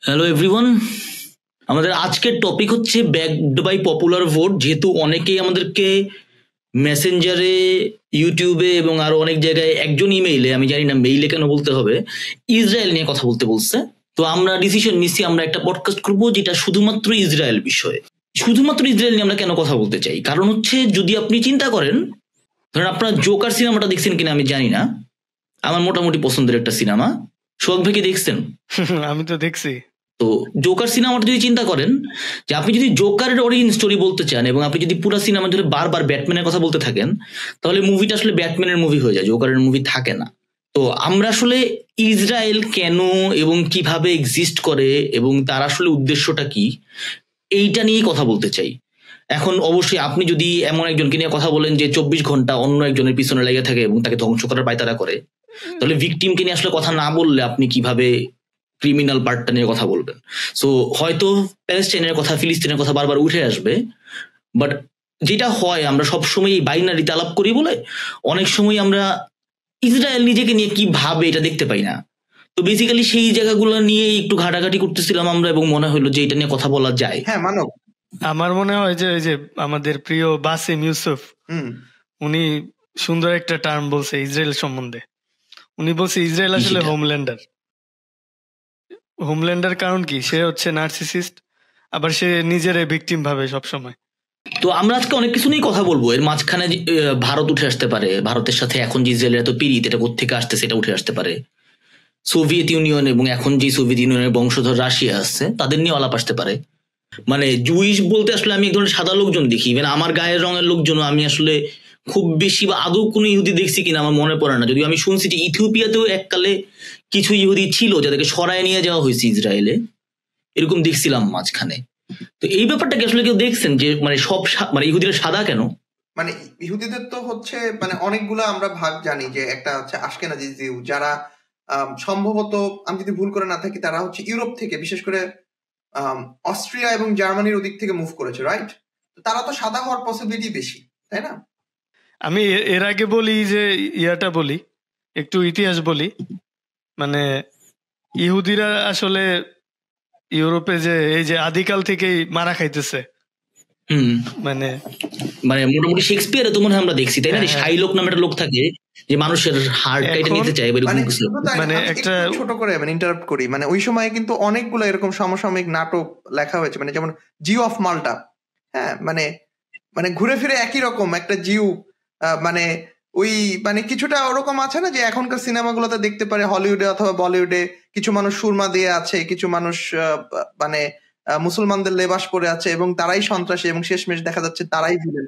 Hello everyone, আমাদের আজকের topic হচ্ছে ব্যাকড বাই পপুলার ভোট। যেহেতু অনেকেই আমাদেরকে মেসেঞ্জারে, ইউটিউবে এবং আরো অনেক জায়গায় একজন ইমেইলে, আমি জানি না মেইলে কেন বলতে হবে, ইসরায়েল নিয়ে কথা বলতে বলছে। তো আমরা ডিসিশন নিচ্ছি আমরা একটা পডকাস্ট করবো যেটা শুধুমাত্র ইসরায়েল বিষয়ে। শুধুমাত্র ইসরায়েল নিয়ে আমরা কেন কথা বলতে চাই, কারণ হচ্ছে যদি আপনি চিন্তা করেন, ধরেন আপনার জোকার সিনেমাটা দেখছেন কিনা আমি জানি না, আমার মোটামুটি পছন্দের একটা সিনেমা। সোহাগ ভাই কি দেখছেন? আমি তো দেখছি। তো জোকার সিনেমাটা যদি চিন্তা করেন, যে আপনি যদি জোকারের অরিজিন স্টোরি বলতে চান এবং আপনি যদি পুরো সিনেমা ধরে বারবার ব্যাটম্যানের কথা বলতে থাকেন, তাহলে মুভিটা আসলে ব্যাটম্যানের মুভি হয়ে যায়, জোকারের মুভি থাকে না। তো আমরা আসলে ইসরায়েল কেন এবং কিভাবে এক্সিস্ট করে এবং তার আসলে উদ্দেশ্যটা কি, এইটা নিয়েই কথা বলতে চাই। এখন অবশ্যই আপনি যদি এমন একজনকে নিয়ে কথা বলেন যে 24 ঘন্টা অন্য একজনের পিছনে লেগে থাকে এবং তাকে ধ্বংস করার পায়তারা করে, তাহলে ভিকটিমকে নিয়ে আসলে কথা না বললে আপনি কিভাবে ক্রিমিনাল পার্টটা নিয়ে কথা বলবেন? সো হয়তো প্যালেস্টাইনের কথা, ফিলিস্তিনের কথা বারবার উঠে আসবে, বাট যেটা হয় আমরা সবসময় এই বাইনারিতে আলাপ করি বলে অনেক সময় আমরা ইসরায়েল নিজেকে নিয়ে কি ভাবে এটা দেখতে পাই না। তো বেসিক্যালি সেই জায়গাগুলো নিয়ে একটু ঘাটাঘাটি করতেছিলাম আমরা, এবং মনে হলো যে এটা নিয়ে কথা বলা যায়। হ্যাঁ মানব, আমার মনে হয় যে ওই যে আমাদের প্রিয় বাসিম ইউসুফ, উনি সুন্দর একটা টার্ম বলছে ইসরায়েল সম্বন্ধে। উনি বলছে ইসরায়েল আসলে হোমল্যান্ডার। হোমল্যান্ডার কারণ কি? সে হচ্ছে নার্সিসিস্ট, আবার সে নিজের ভিকটিম ভাবে সবসময়। তো আমরা আজকে অনেক কিছু নিয়ে কথা বলবো। এর মাঝখানে ভারত উঠে আসতে পারে, ভারতের সাথে এখন যে ইসরায়েলের এত পিরিত, এটা কোত্থেকে আসছে সেটা উঠে আসতে পারে। সোভিয়েত ইউনিয়ন এবং এখন যে সোভিয়েত ইউনিয়নের বংশধর রাশিয়া আসছে তাদের নিয়ে আলাপ আসতে পারে। মানে জুইশ বলতে আসলে আমি এক ধরনের সাদা লোকজন দেখি, মানে আমার গায়ের রঙের লোকজন আমি আসলে খুব বেশি বা আদৌ কোনো ইহুদি দেখছি কিনা আমার মনে পড়ে না। যদিও আমি শুনছি যে ইথিওপিয়াতেও এককালে কিছু ইহুদি ছিল যাদেরকে সরায় নিয়ে যাওয়া হয়েছে ইসরায়েলে, এরকম দেখছিলাম মাঝখানে। তো এই ব্যাপারটা কি আসলে কেউ দেখছেন যে মানে সব মানে ইহুদিরা সাদা কেন? মানে ইহুদিদের তো হচ্ছে মানে অনেকগুলো আমরা ভাগ জানি, যে একটা হচ্ছে আশকেনাজি জিউ, যারা সম্ভবত আমি যদি ভুল করে না থাকি তারা হচ্ছে ইউরোপ থেকে, বিশেষ করে অস্ট্রিয়া এবং জার্মানির ওদিক থেকে মুভ করেছে, রাইট? তারা তো সাদা হওয়ার পসিবিলিটি বেশি, তাই না? আমি এর আগে বলি যে ইয়াটা বলি, একটু ইতিহাস বলি। মানে ইহুদিরা আসলে ইউরোপে যে এই যে আদিকাল থেকেই মারা খাইতেছে। মানে মানে মোটামুটি শেক্সপিয়ারে তো মনে হয় আমরা দেখছি, তাই না? শাইলক নামে একটা লোক থাকে যে মানুষের হার্ট কেটে নিতে চায়, মানে একটা ছোট করে মানে ইন্টারাপ্ট করি, মানে ওই সময় কিন্তু অনেকগুলো এরকম সমসাময়িক নাটক লেখা হয়েছে, মানে যেমন জিউ অফ মাল্টা। হ্যাঁ, মানে মানে ঘুরে ফিরে একই রকম একটা জিউ, মানে ওই মানে কিছুটা ওরকম আছে না, যে এখনকার সিনেমাগুলোতে দেখতে পারে হলিউডে অথবা বলিউডে, কিছু মানুষ সুরমা দিয়ে আছে, কিছু মানুষ মানে মুসলমানদের লেবাস পরে আছে এবং তারাই সন্ত্রাসী, এবং শেষমেশ দেখা যাচ্ছে তারাই ভিলেন।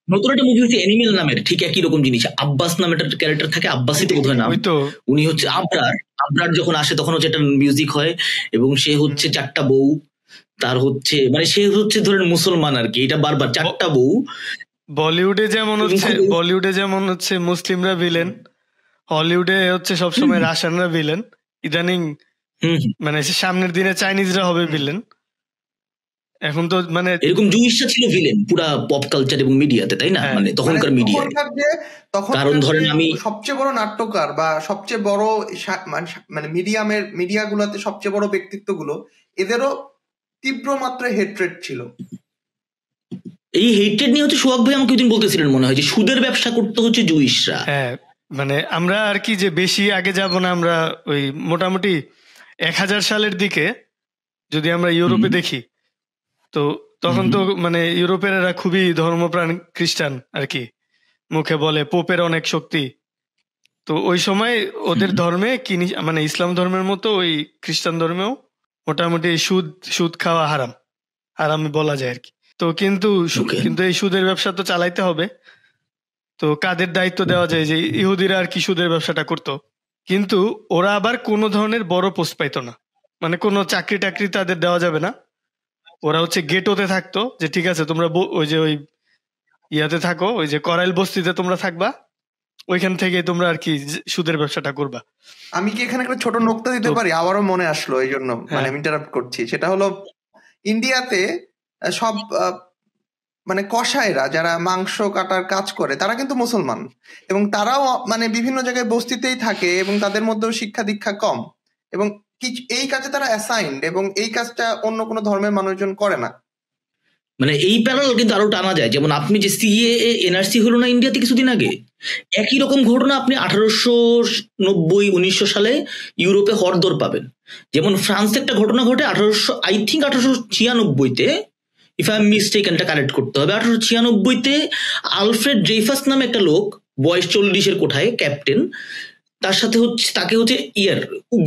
নতুন একটা মুভি হচ্ছে অ্যানিমেল নামের, ঠিক একই রকম জিনিস। আব্বাস নামে একটা ক্যারেক্টার থাকে, আব্বাসই তো বোধহয় নাম। উনি হচ্ছে আবরার যখন আসে তখন হচ্ছে একটা মিউজিক হয় এবং সে হচ্ছে 4টা বউ, তার হচ্ছে মানে সে হচ্ছে ধরেন মুসলমান আর কি, এটা বারবার 4টা বউ। বলিউডে যেমন হচ্ছে মুসলিমরা ভিলেন, হলিউডে হচ্ছে সবসময় রাশিয়ানরা ভিলেন, ইদানিং মানে সামনের দিনে চাইনিজরা হবে ভিলেন। এখন তো মানে এরকম জুইশরা ছিল ভিলেন পুরা পপ কালচার এবং মিডিয়াতে, তাই না? মানে তখনকার মিডিয়ায়, কারণ ধরেন আমি সবচেয়ে বড় নাট্যকার বা সবচেয়ে বড় মানে মিডিয়াগুলোতে সবচেয়ে বড় ব্যক্তিত্বগুলো, এদেরও তীব্র মাত্রায় হেট্রেড ছিল। এই হেট্রেড নিয়ে হচ্ছে সোহাগ ভাই আমাকে ওইদিন বলতেছিলেন মনে হয়, যে সুদের ব্যবসা করতে হচ্ছে জুইশরা। হ্যাঁ, মানে আমরা আর কি যে বেশি আগে যাব না, আমরা ওই মোটামুটি 1000 সালের দিকে যদি আমরা ইউরোপে দেখি, তো তখন তো মানে ইউরোপের এরা খুবই ধর্মপ্রাণ খ্রিস্টান আর কি, মুখে বলে পোপের অনেক শক্তি। তো ওই সময় ওদের ধর্মে কি মানে ইসলাম ধর্মের মতো ওই খ্রিস্টান ধর্মেও মোটামুটি সুদ খাওয়া হারাম বলা যায় আর কি। তো কিন্তু এই সুদের ব্যবসা তো চালাইতে হবে, তো কাদের দায়িত্ব দেওয়া যায়? যে ইহুদিরা আর কি সুদের ব্যবসাটা করতো, কিন্তু ওরা আবার কোনো ধরনের বড় পোস্ট পাইতো না, মানে কোনো চাকরি টাকরি তাদের দেওয়া যাবে না। ওরা হচ্ছে গেটোতে থাকতো, যে ঠিক আছে তোমরা ওই যে ওই ইয়াতে থাকো, ওই যে করাইল বস্তিতে তোমরা থাকবা, ওইখান থেকে তোমরা আর কি সুদের ব্যবসাটা করবা। আমি কি এখানে একটা ছোট নোক্তা দিতে পারি? আবারও মনে আসলো, এই জন্য মানে ইন্টারাপ্ট করছি। সেটা হলো ইন্ডিয়াতে সব মানে কসাইরা যারা মাংস কাটার কাজ করে তারা কিন্তু মুসলমান, এবং তারাও মানে বিভিন্ন জায়গায় বস্তিতেই থাকে এবং তাদের মধ্যেও শিক্ষা দীক্ষা কম, এবং এই কাজে তারা অ্যাসাইন্ড, এবং এই কাজটা অন্য কোনো ধর্মের মানুষজন করে না। মানে এই প্যারাল কিন্তু আরো টানা যায়, যেমন আপনি যে সিএএ এনআরসি হলো না ইন্ডিয়াতে কিছুদিন আগে, একই রকম ঘটনা আপনি 1890-1900 সালে ইউরোপে হরদর পাবেন। যেমন ফ্রান্সে একটা ঘটনা ঘটে 1896-তে, ইফ আই এম মিস্টেকেনটা কারেক্ট করতে হবে, 1896-তে আলফ্রেড ড্রেইফাস নামে একটা লোক, বয়স 40-এর কোঠায়, ক্যাপ্টেন, তার সাথে তাকে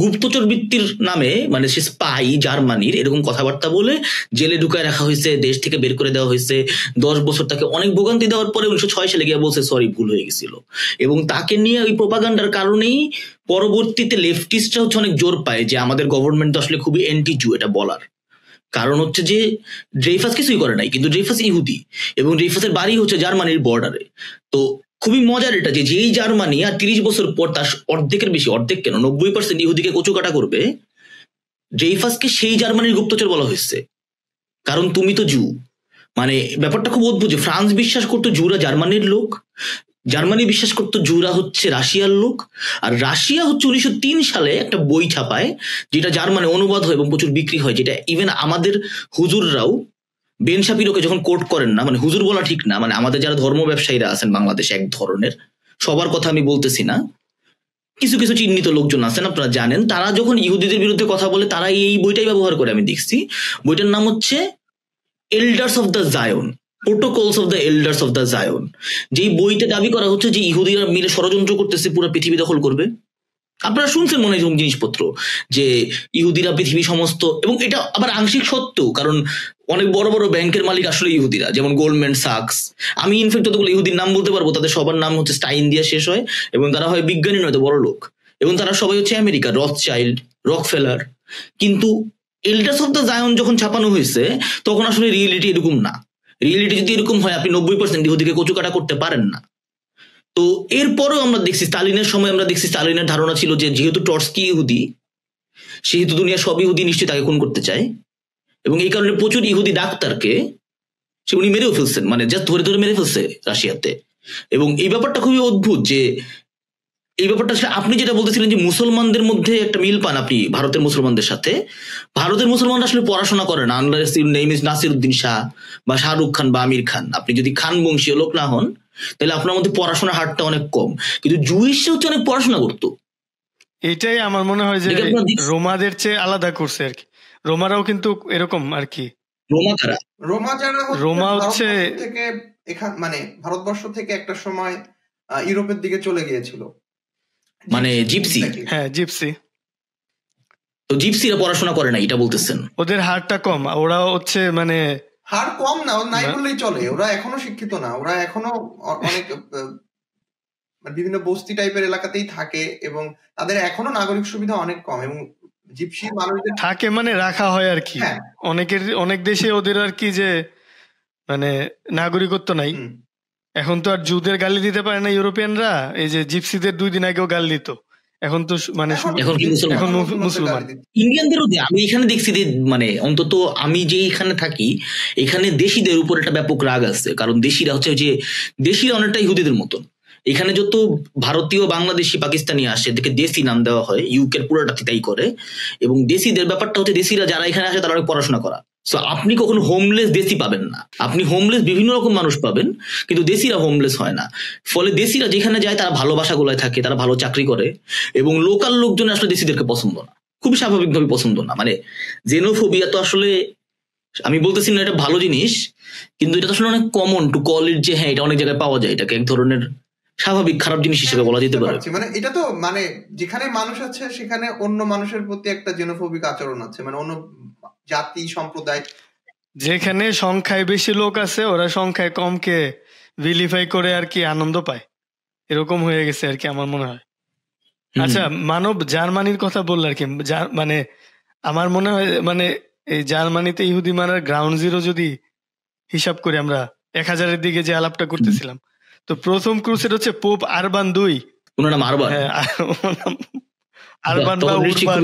গুপ্তচর বৃত্তির নামে, মানে সে স্পাই জার্মানির, এরকম কথাবার্তা বলে জেলে ঢুকায় রাখা হয়েছে, দেশ থেকে বের করে দেওয়া হয়েছে 10 বছর, তাকে অনেক ভোগান্তি দেওয়ার পরে 1906 সালে গিয়ে বলছে সরি, ভুল হয়ে গেছিল। এবং তাকে নিয়ে ওই প্রোপাগান্ডার কারণেই পরবর্তীতে লেফটিস্টরা অনেক জোর পায় যে আমাদের গভর্নমেন্ট আসলে খুবই অ্যান্টি জু, এটা বলার কারণ হচ্ছে যে ড্রেইফাস কিছুই করে নাই, কিন্তু ড্রেইফাস ইহুদি, এবং ড্রেইফাসের বাড়ি হচ্ছে জার্মানির বর্ডারে। তো খুবই মজার এটা যে যেই জার্মানি আর 30 বছর পর তার অর্ধেকের বেশি, অর্ধেক কেন 90% ইহুদিকে কচুকাটা করবে, ড্রেইফাসকে সেই জার্মানির গুপ্তচর বলা হয়েছে, কারণ তুমি তো জু। মানে ব্যাপারটা খুব অদ্ভুত যে ফ্রান্স বিশ্বাস করতো জুরা জার্মানির লোক, জার্মানি বিশ্বাস করতো জুরা হচ্ছে রাশিয়ার লোক, আর রাশিয়া হচ্ছে 1903 সালে একটা বই ছাপায় যেটা জার্মানি অনুবাদ হয় এবং প্রচুর বিক্রি হয়, যেটা ইভেন আমাদের হুজুররাও বেন শাপিরোকে যখন কোট করেন না, মানে হুজুর বলা ঠিক না, মানে আমাদের যারা ধর্ম ব্যবসায়ীরা আছেন বাংলাদেশে এক ধরনের, সবার কথা আমি বলতেছি না, কিছু কিছু চিহ্নিত লোকজন আছেন আপনারা জানেন, তারা যখন ইহুদিদের বিরুদ্ধে কথা বলে তারা এই বইটাই ব্যবহার করে। আমি দেখছি বইটার নাম হচ্ছে elders of the Zion, protocols of the elders of the Zion, যেই বইতে দাবি করা হচ্ছে যে ইহুদিরা মিলে ষড়যন্ত্র করতেছে পুরো পৃথিবী দখল করবে। আপনারা শুনছেন মনে হয় এরকম জিনিসপত্র যে ইহুদিরা পৃথিবী সমস্ত, এবং এটা আবার আংশিক সত্য, কারণ অনেক বড় বড় ব্যাংকের মালিক আসলে ইহুদিরা, যেমন গোল্ডম্যান সাকস। আমি ইনফ্যাক্ট যতগুলো ইহুদির নাম বলতে পারবো তাদের সবার নাম হচ্ছে স্টাইন দিয়ে শেষ হয়, এবং তারা হয় বিজ্ঞানী নয়তো বড় লোক, এবং তারা সবাই হচ্ছে আমেরিকা, রথচাইল্ড, রকফেলার। কিন্তু এল্ডার্স অফ দ্য জায়ন যখন ছাপানো হয়েছে তখন আসলে রিয়েলিটি এরকম না। রিয়েলিটি যদি এরকম হয় আপনি 90% ইহুদিকে কচুকাটা করতে পারেন না। তো এরপরেও আমরা দেখছি স্টালিনের সময়, আমরা দেখছি স্টালিনের ধারণা ছিল যে যেহেতু টর্স্কি ইহুদি সেহেতু দুনিয়া সব ইহুদি নিশ্চয়ই তাকে খুন করতে চায়, এবং এই কারণে প্রচুর ইহুদি ডাক্তারকে উনি মেরেও ফেলছেন, মানে জাস্ট ধরে ধরে মেরে ফেলছে রাশিয়াতে। এবং এই ব্যাপারটা খুবই অদ্ভুত যে এই ব্যাপারটা আসলে আপনি যেটা বলতেছিলেন যে মুসলমানদের মধ্যে একটা মিল পান আপনি ভারতের মুসলমানদের সাথে, ভারতের মুসলমানরা আসলে পড়াশোনা করে না, unless your name is Nasiruddin Shah বা শাহরুখ খান বা আমির খান। আপনি যদি খান বংশীয় লোক না হন তাহলে আপনার মধ্যে পড়াশোনার হারটা অনেক কম, কিন্তু জুইশরা হচ্ছে অনেক পড়াশোনা করতো। এটাই আমার মনে হয় যে রোমাদের চেয়ে আলাদা করছে আর কি। রোমারাও কিন্তু এরকম আর কি। রোমা হচ্ছে থেকে মানে ভারতবর্ষ থেকে একটা সময় ইউরোপের দিকে চলে গিয়েছিল, মানে জিপসি। হ্যাঁ জিপসি। তো জিপসিরা পড়াশোনা করে না এটা বলতেছেন? ওদের হারটা কম, ওরা হচ্ছে মানে হার কম না, নাই বললেই চলে, ওরা এখনো শিক্ষিত না, ওরা এখনো অনেক বিভিন্ন বস্তি টাইপের এলাকাতেই থাকে, এবং তাদের এখনো নাগরিক সুবিধা অনেক কম, এবং জিপসি মানুষদের থাকে মানে রাখা হয় আর কি। অনেক দেশে ওদের আর কি যে মানে নাগরিকত্ব নাই। এখন তো আর জুদের গালি দিতে পারে না ইউরোপিয়ানরা, এই যে জিপসিদের 2 দিন আগেও গালি দিত, এখন তো মানে এখন মুসলমান। ইন্ডিয়ানদেরও আমি এখানে দেখছি যে মানে অন্তত আমি যে এখানে থাকি এখানে দেশিদের উপর একটা ব্যাপক রাগ আছে, কারণ দেশিরা হচ্ছে যে দেশিরা অনেকটা ইহুদিদের মতন। এখানে যত ভারতীয়, বাংলাদেশি, পাকিস্তানি আসে দেখে দেশি নাম দেওয়া হয়, ইউকের পুরোটা তাই করে। এবং দেশিদের ব্যাপারটা হচ্ছে দেশিরা যারা এখানে আসে তারা অনেক পড়াশোনা করা, সো আপনি কখনো হোমলেস দেশি পাবেন না। আপনি হোমলেস বিভিন্ন রকম মানুষ পাবেন, কিন্তু দেশিরা হোমলেস হয় না। ফলে দেশিরা যেখানে যায় তারা ভালো বাসাগুলোয় থাকে, তারা ভালো চাকরি করে, এবং লোকাল লোকজন আসলে দেশিদেরকে পছন্দ না, খুবই স্বাভাবিকভাবে পছন্দ না। মানে জেনোফোবিয়া তো আসলে আমি বলতেছি না এটা ভালো জিনিস, কিন্তু এটা তো আসলে অনেক কমন টু কল ইট যে হ্যাঁ এটা অনেক জায়গায় পাওয়া যায়, এটাকে এক ধরনের স্বাভাবিক খারাপ জিনিস হিসেবে বলা যেতে পারে। মানে এটা তো মানে যেখানে মানুষ আছে সেখানে অন্য মানুষের প্রতি একটা জেনোফোবিক আচরণ আছে, মানে অন্য জাতি সম্প্রদায়। যেখানে সংখ্যায় বেশি লোক আছে ওরা সংখ্যায় কমকে ভিলিফাই করে আর কি আনন্দ পায়, এরকম হয়ে গেছে আর কি আমার মনে হয়। আচ্ছা, মানব জার্মানির কথা বলল আর কি, মানে আমার মনে হয় মানে এই জার্মানিতে ইহুদি মারার গ্রাউন্ড জিরো যদি হিসাব করি আমরা 1000-এর দিকে যে আলাপটা করতেছিলাম, তো প্রথম ক্রুসেড হচ্ছে পোপ আরবান 2। ওনার নাম আরবান। হ্যাঁ, আরবান বা উরবান।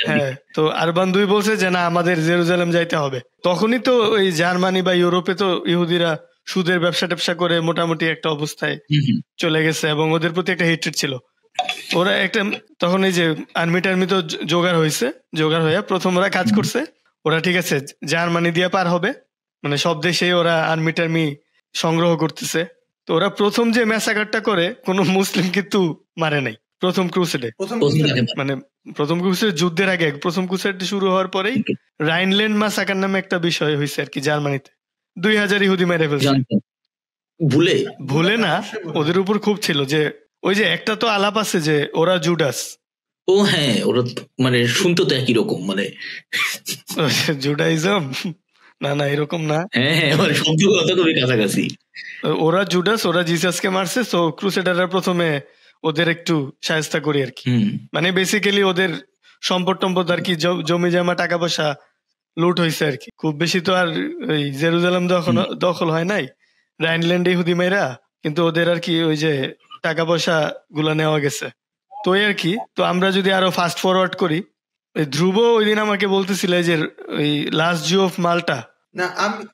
হ্যাঁ, তো আরবান 2 বলছে যে না আমাদের জেরুজালেম যাইতে হবে। তখনই তো ওই জার্মানি বা ইউরোপে তো ইহুদিরা সুদের ব্যবসা ট্যাবসা করে মোটামুটি একটা অবস্থায় চলে গেছে, এবং ওদের প্রতি একটা হেট্রেড ছিল। ওরা একটা তখন এই যে আর্মি টার্মি তো জোগাড় হয়েছে, জোগাড় হয়ে প্রথম ওরা কাজ করছে। ওরা ঠিক আছে জার্মানি দিয়ে পার হবে, মানে সব দেশে ওরা আর্মি টার্মি সংগ্রহ করতেছে। তো ওরা প্রথম যে ম্যাসাকারটা করে কোনো মুসলিম কিন্তু মারে নাই প্রথম ক্রুসেডে। মানে প্রথম ক্রুসেড যুদ্ধের আগে, প্রথম ক্রুসেড শুরু হওয়ার পরেই রাইনল্যান্ড ম্যাসাকার নামে একটা বিষয় হয়েছে আর কি জার্মানিতে। 2000 ইহুদি মেরে ফেলছে ভুলে না, ওদের উপর খুব ছিল যে ওই যে একটা তো আলাপ আছে যে ওরা জুডাস। ও হ্যাঁ, ওরা মানে শুনতে তো একই রকম, মানে জুডাইজম না না এরকম না। হ্যাঁ মানে শব্দ কথা খুবই কাছাকাছি। ওরা জুডাস, ওরা জিসাসকে মারছে। তো ক্রুসেডাররা প্রথমে ওদের একটু সাহায্য করি আর কি, মানে বেসিক্যালি ওদের সম্পদ টম্পদ আর কি, জমি জমা টাকা পয়সা লুট হয়েছে আর কি। খুব বেশি তো আর ওই জেরুজালেম দখল হয় নাই, রাইনল্যান্ড ইহুদি মেয়েরা, কিন্তু ওদের আর কি ওই যে টাকা পয়সা গুলা নেওয়া গেছে। তো আর কি, তো আমরা যদি আরো ফাস্ট ফরওয়ার্ড করি, ধ্রুব ওই দিন আমাকে বলতেছিল যে ওই লাস্ট জিও অফ মাল্টা না,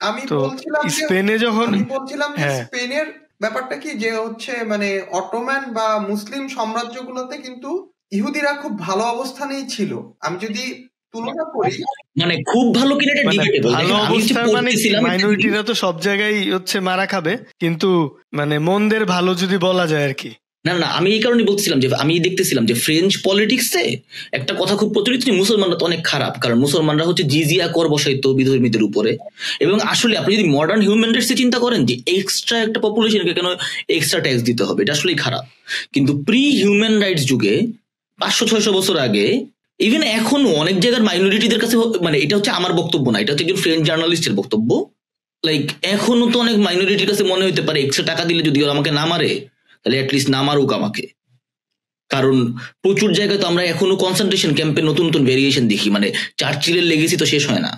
আমি বলছিলাম স্পেনে যখন স্পেনের ব্যাপারটা কি যে হচ্ছে মানে অটোম্যান বা মুসলিম সাম্রাজ্যগুলোতে কিন্তু ইহুদিরা খুব ভালো অবস্থানেই ছিল। আমি যদি তুলনা করি, মানে খুব ভালো কিনা এটা ডিবেটেবল। ভালো অবস্থা মানে মাইনরিটিরা তো সব জায়গায় হচ্ছে মারা খাবে, কিন্তু মানে মনদের ভালো যদি বলা যায় আর কি। না না, আমি এই কারণে বলছিলাম যে আমি দেখতেছিলাম যে ফ্রেঞ্চ পলিটিক্সে একটা কথা খুব প্রচলিত, মুসলমানরা তো অনেক খারাপ, কারণ মুসলমানরা হচ্ছে জিজিয়া কর বসাইতো বিধর্মীদের উপরে। এবং আসলে আপনি যদি মডার্ন হিউম্যান রাইটস চিন্তা করেন যে এক্সট্রা একটা পপুলেশনকে কেন এক্সট্রা ট্যাক্স দিতে হবে, এটা আসলেই খারাপ। কিন্তু প্রি হিউম্যান রাইটস যুগে 500-600 বছর আগে, ইভেন এখনো অনেক জায়গার মাইনরিটিদের কাছে, মানে এটা হচ্ছে আমার বক্তব্য না, এটা হচ্ছে একজন ফ্রেঞ্চ জার্নালিস্টের বক্তব্য, লাইক এখনো তো অনেক মাইনরিটির কাছে মনে হতে পারে এক্সট্রা টাকা দিলে যদি ওরা আমাকে না মারে তাহলে অ্যাটলিস্ট না মারুক আমাকে। কারণ প্রচুর জায়গায় তো আমরা এখনো কনসেন্ট্রেশন ক্যাম্পে নতুন নতুন ভেরিয়েশন দেখি, মানে চার্চিলের লেগেসি তো শেষ হয় না,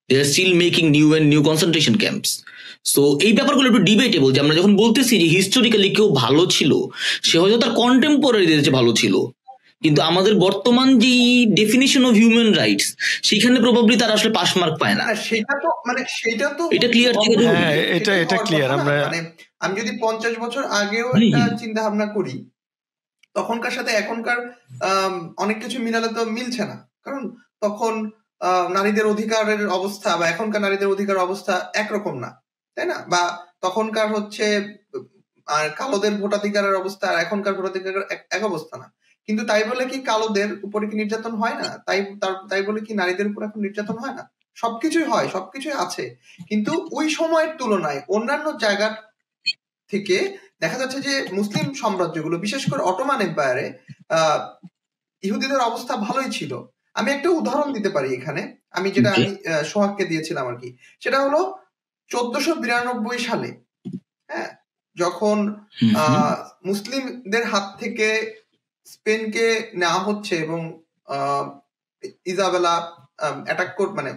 they are still making new concentration camps. So এই ব্যাপারগুলো একটু ডিবেটেবল, যে আমরা যখন বলতেছি যে হিস্টোরিক্যালি কেউ ভালো ছিল, সে হয়তো তার কন্টেম্পোরারিদের চেয়ে ভালো ছিল, কিন্তু আমাদের বর্তমান যে ডেফিনিশন অফ হিউম্যান রাইটস সেখানে প্রবাবলি তারা আসলে পাস মার্ক পায় না। সেটা তো এটা ক্লিয়ার, এটা ক্লিয়ার। আমরা আমি যদি 50 বছর আগেও একটা চিন্তা ভাবনা করি, তখনকার সাথে এখনকার অনেক কিছু মিলালে তো মিলছে না। কারণ তখন নারীদের অধিকারের অবস্থা বা এখনকার নারীদের অধিকার অবস্থা একরকম না, তাই না? বা তখনকার হচ্ছে কালোদের ভোটাধিকারের অবস্থা আর এখনকার ভোটাধিকারের এক অবস্থা না। কিন্তু তাই বলে কি কালোদের উপরে কি নির্যাতন হয় না? তাই বলে কি নারীদের উপর এখন নির্যাতন হয় না? সবকিছুই হয়, সবকিছুই আছে। কিন্তু ওই সময়ের তুলনায় অন্যান্য জায়গা থেকে দেখা যাচ্ছে যে মুসলিম সাম্রাজ্যগুলো, বিশেষ করে অটোমান এম্পায়ারে ইহুদিদের অবস্থা ভালোই ছিল। আমি একটা উদাহরণ দিতে পারি এখানে, আমি যেটা আমি সোহাগকে দিয়েছিলাম আর কি, সেটা হলো 1492 সালে, হ্যাঁ, যখন মুসলিমদের হাত থেকে স্পেনকে নেওয়া হচ্ছে এবং ইজাবেলা মানে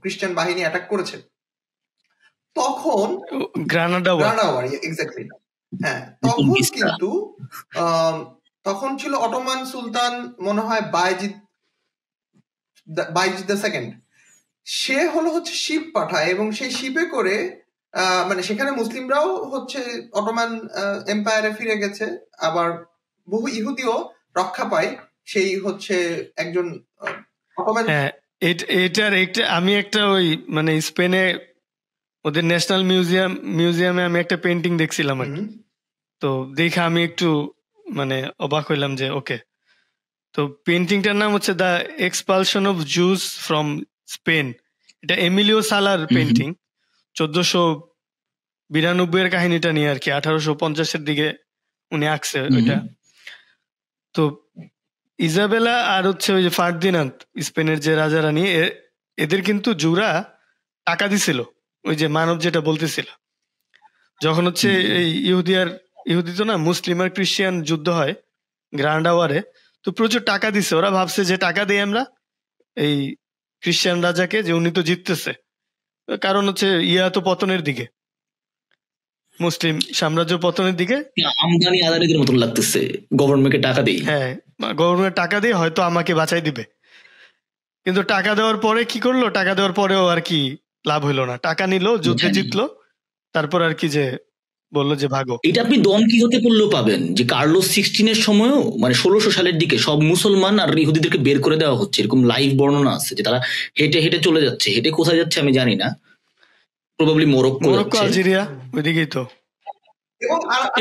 খ্রিস্টান বাহিনী অ্যাটাক করেছে, তখন গ্রানাডা ওয়ার, এক্স্যাক্টলি, হ্যাঁ, তখন কিন্তু তখন ছিল অটোমান সুলতান মনে হয় বায়েজিদ দ্য সেকেন্ড। সে হলো হচ্ছে শিপ পাঠায় এবং সেই শিপে করে মানে সেখানে মুসলিমরাও হচ্ছে অটোমান এম্পায়ারে ফিরে গেছে, আবার বহু ইহুদিও রক্ষা পায় সেই হচ্ছে একজন অটোমান। এটার আমি একটা ওই মানে স্পেনে ওদের ন্যাশনাল মিউজিয়ামে আমি একটা পেন্টিং দেখছিলাম আর কি। তো দেখে আমি একটু মানে অবাক হইলাম যে ওকে, তো পেন্টিংটার নাম হচ্ছে the expulsion of juice from Spain. এটা এমিলিও সালার পেন্টিং, 1492 এর কাহিনীটা নিয়ে আর কি, 1850-এর দিকে উনি আঁকছে ওইটা। তো ইজাবেলা আর হচ্ছে ওই যে ফার্দিনান্দ, স্পেনের যে রাজা রানী, এদের কিন্তু জুরা টাকা দিছিল, ওই যে মানব যেটা বলতেছিল, যখন হচ্ছে এই ইহুদি তো না, মুসলিম আর খ্রিস্টান যুদ্ধ হয় গ্রান্ডা ওয়ারে, তো প্রচুর টাকা দিছে। ওরা ভাবছে যে টাকা দিয়ে আমরা এই খ্রিস্টান রাজাকে, যে উনি তো জিততেছে, কারণ হচ্ছে তো পতনের দিকে, মুসলিম সাম্রাজ্য পতনের দিকে, আমদানি আদানিদের মতন লাগতেছে, গভর্নমেন্টকে টাকা দেই, হ্যাঁ গভর্নমেন্ট টাকা দিয়ে হয়তো আমাকে বাঁচাই দিবে। কিন্তু টাকা দেওয়ার পরে কি করলো, টাকা দেওয়ার পরেও আর কি লাভ হইলো না, টাকা নিল, যুদ্ধে জিতলো, তারপর আর কি যে বললো যে ভাগো। এটা আপনি ডন কিহোতে পড়লেও পাবেন যে কার্লোস 16 সময়ও মানে 1600 সালের দিকে সব মুসলমান আর ইহুদিদেরকে বের করে দেওয়া হচ্ছে, এরকম লাইভ বর্ণনা আছে যে তারা হেঁটে হেঁটে চলে যাচ্ছে। হেঁটে কোথায় যাচ্ছে আমি জানি না, প্রবাবলি মরক্কো, আলজেরিয়া ওইদিকেই তো,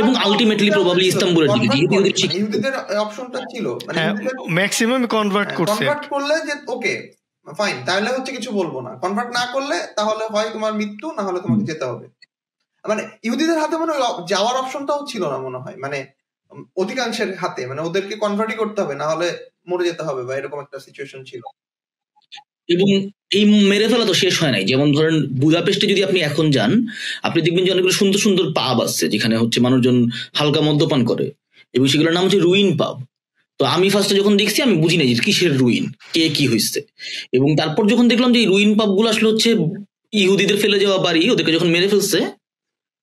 এবং আলটিমেটলি প্রবাবলি ইস্তাম্বুলের দিকে। ইহুদিদের অপশনটা ছিল, মানে ম্যাক্সিমাম কনভার্ট করলে যে ওকে ফাইন, তাহলে হচ্ছে কিছু বলবো না। কনভার্ট না করলে তাহলে হয় তোমার মৃত্যু, না হলে তোমাকে যেতে হবে। মানে ইহুদিদের হাতে মনে হয় যাওয়ার অপশনটাও ছিল না মনে হয়, মানে অধিকাংশের হাতে, মানে ওদেরকে কনভার্টই করতে হবে, না হলে মরে যেতে হবে, বা এরকম একটা সিচুয়েশন ছিল। এবং এই মেরে ফেলা তো শেষ হয় নাই। যেমন ধরেন বুদাপেস্টে যদি আপনি এখন যান, আপনি দেখবেন যে অনেকগুলো সুন্দর সুন্দর পাব আছে যেখানে হচ্ছে মানুষজন হালকা মদ্যপান করে, এবং সেগুলোর নাম হচ্ছে রুইন পাব। তো আমি ফার্স্টে যখন দেখছি আমি বুঝি নাই যে কিসের রুইন, কে কি হয়েছে। এবং তারপর যখন দেখলাম যে এই রুইন পাব গুলো আসলে হচ্ছে ইহুদিদের ফেলে যাওয়া বাড়ি, ওদেরকে যখন মেরে ফেলছে,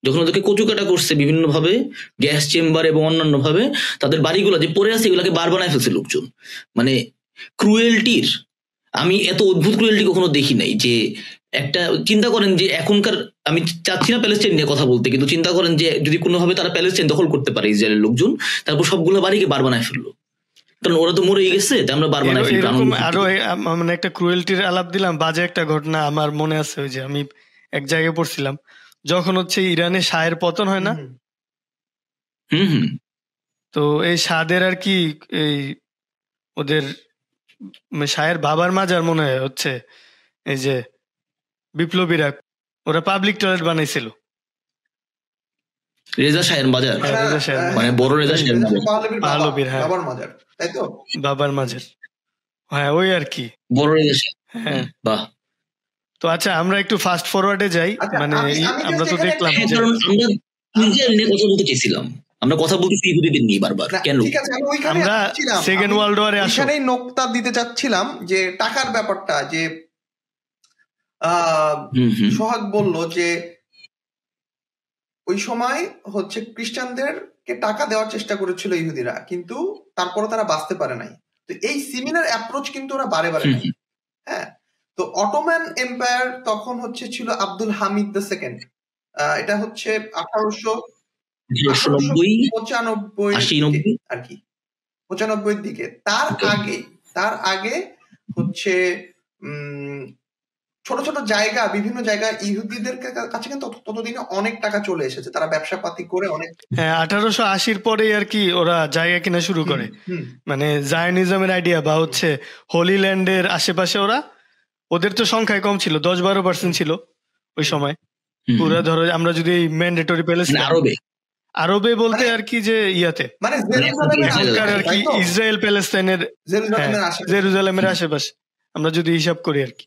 যখন ওদেরকে কচুকাটা করছে বিভিন্ন ভাবে, গ্যাস চেম্বার এবং অন্যান্য ভাবে, তাদের বাড়িগুলো যে পড়ে আছে এগুলাকে বার বানায় ফেলছে লোকজন। মানে ক্রুয়েলটির, আমি এত অদ্ভুত ক্রুয়েলটি কখনো দেখি নাই। যে একটা চিন্তা করেন যে এখনকার, আমি চাচ্ছি না প্যালেস্টাইন নিয়ে কথা বলতে, কিন্তু চিন্তা করেন যে যদি কোনোভাবে তারা প্যালেস্টাইন দখল করতে পারে ইসরায়েলের লোকজন, তারপর সবগুলো বাড়িকে বার বানায় ফেললো, কারণ ওরা তো মরেই গেছে, আমরা বার বানায় ফেলবো। আরো মানে একটা ক্রুয়েলটির আলাপ দিলাম, বাজে একটা ঘটনা আমার মনে আছে। ওই যে আমি এক জায়গায় পড়ছিলাম, যখন হচ্ছে ইরানে শাহের পতন হয় না, তো এই শাহদের আর কি এই ওদের শাহের বাবার মাজার মনে হয় হচ্ছে এই যে বিপ্লবীরা ওরা পাবলিক টয়লেট বানাইছিল। রেজা শাহের বাজার, মানে বড় রেজা শাহের পাহলবীর, হ্যাঁ, বাবার মাজার, তাই তো? বাবার মাজার, হ্যাঁ ওই আর কি বড় রেজা শাহ। হ্যাঁ, বাহ। তো আচ্ছা আমরা একটু ফাস্ট ফরওয়ার্ডে যাই। মানে আমরা তো দেখলাম যে কারণ আমরা ইসরায়েল নিয়ে কথা বলতে চেয়েছিলাম, আমরা কথা বলতেছি ইহুদিদের নিয়ে বারবার, কেন? ঠিক আছে, আমরা সেকেন্ড ওয়ার্ল্ড ওয়ারে এখানেই নোকতা দিতে চাচ্ছিলাম যে টাকার ব্যাপারটা, যে সোহাগ বলল যে ওই সময় হচ্ছে খ্রিস্টানদেরকে টাকা দেওয়ার চেষ্টা করেছিল ইহুদিরা, কিন্তু তারপরে তারা বাঁচতে পারে নাই। তো এই সিমিলার অ্যাপ্রোচ কিন্তু ওরা বারে বারে নেয়। হ্যাঁ, তো অটোম্যান এম্পায়ার তখন হচ্ছে ছিল আব্দুল হামিদ দ্য সেকেন্ড। এটা হচ্ছে 1895 আর কি, 95 দিকে। তার আগে হচ্ছে ছোট ছোট জায়গা, বিভিন্ন জায়গা ইহুদিদের কাছে কিন্তু ততদিনে অনেক টাকা চলে এসেছে, তারা ব্যবসা পাতি করে অনেক। হ্যাঁ, 1880 পরে আর কি ওরা জায়গা কিনা শুরু করে, মানে জায়নিজমের আইডিয়া বা হচ্ছে হোলি ল্যান্ডের আশেপাশে। ওদের তো সংখ্যায় কম ছিল, 10-12% ছিল ওই সময়। পুরা ধরো আমরা যদি ম্যান্ডেটরি প্যালেস্টাইন, আরবে বলতে আর কি যে ইয়াতে মানে আর কি ইসরায়েল প্যালেস্টাইনের, জেরুজালেমের আশেপাশে আমরা যদি হিসাব করি আর কি,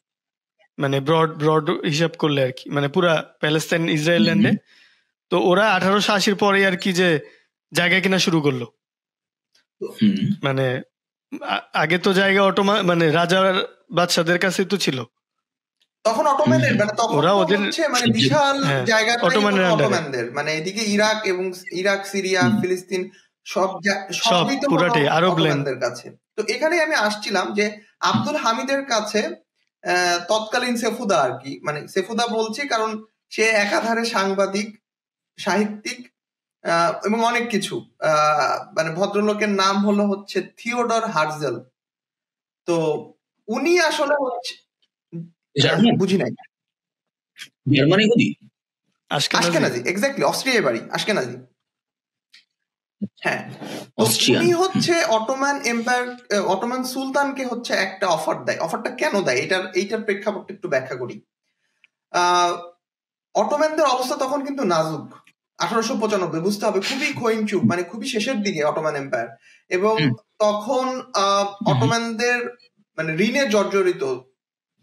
মানে ব্রড হিসাব করলে আর কি, মানে পুরা প্যালেস্টাইন ইসরায়েল ল্যান্ডে। তো ওরা 1880 পরে আর কি যে জায়গা কিনা শুরু করলো। মানে আগে তো জায়গা মানে রাজার বাদশাদের কাছে তো ছিল তখন অটোম্যানের, মানে তখন ওরা ওদের মানে বিশাল জায়গা অটোম্যানদের, মানে এদিকে ইরাক, সিরিয়া, ফিলিস্তিন সবই তো পুরাটাই আরব ল্যান্ডের কাছে। তো এখানে আমি আসছিলাম যে আব্দুল হামিদের কাছে তৎকালীন সেফুদা আর কি, মানে সেফুদা বলছি কারণ সে একাধারে সাংবাদিক, সাহিত্যিক এবং অনেক কিছু। মানে ভদ্রলোকের নাম হচ্ছে থিওডর হার্জেল। তো উনি আসলে হচ্ছে বুঝি নাই, জার্মানি ইহুদি, আশকেনাজি, এক্স্যাক্টলি, অস্ট্রিয়ার বাড়ি, আশকেনাজি। হ্যাঁ, উনি হচ্ছে অটোম্যান এম্পায়ার, অটোম্যান সুলতানকে হচ্ছে একটা অফার দেয়। অফারটা কেন দেয়, এইটার প্রেক্ষাপটটা একটু ব্যাখ্যা করি। অটোম্যানদের অবস্থা তখন কিন্তু নাজুক। 1895 বুঝতে হবে, খুবই ক্ষয়িষ্ণু, মানে খুবই শেষের দিকে অটোম্যান এম্পায়ার। এবং তখন অটোম্যানদের মানে ঋণে জর্জরিত,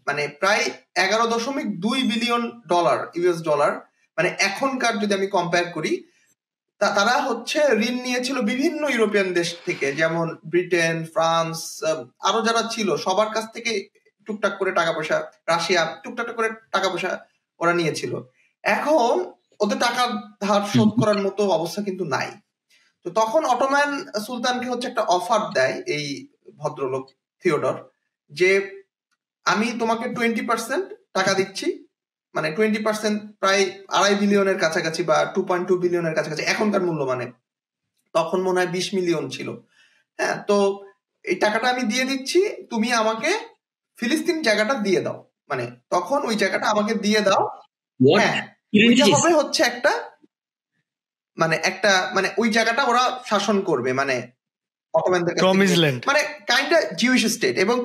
মানে প্রায় 11.2 বিলিয়ন ডলার, ইউএস ডলার। মানে এখনকার যদি আমি কম্পেয়ার করি, তারা হচ্ছে ঋণ নিয়েছিল বিভিন্ন ইউরোপিয়ান দেশ থেকে, যেমন ব্রিটেন, ফ্রান্স, আরো যারা ছিল সবার কাছ থেকে টুকটাক করে টাকা পয়সা, রাশিয়া টুকটাক করে টাকা পয়সা ওরা নিয়েছিল। এখন ওদের টাকা ধার শোধ করার মতো অবস্থা কিন্তু নাই। তো তখন অটোম্যান সুলতানকে হচ্ছে একটা অফার দেয় এই ভদ্রলোক থিওডর, যে আমি তোমাকে 20% টাকা দিচ্ছি, মানে 20% প্রায় 2.5 বিলিয়নের কাছাকাছি বা 2.2 বিলিয়নের কাছাকাছি এখনকার মূল্য, মানে তখন মনে হয় 20 মিলিয়ন ছিল। হ্যাঁ, তো এই টাকাটা আমি দিয়ে দিচ্ছি, তুমি আমাকে ফিলিস্তিন জায়গাটা দিয়ে দাও, মানে তখন ওই জায়গাটা আমাকে দিয়ে দাও। হ্যাঁ, ওইটা হবে হচ্ছে একটা মানে ওই জায়গাটা ওরা শাসন করবে, মানে অটোম্যানদের কাছ থেকে, মানে কাইন্ডটা জিউইশ স্টেট। এবং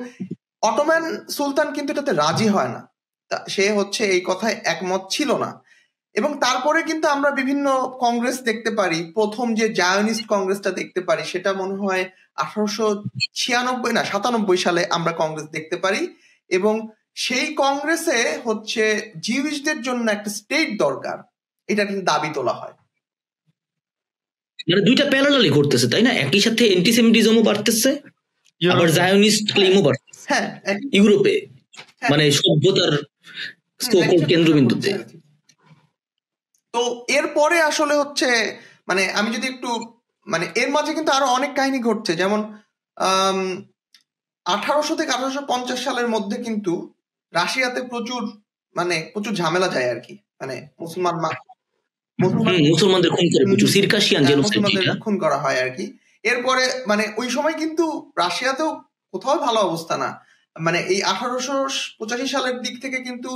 অটোম্যান সুলতান কিন্তু এটাতে রাজি হয় না, সে হচ্ছে এই কথায় একমত ছিল না। এবং তারপরে কিন্তু আমরা বিভিন্ন কংগ্রেস দেখতে পারি, প্রথম যে জায়নিস্ট কংগ্রেসটা দেখতে পারি সেটা মনে হয় 1896 সালে আমরা কংগ্রেস দেখতে পারি। এবং সেই কংগ্রেসে হচ্ছে জিউইশদের জন্য একটা স্টেট দরকার, এটা কিন্তু দাবি তোলা হয়। মানে দুইটা প্যারালালি করতেছে, তাই না? একই সাথে অ্যান্টিসেমিটিজমও বাড়তেছে, আবার জায়নিস্ট ক্লেমও বাড়তেছে। হ্যাঁ, ইউরোপে মানে সভ্যতার কেন্দ্রবিন্দুতে। তো এরপরে আসলে হচ্ছে মানে আমি যদি একটু মানে এর মাঝে কিন্তু আরো অনেক কাহিনী ঘটছে, যেমন 1800 থেকে 1850 সালের মধ্যে কিন্তু রাশিয়াতে প্রচুর ঝামেলা যায় আর কি, মানে মুসলমানদের খুন করে প্রচুর, সিরকাশিয়ান জেনোসাইড খুন করা হয় আর কি। এরপরে মানে ওই সময় কিন্তু রাশিয়াতেও কোথাও ভালো অবস্থা না, মানে এই 1885 সালের দিক থেকে কিন্তু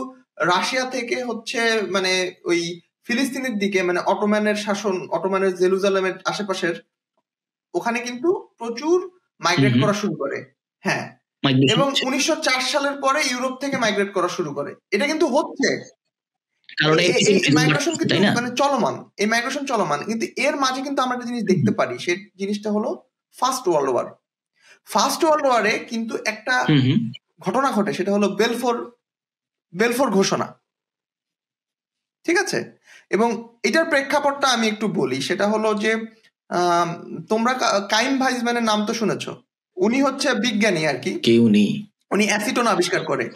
রাশিয়া থেকে হচ্ছে মানে ওই ফিলিস্তিনের দিকে, মানে অটোম্যানের শাসন, অটোম্যানের জেরুজালেমের আশেপাশের ওখানে কিন্তু প্রচুর মাইগ্রেট করা শুরু করে। হ্যাঁ, এবং 1904 সালের পরে ইউরোপ থেকে মাইগ্রেট করা শুরু করে। এটা কিন্তু হচ্ছে মাইগ্রেশন কিন্তু মানে চলমান, এই মাইগ্রেশন চলমান। কিন্তু এর মাঝে কিন্তু আমরা একটা জিনিস দেখতে পারি, সেই জিনিসটা হলো first world war. First world ওয়ারে কিন্তু একটা ঘটনা ঘটে, সেটা হলো বেলফোর ঘোষণা, ঠিক আছে? এবং এটার প্রেক্ষাপটটা আমি একটু বলি, সেটা হলো যে তোমরা কাইম ভাইজম্যানের নাম তো শুনেছো, উনি হচ্ছে বিজ্ঞানী আর কি, উনি অ্যাসিটোন আবিষ্কার করে,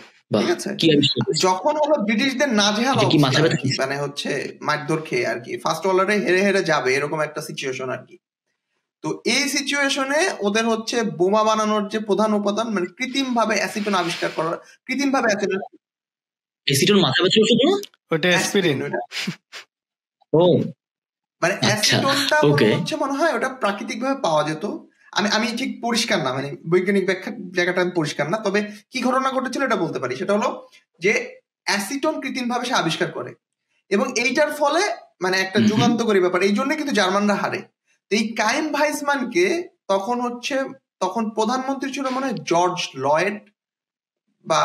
ঠিক আছে? যখন হলো ব্রিটিশদের নাজেহাল অবস্থা, মানে হচ্ছে মারধর খেয়ে আর কি ফার্স্ট ওয়ার্ল্ডে হেরে হেরে যাবে এরকম একটা সিচুয়েশন আর কি। তো এই সিচুয়েশনে ওদের হচ্ছে বোমা বানানোর যে প্রধান উপাদান, মানে কৃত্রিম ভাবে অ্যাসিটোন আবিষ্কার করা, কৃত্রিম ভাবে অ্যাসিটোন মাথা ব্যথা ওষুধ না, ওটা অ্যাসপিরিন। ও মানে অ্যাসিটোনটা হচ্ছে মনে হয় ওটা প্রাকৃতিক ভাবে পাওয়া যেত, আমি ঠিক পরিষ্কার না, মানে বৈজ্ঞানিক ব্যাখ্যা জায়গাটা আমি পরিষ্কার না, তবে কি ঘটনা ঘটেছিল এটা বলতে পারি। সেটা হলো যে অ্যাসিটোন কৃত্রিম ভাবে সে আবিষ্কার করে, এবং এইটার ফলে মানে একটা যুগান্তকারী ব্যাপার, এই জন্য কিন্তু জার্মানরা হারে। এই কাইম ভাইসম্যানকে তখন প্রধানমন্ত্রী ছিল মনে হয় জর্জ লয়েড বা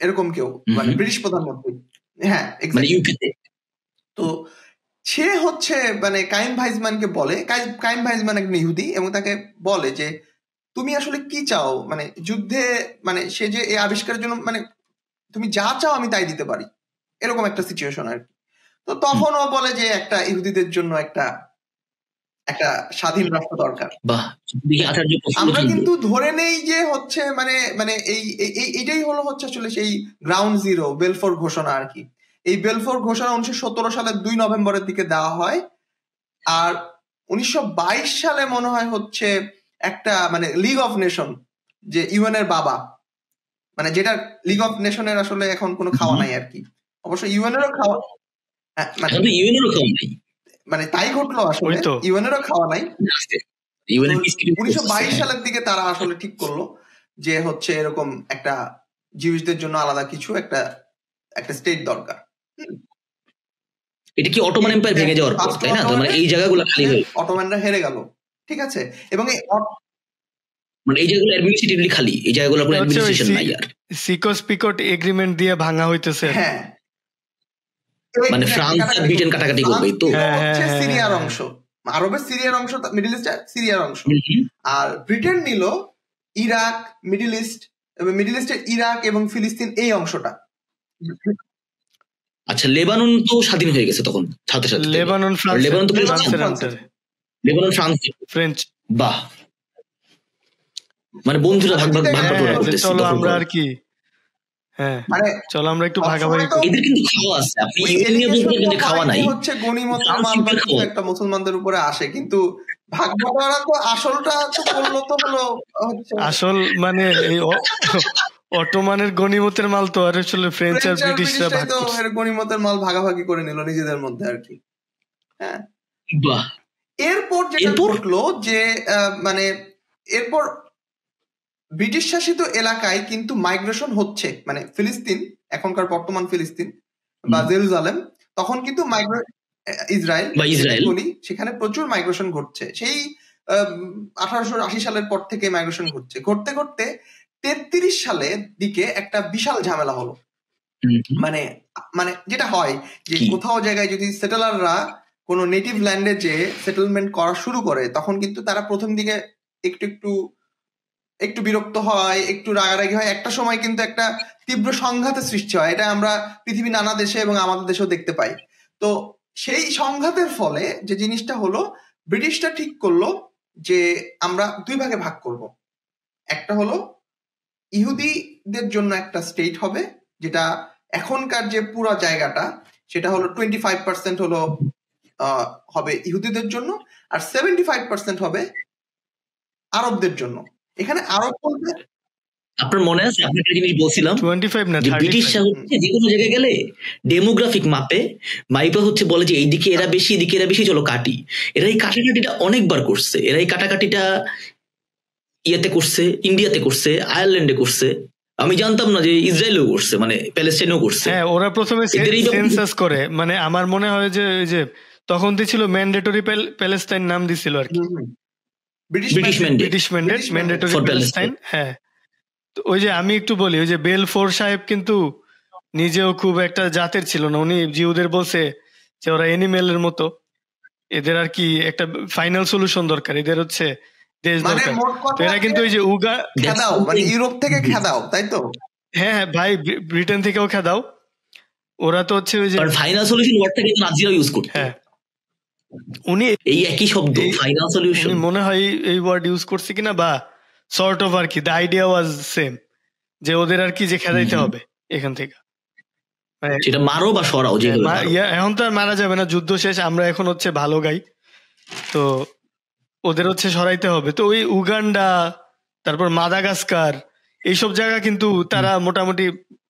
এরকম কেউ, মানে ব্রিটিশ প্রধানমন্ত্রী। হ্যাঁ, তো সে হচ্ছে মানে কাইম ভাইসম্যানকে বলে, কাইম ভাইসম্যান একজন ইহুদি, এবং তাকে বলে যে তুমি আসলে কি চাও, মানে যুদ্ধে, মানে সে যে এই আবিষ্কারের জন্য মানে তুমি যা চাও আমি তাই দিতে পারি, এরকম একটা সিচুয়েশন আর কি। তো তখন ও বলে যে একটা ইহুদিদের জন্য একটা স্বাধীন রাষ্ট্র দরকার। আমরা কিন্তু ধরে নেই যে হচ্ছে মানে এইটাই হলো হচ্ছে আসলে সেই গ্রাউন্ড জিরো, বেলফোর ঘোষণা আর কি। এই বেলফোর ঘোষণা 1917 সালের 2 নভেম্বরের দিকে দেওয়া হয়, আর 1922 সালে মনে হয় হচ্ছে একটা মানে লিগ অফ নেশন, যে ইউএন এর বাবা, মানে যেটা লিগ অফ নেশনের আসলে এখন কোনো খাওয়া নাই আর কি, অবশ্য ইউএন এরও খাওয়া, মানে তাই ঘটলো আসলে, ইউএন এরও খাওয়া নাই। 1922 সালের দিকে তারা আসলে ঠিক করলো যে হচ্ছে এরকম একটা জিউসদের জন্য আলাদা কিছু একটা স্টেট দরকার। এটা কি অটোমান এম্পায়ার ভেঙে যাওয়ার পর, তাই না? মানে এই জায়গাগুলো খালি হয়ে অটোমানরা হেরে গেল, ঠিক আছে? এবং মানে এই জায়গাগুলো অ্যাডমিনিস্ট্রেটিভলি খালি, এই জায়গাগুলো কোনো অ্যাডমিনিস্ট্রেশন নাই আর। সিকস-পিকট এগ্রিমেন্ট দিয়ে ভাঙা হইতেছে। হ্যাঁ, মানে ফ্রান্স আর ব্রিটেন কাটাকাটি করবে তো। হচ্ছে সিরিয়ার অংশ, আরবের সিরিয়ার অংশ, মিডল ইস্ট সিরিয়ার অংশ, আর ব্রিটেন নিল ইরাক, মিডল ইস্ট, এবং মিডল ইস্টের ইরাক এবং ফিলিস্তিন এই অংশটা। আচ্ছা, লেবানন তো স্বাধীন হয়ে গেছে তখন সাথে সাথে। লেবানন তো ফ্রেঞ্চ। বাহ, মানে বন্ধুরা ভাগ করতেছে। চলো আমরা আর কি, হ্যাঁ মানে চলো আমরা একটু ভাগাভাগি করি। এদের কিন্তু খাওয়া আছে, আপনি ইউরেন নিয়ে বলতে কিন্তু খাওয়া নাই, হচ্ছে গনিমতের মাল বা কিছু একটা মুসলমানদের উপরে আসে, কিন্তু ভাগ বটোয়ারা তো আসলটা তো করলো তো হলো হচ্ছে আসল মানে এই অটোমানের গনিমতের মাল তো আর আসলে ফ্রেঞ্চ আর ফ্রেঞ্চ আর ব্রিটিশরা ব্রিটিশরাই ভাগ তো করছে। এর গনিমতের মাল ভাগাভাগি করে নিল নিজেদের মধ্যে আর কি। হ্যাঁ, বাহ। এরপর যেটা এরপর? ঘটলো যে মানে এরপর ব্রিটিশ শাসিত এলাকায় কিন্তু মাইগ্রেশন হচ্ছে, মানে ফিলিস্তিন, এখনকার বর্তমান ফিলিস্তিন বা জেরুজালেম, তখন কিন্তু ইসরায়েল বা ইসরায়েল। বলি, সেখানে প্রচুর মাইগ্রেশন ঘটছে। সেই 1880 সালের পর থেকে মাইগ্রেশন ঘটছে, ঘটতে ঘটতে 33 সালের দিকে একটা বিশাল ঝামেলা হলো। মানে মানে যেটা হয় যে কি? কোথাও জায়গায় যদি সেটেলাররা কোনো নেটিভ ল্যান্ডে যে সেটেলমেন্ট করা শুরু করে, তখন কিন্তু তারা প্রথম দিকে একটু বিরক্ত হয়, একটু রাগারাগি হয়, একটা সময় কিন্তু একটা তীব্র সংঘাতের সৃষ্টি হয়। এটা আমরা পৃথিবীর নানা দেশে এবং আমাদের দেশেও দেখতে পাই। তো সেই সংঘাতের ফলে যে জিনিসটা হলো, ব্রিটিশরা ঠিক করলো যে আমরা দুই ভাগে ভাগ করব। একটা হলো ইহুদিদের জন্য একটা স্টেট হবে, যেটা এখনকার যে পুরো জায়গাটা সেটা হলো 25% হলো হবে ইহুদিদের জন্য, আর 75% হবে আরবদের জন্য। এখানে আরব বলতে আপনার মনে আছে আপনাকে একটা জিনিস বলছিলাম 25 না যে 35। ব্রিটিশরা হচ্ছে যে কোনো জায়গায় গেলে ডেমোগ্রাফিক মাপে মাইপা হচ্ছে বলে যে এইদিকে এরা বেশি, এদিকে এরা বেশি, চলো কাটি। এরা এই কাটাকাটিটা অনেকবার করছে। এরা এই কাটাকাটিটা ইয়েতে করছে, ইন্ডিয়াতে করছে, আয়ারল্যান্ডে করছে। আমি জানতাম না যে ইসরায়েলেও করছে, মানে প্যালেস্টাইনেও করছে। হ্যাঁ, ওরা প্রথমে এদের এই সেন্সাস করে, মানে আমার মনে হয় যে ওই যে তখন দিছিল ম্যান্ডেটরি প্যালেস্টাইন নাম দিছিল আর কি, British mandate British mandatory For Palestine. হ্যাঁ, তো ওই যে আমি একটু বলি, ওই যে বেলফোর সাহেব কিন্তু নিজেও খুব একটা জাতের ছিল না। উনি জিউদের বলছে যে ওরা এনিমেলের মতো, এদের আর কি একটা ফাইনাল সলিউশন দরকার, এদের হচ্ছে দেশ মানে দরকার। মোট কথা তো এরা কিন্তু ওই যে খেদাও, মানে ইউরোপ থেকে খেদাও, তাই তো? হ্যাঁ হ্যাঁ ভাই, ব্রিটেন থেকেও খেদাও। ওরা তো হচ্ছে ওই যে ফাইনাল সলিউশন ওয়ার্ডটা কিন্তু নাজিরাও ইউজ করতো। হ্যাঁ, উনি এই একই শব্দ ফাইনাল সলিউশন, উনি মনে হয় এই ওয়ার্ড ইউজ করছে কিনা, বা সর্ট অফ আর কি, দ্য আইডিয়া ওয়াজ সেম, যে ওদের আর কি যে খেদাইতে হবে এখান থেকে। সেটা মারো বা সরাও, যেগুলো এখন তো আর মারা যাবে না, যুদ্ধ শেষ, আমরা এখন হচ্ছে ভালো গাই, তো ওদের হচ্ছে সরাইতে হবে। তো ওই উগান্ডা, তারপর মাদাগাস্কার, এইসব জায়গা কিন্তু তারা মোটামুটি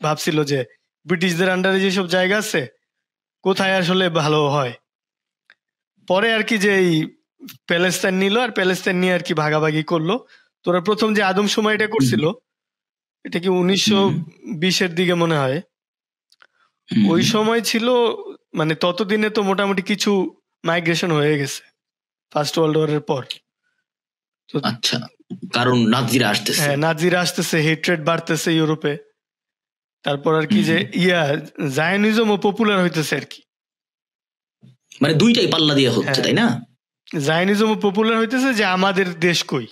ভাবছিল যে ব্রিটিশদের আন্ডারে যেসব জায়গা আছে কোথায় আসলে ভালো হয়। পরে আর কি যে এই প্যালেস্তাইন নিল, আর প্যালেস্তাইন নিয়ে আর কি ভাগাভাগি করলো। তোরা প্রথম যে আদম সময়টা করছিল, এটা কি 1920-এর দিকে মনে হয়, ওই সময় ছিল, মানে ততদিনে তো মোটামুটি কিছু মাইগ্রেশন হয়ে গেছে ফার্স্ট ওয়ার্ল্ড ওয়ারের পর। আচ্ছা, কারণ নাজিরা আসতেছে। হ্যাঁ, নাজিরা আসতেছে, হেট্রেড বাড়তেছে ইউরোপে। তারপর আর কি যে জায়নিজমও পপুলার হইতেছে আর কি, মানে দুইটাই পাল্লা দিয়ে হচ্ছে, তাই না? জায়নিজমও পপুলার হইতেছে যে আমাদের দেশ কই,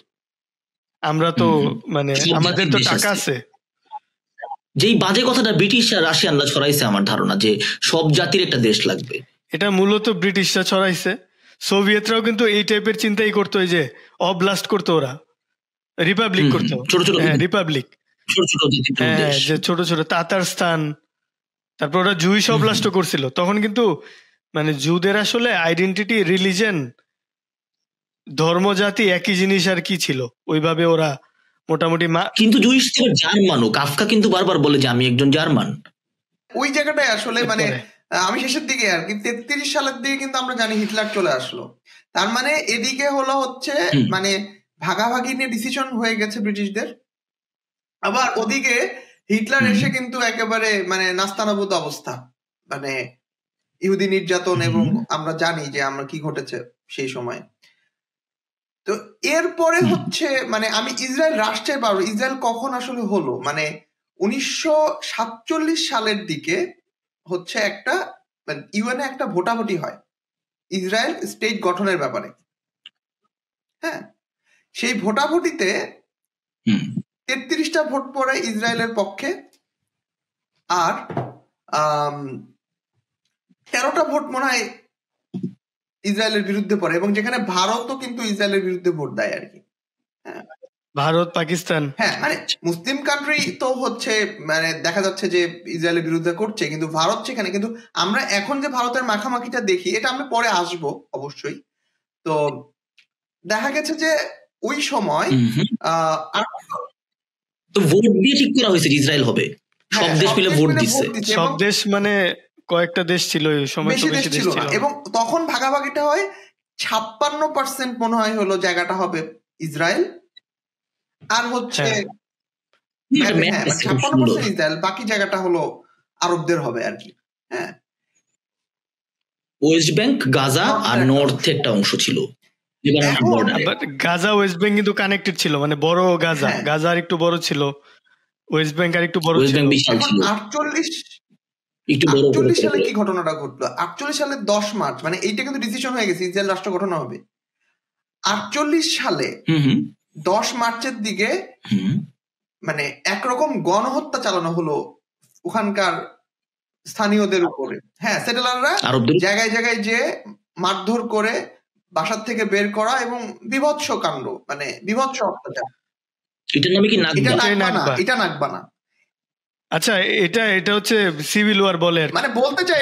আমরা তো মানে আমাদের তো টাকা আছে। যেই বাজে কথাটা ব্রিটিশ আর রাশিয়ানরা ছড়াইছে, আমার ধারণা যে সব জাতির একটা দেশ লাগবে, এটা মূলত ব্রিটিশরা ছড়াইছে। সোভিয়েতরাও কিন্তু এই টাইপের চিন্তাই করতো, যে অবলাস্ট করতো, ওরা রিপাবলিক করতো, ছোট ছোট রিপাবলিক, হ্যাঁ, যে ছোট ছোট তাতারস্তান। তারপর ওরা জুইশ অবলাস্ট করছিল তখন, কিন্তু মানে জুদের আসলে আইডেন্টিটি, রিলিজন, ধর্ম, জাতি একই জিনিস আর কি ছিল, ওইভাবে ওরা মোটামুটি কিন্তু জুইশ ছিল জার্মানও। কাফকা কিন্তু বারবার বলে যে আমি একজন জার্মান। ওই জায়গাটায় আসলে মানে আমি শেষের দিকে আর কি 33 সালের দিকে কিন্তু আমরা জানি হিটলার চলে আসলো। তার মানে এদিকে হলো হচ্ছে মানে ভাগাভাগি নিয়ে ডিসিশন হয়ে গেছে ব্রিটিশদের, আবার ওদিকে হিটলার এসে কিন্তু একেবারে মানে নাস্তানাবুদ অবস্থা, মানে ইহুদি নির্যাতন, এবং আমরা জানি যে আমরা কি ঘটেছে সেই সময়। তো এরপরে হচ্ছে মানে আমি ইসরায়েল রাষ্ট্রের পারবো, ইসরায়েল কখন আসলে হলো, মানে 1947 সালের দিকে হচ্ছে একটা ইউএনএ একটা ভোটাভুটি হয় ইসরায়েল স্টেট গঠনের ব্যাপারে। হ্যাঁ, সেই ভোটাভুটিতে 33টা ভোট পড়ে ইসরায়েলের পক্ষে, আর 13টা ভোট মনে হয় ইসরায়েলের বিরুদ্ধে পড়ে, এবং যেখানে ভারতও কিন্তু ইসরায়েলের বিরুদ্ধে ভোট দেয় আর কি। হ্যাঁ, ভারত, পাকিস্তান, হ্যাঁ, মানে মুসলিম কান্ট্রি তো হচ্ছে মানে দেখা যাচ্ছে যে ইসরায়েলের বিরুদ্ধে করছে, কিন্তু ভারত সেখানে, কিন্তু আমরা এখন যে ভারতের মাখামাখিটা দেখি, এটা আমরা পরে আসবো অবশ্যই। তো দেখা গেছে যে ওই সময় তো ভোট দিয়ে ঠিক করা হয়েছে যে ইসরায়েল হবে, সব হ্যাঁ, দেশ মিলে ভোট দিচ্ছে। সব এবং দেশ মানে কয়েকটা দেশ ছিল ওই সময়, তো বেশি দেশ বেশি দেশ ছিল না। ছিল। এবং তখন ভাগাভাগিটা হয় 56% মনে হয় হলো জায়গাটা হবে ইসরায়েল, আর হচ্ছে হ্যাঁ। এটা হ্যাঁ map মানে আছে খুব 56% সুন্দর। ইসরায়েল, বাকি জায়গাটা হলো আরবদের হবে আর কি। হ্যাঁ, ওয়েস্ট ব্যাংক, গাজা আর নর্থের একটা নর্থে একটা অংশ ছিল। এবার এখন border। But Gaza West bank কিন্তু কানেক্টেড ছিল, মানে বড় গাজা, হ্যাঁ। গাজা আর একটু বড় ছিল, ওয়েস্ট ব্যাংক আর একটু বড় ওয়েস্ট ছিল। ব্যাংক বিশাল এখন ছিল, 48 একটু বড় করে 48 সালে করে। কি ঘটনাটা ঘটলো? 48 সালের 10 মার্চ, মানে এইটা কিন্তু ডিসিশন হয়ে গেছে ইসরায়েল রাষ্ট্র গঠন হবে। 48 সালে হুম হুম 10 মার্চের দিকে হুম মানে একরকম গণহত্যা চালানো হলো ওখানকার স্থানীয়দের উপরে। হ্যাঁ, সেটেলাররা আরবদের জায়গায় জায়গায় যে মারধর করে বাসার থেকে বের করা এবং বিভৎস কাণ্ড, মানে বিভৎস অত্যাচার। এটার নামে কি এটা নাগবা? এটাই নাগবা না, নাগবা। এটা নাগবা না। আচ্ছা, এটা হচ্ছে সিভিল ওয়ার বলে আর কি। মানে বলতে চাই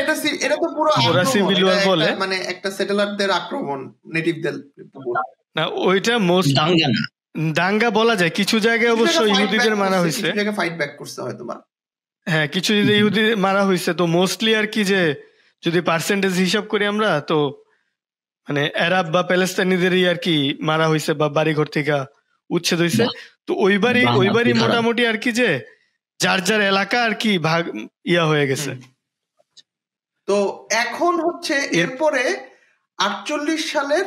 এটা তো পুরো ওরা আক্রমণ, civil এটা war একটা বলে। মানে একটা সেটেলারদের আক্রমণ নেটিভদের উপর। না, ওইটা মোস্ট দাঙ্গা না, দাঙ্গা বলা যায়। কিছু জায়গায় অবশ্য ইহুদিদের মারা হয়েছে। কিছু জায়গায় ফাইট ব্যাক করছে হয়তো বা। হ্যাঁ, কিছু যদি ইহুদি মারা হয়েছে, তো মোস্টলি আর কি যে যদি পার্সেন্টেজ হিসাব করি আমরা, তো মানে আরব বা প্যালেস্তানিদেরই আর কি মারা হয়েছে বা বাড়িঘর থেকে উচ্ছেদ হয়েছে। তো ওইবারই বাহ, ওইবারই খারাপ। মোটামুটি আর কি যে যার যার এলাকা আর কি ভাগ হয়ে গেছে। তো এখন হচ্ছে এরপরে 48 সালের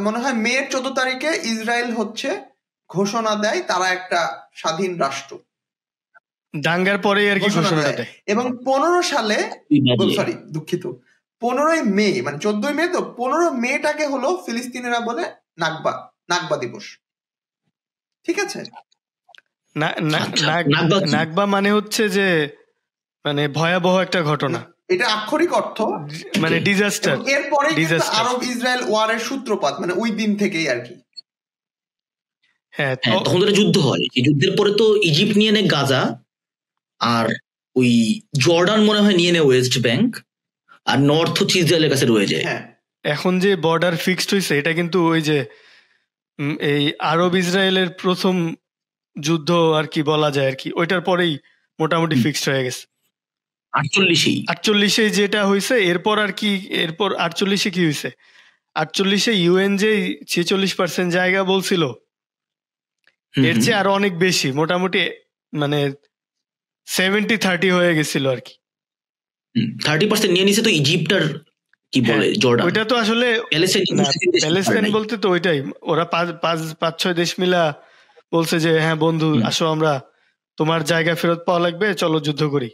মনে হয় মে 14 তারিখে ইসরায়েল হচ্ছে ঘোষণা দেয় তারা একটা স্বাধীন রাষ্ট্র। দাঙ্গার পরে আর কি ঘোষণা ঘোষণাটা দেয়। দেয়। এবং 15 সালে কি বাজে। সরি দুঃখিত 15ই মে, মানে 14ই মে, তো 15 মেটাকে হলো ফিলিস্তিনিরা বলে নাগবা দিবস। ঠিক আছে, আচ্ছা, নাগবা কি? নাগবা মানে হচ্ছে যে মানে ভয়াবহ একটা ঘটনা, এটা আক্ষরিক অর্থ মানে ডিজাস্টার। এবং এরপরে কিন্তু disaster। আরব ইসরায়েল ওয়ারের সূত্রপাত, মানে ওই দিন থেকেই আর কি। হ্যাঁ, হ্যাঁ, তখন তো একটা যুদ্ধ হয়। এই যুদ্ধের পরে তো ইজিপ্ট নিয়ে নেয় গাজা, আর ওই জর্ডান মনে হয় নিয়ে নেয় ওয়েস্ট ব্যাংক, আর নর্থ হচ্ছে ইসরায়েলের কাছে রয়ে যায়। হ্যাঁ, এখন যে বর্ডার ফিক্সড হয়েছে, এটা কিন্তু ওই যে এই আরব ইসরায়েলের প্রথম যুদ্ধ আর কি বলা যায় আর কি, ওইটার পরেই মোটামুটি ফিক্সড হয়ে গেছে। 48-এই 48-এ যেটা হয়েছে, এরপর আর কি, এরপর 48-এ কি হয়েছে, 48-এ ইউএন যে 46% জায়গা বলছিল, এর চেয়ে আরো অনেক বেশি, মোটামুটি মানে 70-30 হয়ে গেছিল আর কি। 30% নিয়ে নিছে তো ইজিপ্ট আর কি বলে হ্যাঁ, জর্ডান। ওইটা তো আসলে প্যালেস্টাইন না, মুসলিম দেশ প্যালেস্তাইন নাই। বলতে তো ওইটাই, ওরা 5-6 দেশ মিলা বলছে যে হ্যাঁ বন্ধু আসো, আমরা তোমার জায়গা ফেরত পাওয়া লাগবে, চলো যুদ্ধ করি,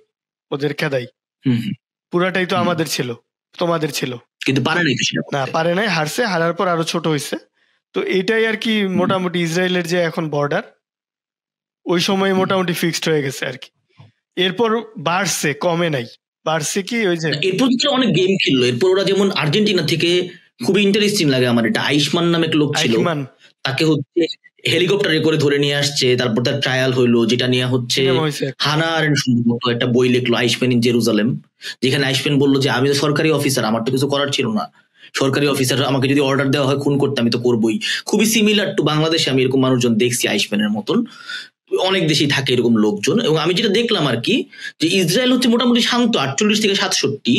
ওদের খেদাই। হুম, হুম। পুরাটাই তো আমাদের ছিল, তোমাদের ছিল কিন্তু পারে নাই কিছু না, পারে নাই, হারছে, হারার পর আরো ছোট হয়েছে। তো এটাই আর কি মোটামুটি ইসরায়েলের যে এখন বর্ডার, ওই সময় মোটামুটি ফিক্সড হয়ে গেছে আর কি। এরপর বাড়ছে, কমে নাই, বাড়ছে কি ওই যে এরপর তো অনেক গেম খেললো। এরপর ওরা যেমন আর্জেন্টিনা থেকে খুবই ইন্টারেস্টিং লাগে আমার, এটা আইসমান নামে এক লোক ছিল, আইকমান তাকে হচ্ছে হেলিকপ্টারে করে ধরে নিয়ে আসছে, তারপর তার ট্রায়াল হইলো, যেটা নিয়ে হচ্ছে সিনেমা হয়েছে। হানা আরেন্ট সম্ভবত একটা বই লিখলো, আইসম্যান ইন জেরুজালেম, যেখানে আইসম্যান বললো যে আমি তো সরকারি অফিসার, আমার তো কিছু করার ছিল না, সরকারি অফিসার আমাকে যদি অর্ডার দেওয়া হয় খুন করতে আমি তো করবোই। খুবই সিমিলার টু বাংলাদেশে আমি এরকম মানুষজন দেখছি আইসম্যানের মতন, অনেক দেশেই থাকে এরকম লোকজন। এবং আমি যেটা দেখলাম আর কি, যে ইসরায়েল হচ্ছে মোটামুটি শান্ত 48 থেকে 67।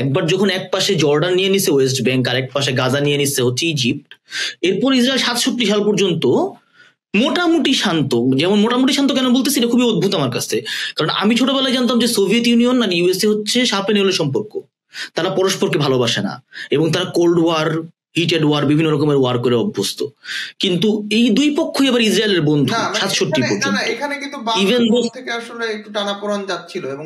একবার যখন এক পাশে জর্ডান নিয়ে নিছে ওয়েস্ট ব্যাংক, আর এক পাশে গাজা নিয়ে নিচ্ছে হচ্ছে ইজিপ্ট, এরপর ইসরায়েল 67 সাল পর্যন্ত মোটামুটি শান্ত। যেমন মোটামুটি শান্ত কেন বলতেছি, এটা খুবই অদ্ভুত আমার কাছে, কারণ আমি ছোটবেলায় জানতাম যে সোভিয়েত ইউনিয়ন আর ইউএসএ হচ্ছে সাপে নেউলের সম্পর্ক, তারা পরস্পরকে ভালোবাসে না, এবং তারা কোল্ড ওয়ার, হিটেড ওয়ার, বিভিন্ন রকমের ওয়ার করে অভ্যস্ত। কিন্তু এই দুই পক্ষই এবার ইসরায়েলের বন্ধু না মানে 67 পর্যন্ত। এখানে কিন্তু Even বাংলাদেশ though- থেকে আসলে একটু টানাপোড়েন যাচ্ছিল এবং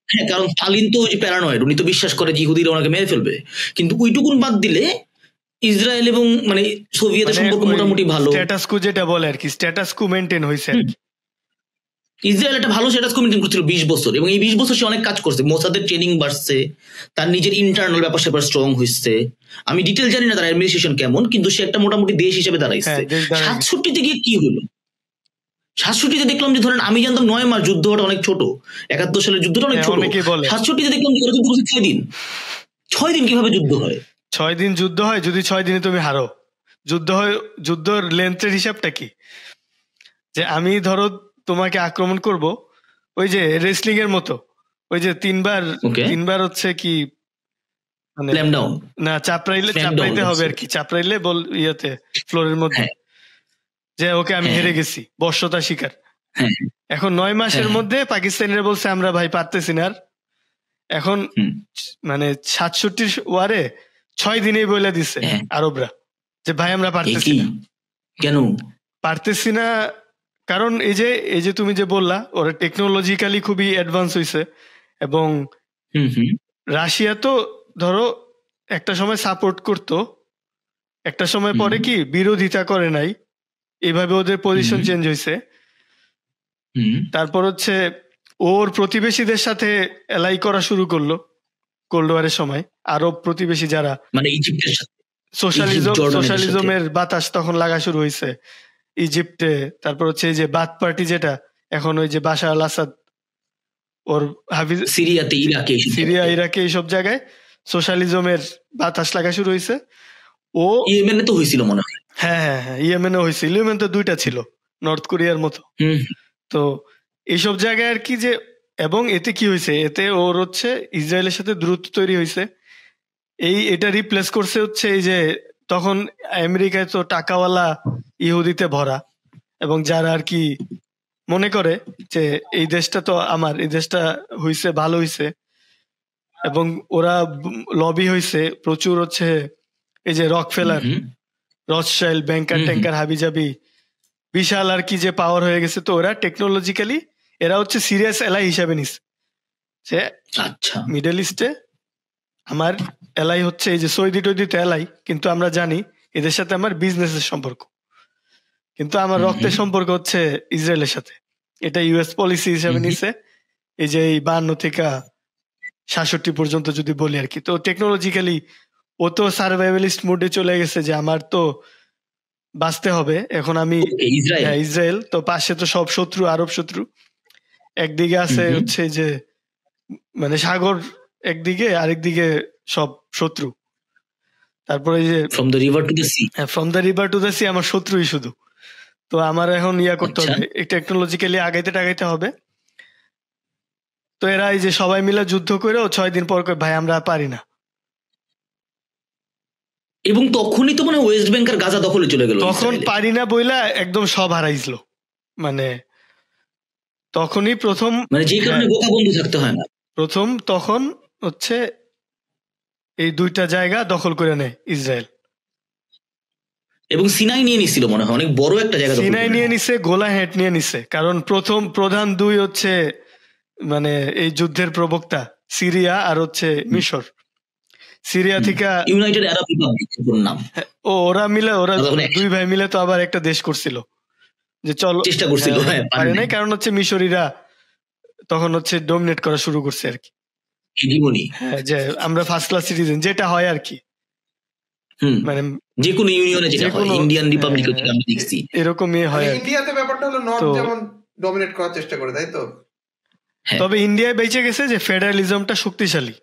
হ্যাঁ, কারণ স্টালিন তো ওই প্যারানয়েড, উনি তো বিশ্বাস করে যে ইহুদিরা ওনাকে মেরে ফেলবে। কিন্তু ওইটুকুন বাদ দিলে ইসরায়েল এবং মানে সোভিয়েতের সম্পর্ক মোটামুটি ভালো। স্ট্যাটাস কো যেটা বলে আর কি, স্ট্যাটাস কো মেনটেন হয়েছে আর কি। ইসরায়েল একটা ভালো স্ট্যাটাস কো মেনটেন করছিল 20 বছর, এবং এই 20 বছর সে অনেক কাজ করছে, মোসাদের ট্রেনিং বাড়ছে, তার নিজের ইন্টারনাল ব্যাপার স্যাপার স্ট্রং হয়েছে। আমি ডিটেল জানি না তার অ্যাডমিনিস্ট্রেশন কেমন, কিন্তু সে একটা মোটামুটি দেশ হিসেবে দাঁড়াইছে। হ্যাঁ, দেশ দাঁড়ায় গেছে। 67 গিয়ে কি হলো, 67 দেখলাম যে ধরেন আমি জানতাম 9 মাস যুদ্ধ হওয়াটা অনেক ছোট, 71 সালের যুদ্ধটা অনেক হ্যাঁ, ছোট, অনেকেই বলে। 67 দেখলাম যে ওরা যুদ্ধ করছে 6 দিন। 6 দিন কিভাবে যুদ্ধ হয়? 6 দিন যুদ্ধ হয়, যদি 6 দিনে তুমি হারো, যুদ্ধের লেন্থের হিসাবটা কি? যে আমি ধরো তোমাকে আক্রমণ করব, ওই যে রেসলিং এর মতো, ওই যে তিনবার হচ্ছে কি মানে স্ল্যাম ডাউন, না চাপড়াইতে হবে আর কি, চাপড়াইলে বল ইয়াতে ফ্লোরের মধ্যে, যে ওকে আমি হেরে গেছি, বর্ষতা শিকার। এখন 9 মাসের মধ্যে পাকিস্তানিরা বলছে আমরা ভাই পারতেছি না আর। এখন মানে 67 ওয়ারে 6 দিনেই বলে দিছে আরবরা যে ভাই আমরা পারতেছি না। কেন পারতেছি না? কারণ এই যে তুমি যে বললা ওরা টেকনোলজিক্যালি খুবই অ্যাডভান্স হয়েছে, এবং রাশিয়া তো ধরো একটা সময় সাপোর্ট করতো, একটা সময় পরে কি বিরোধিতা করে নাই, এভাবে ওদের পজিশন চেঞ্জ হয়েছে। তারপর হচ্ছে ওর প্রতিবেশীদের সাথে এলাই করা শুরু করলো কোল্ড ওয়ারের সময়, আরব প্রতিবেশী যারা, মানে ইজিপ্টের সাথে সোশ্যালিজমের বাতাস তখন লাগা শুরু হয়েছে ইজিপ্টে। তারপর হচ্ছে এই যে বাথ পার্টি যেটা এখন ওই যে বাশার আল আসাদ ওর হাফিজ, সিরিয়া ইরাকে এইসব জায়গায় সোশ্যালিজমের বাতাস লাগা শুরু হয়েছে। ও ইয়েমেনে তো হয়েছিল মনে হয়। হ্যাঁ, ইয়েমেনে হয়েছিল। ইয়েমেন তো 2টা ছিল নর্থ কোরিয়ার মতো। তো এইসব জায়গায় আর কি যে, এবং এতে কি হয়েছে, এতে ওর হচ্ছে ইসরায়েলের সাথে দূরত্ব তৈরি হয়েছে। এটা রিপ্লেস করছে হচ্ছে এই যে তখন আমেরিকায় তো টাকাওয়ালা ইহুদিতে ভরা, এবং যারা আর কি মনে করে যে এই দেশটা তো আমার, এই দেশটা হইছে ভালো হইছে, এবং ওরা লবি হইছে প্রচুর হচ্ছে এই যে রকফেলার, রথশাইল্ড, ব্যাংকার ট্যাঙ্কার হাবিজাবি বিশাল আর কি যে পাওয়ার হয়ে গেছে। তো ওরা টেকনোলজিক্যালি এরা হচ্ছে সিরিয়াস এলাই হিসাবে নিচ্ছে যে আচ্ছা মিডল ইস্টে আমার এলাই হচ্ছে এই যে সৌদি টৈদি তো এলাই, কিন্তু আমরা জানি এদের সাথে আমার বিজনেসের সম্পর্ক, কিন্তু আমার রক্তের সম্পর্ক হচ্ছে ইসরায়েলের সাথে। এটা ইউএস পলিসি হিসাবে নিছে এই যে এই 52 থেকে 67 পর্যন্ত যদি বলি আর কি। তো টেকনোলজিক্যালি ও তো সার্ভাইভালিস্ট মোডে চলে গেছে যে আমার তো বাঁচতে হবে এখন। আমি ইসরায়েল তো পাশে তো সব শত্রু, আরব শত্রু একদিকে আছে হচ্ছে যে মানে সাগর একদিকে, আরেকদিকে সব শত্রু। তারপরে যে from the river to the sea আমার শত্রুই শুধু। তো আমার এখন করতে হবে, টেকনোলজিক্যালি আগাইতে হবে। তো এরা এই যে সবাই মিলে যুদ্ধ করেও 6 দিন পর ভাই আমরা পারি না, এবং তখনই তো মানে ওয়েস্ট ব্যাংক আর গাজা দখলে চলে গেল। তখন পারি না বইলা একদম সব হারাইছিল, মানে তখনই প্রথম, মানে যে কারণে বোকা বন্ধু থাকতে হয় না। প্রথম তখন হচ্ছে এই 2টা জায়গা দখল করে নেয় ইসরায়েল, এবং সিনাই নিয়ে নিছিল মনে হয়, অনেক বড় একটা জায়গা সিনাই নিয়ে নিছে, গোলাহেড নিয়ে নিছে। কারণ প্রধান 2 হচ্ছে মানে এই যুদ্ধের প্রবক্তা সিরিয়া আর হচ্ছে মিশর। সিরিয়া থেকে ইউনাইটেড আরব রিপাবলিক নাম, ওরা 2 ভাই মিলে তো আবার একটা দেশ করছিল, যে চলো চেষ্টা করছিল, পারে নাই। কারণ হচ্ছে মিশরীরা তখন হচ্ছে ডমিনেট করা শুরু করছে আর কি, যে আমরা ফার্স্ট ক্লাস সিটিজেন যেটা হয় আর কি, মানে যে কোনো ইউনিয়নে যেটা হয়, ইন্ডিয়ান রিপাবলিক আমরা দেখছি এরকমই হয়। ইন্ডিয়াতে ব্যাপারটা হলো নর্থ যেমন ডমিনেট করার চেষ্টা করে, তাই তো। তবে ইন্ডিয়ায় বেঁচে গেছে যে ফেডারালিজমটা শক্তিশালী,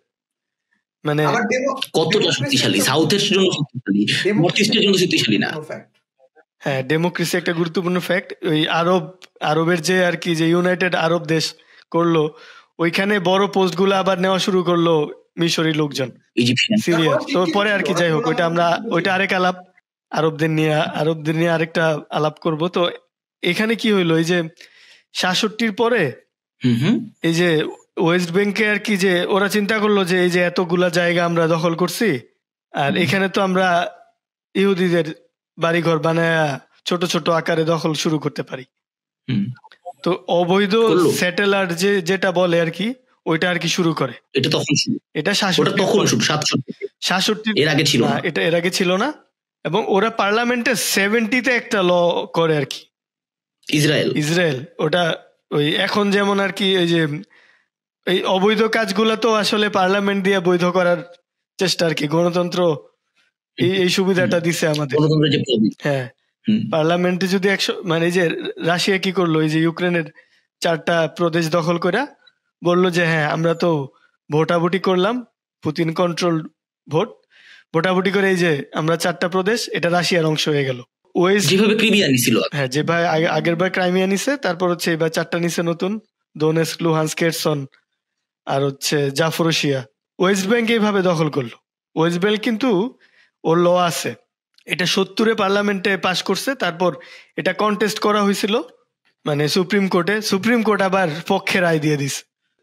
মানে কতটা শক্তিশালী, সাউথের জন্য শক্তিশালী, নর্থ ইস্টের জন্য শক্তিশালী না। হ্যাঁ, ডেমোক্রেসি একটা গুরুত্বপূর্ণ ফ্যাক্ট। ওই আরবের যে আর কি যে ইউনাইটেড আরব দেশ করলো, ওইখানে বড় পোস্ট গুলো আবার নেওয়া শুরু করলো মিশরি লোকজন, সিরিয়া। তো পরে আর কি যাই হোক, ওইটা আরেক আলাপ, আরবদের নিয়ে আরেকটা আলাপ করব। তো এখানে কি হইলো, এই যে 67 পরে এই যে ওয়েস্ট ব্যাংকে আর কি যে ওরা চিন্তা করলো যে এই যে এতগুলা জায়গা আমরা দখল করছি, আর এখানে তো আমরা ইহুদিদের বাড়িঘর বানায় ছোট ছোট আকারে দখল শুরু করতে পারি। তো অবৈধ সেটেলার যেটা বলে আর কি, ওইটা আর কি শুরু করে। এটা 67 এর আগে ছিল না, এটা এর আগে ছিল না। এবং ওরা পার্লামেন্টে 70-তে একটা ল করে আর কি, ইসরায়েল। ওটা ওই এখন যেমন আর কি এই যে এই অবৈধ কাজগুলা তো আসলে পার্লামেন্ট দিয়ে বৈধ করার চেষ্টা আর কি, গণতন্ত্র এই সুবিধাটা দিছে আমাদের। হ্যাঁ, পার্লামেন্টে যদি 100 মানে এই যে রাশিয়া কি করলো, এই যে ইউক্রেনের 4টা প্রদেশ দখল করে বললো যে হ্যাঁ আমরা তো ভোটাভুটি করলাম, পুতিন কন্ট্রোল ভোটাভুটি করে এই যে আমরা 4টা প্রদেশ, এটা রাশিয়ার অংশ হয়ে গেল। ওয়েস্ট যেভাবে ক্রিমিয়া নিছিল। হ্যাঁ, যেভাবে আগের বার ক্রাইমিয়া নিছে, তারপর হচ্ছে এবার 4টা নিছে নতুন, দোনেস্ক, লুহান্স্ক, কেরসন আর হচ্ছে জাফরোশিয়া। ওয়েস্ট ব্যাংক এইভাবে দখল করলো। ওয়েস্ট ব্যাংক কিন্তু ওর ল আছে, এটা 70-এ পার্লামেন্টে পাশ করছে, তারপর এটা কন্টেস্ট করা হয়েছিল মানে সুপ্রিম কোর্টে, সুপ্রিম কোর্ট আবার পক্ষে রায় দিয়ে দিছে।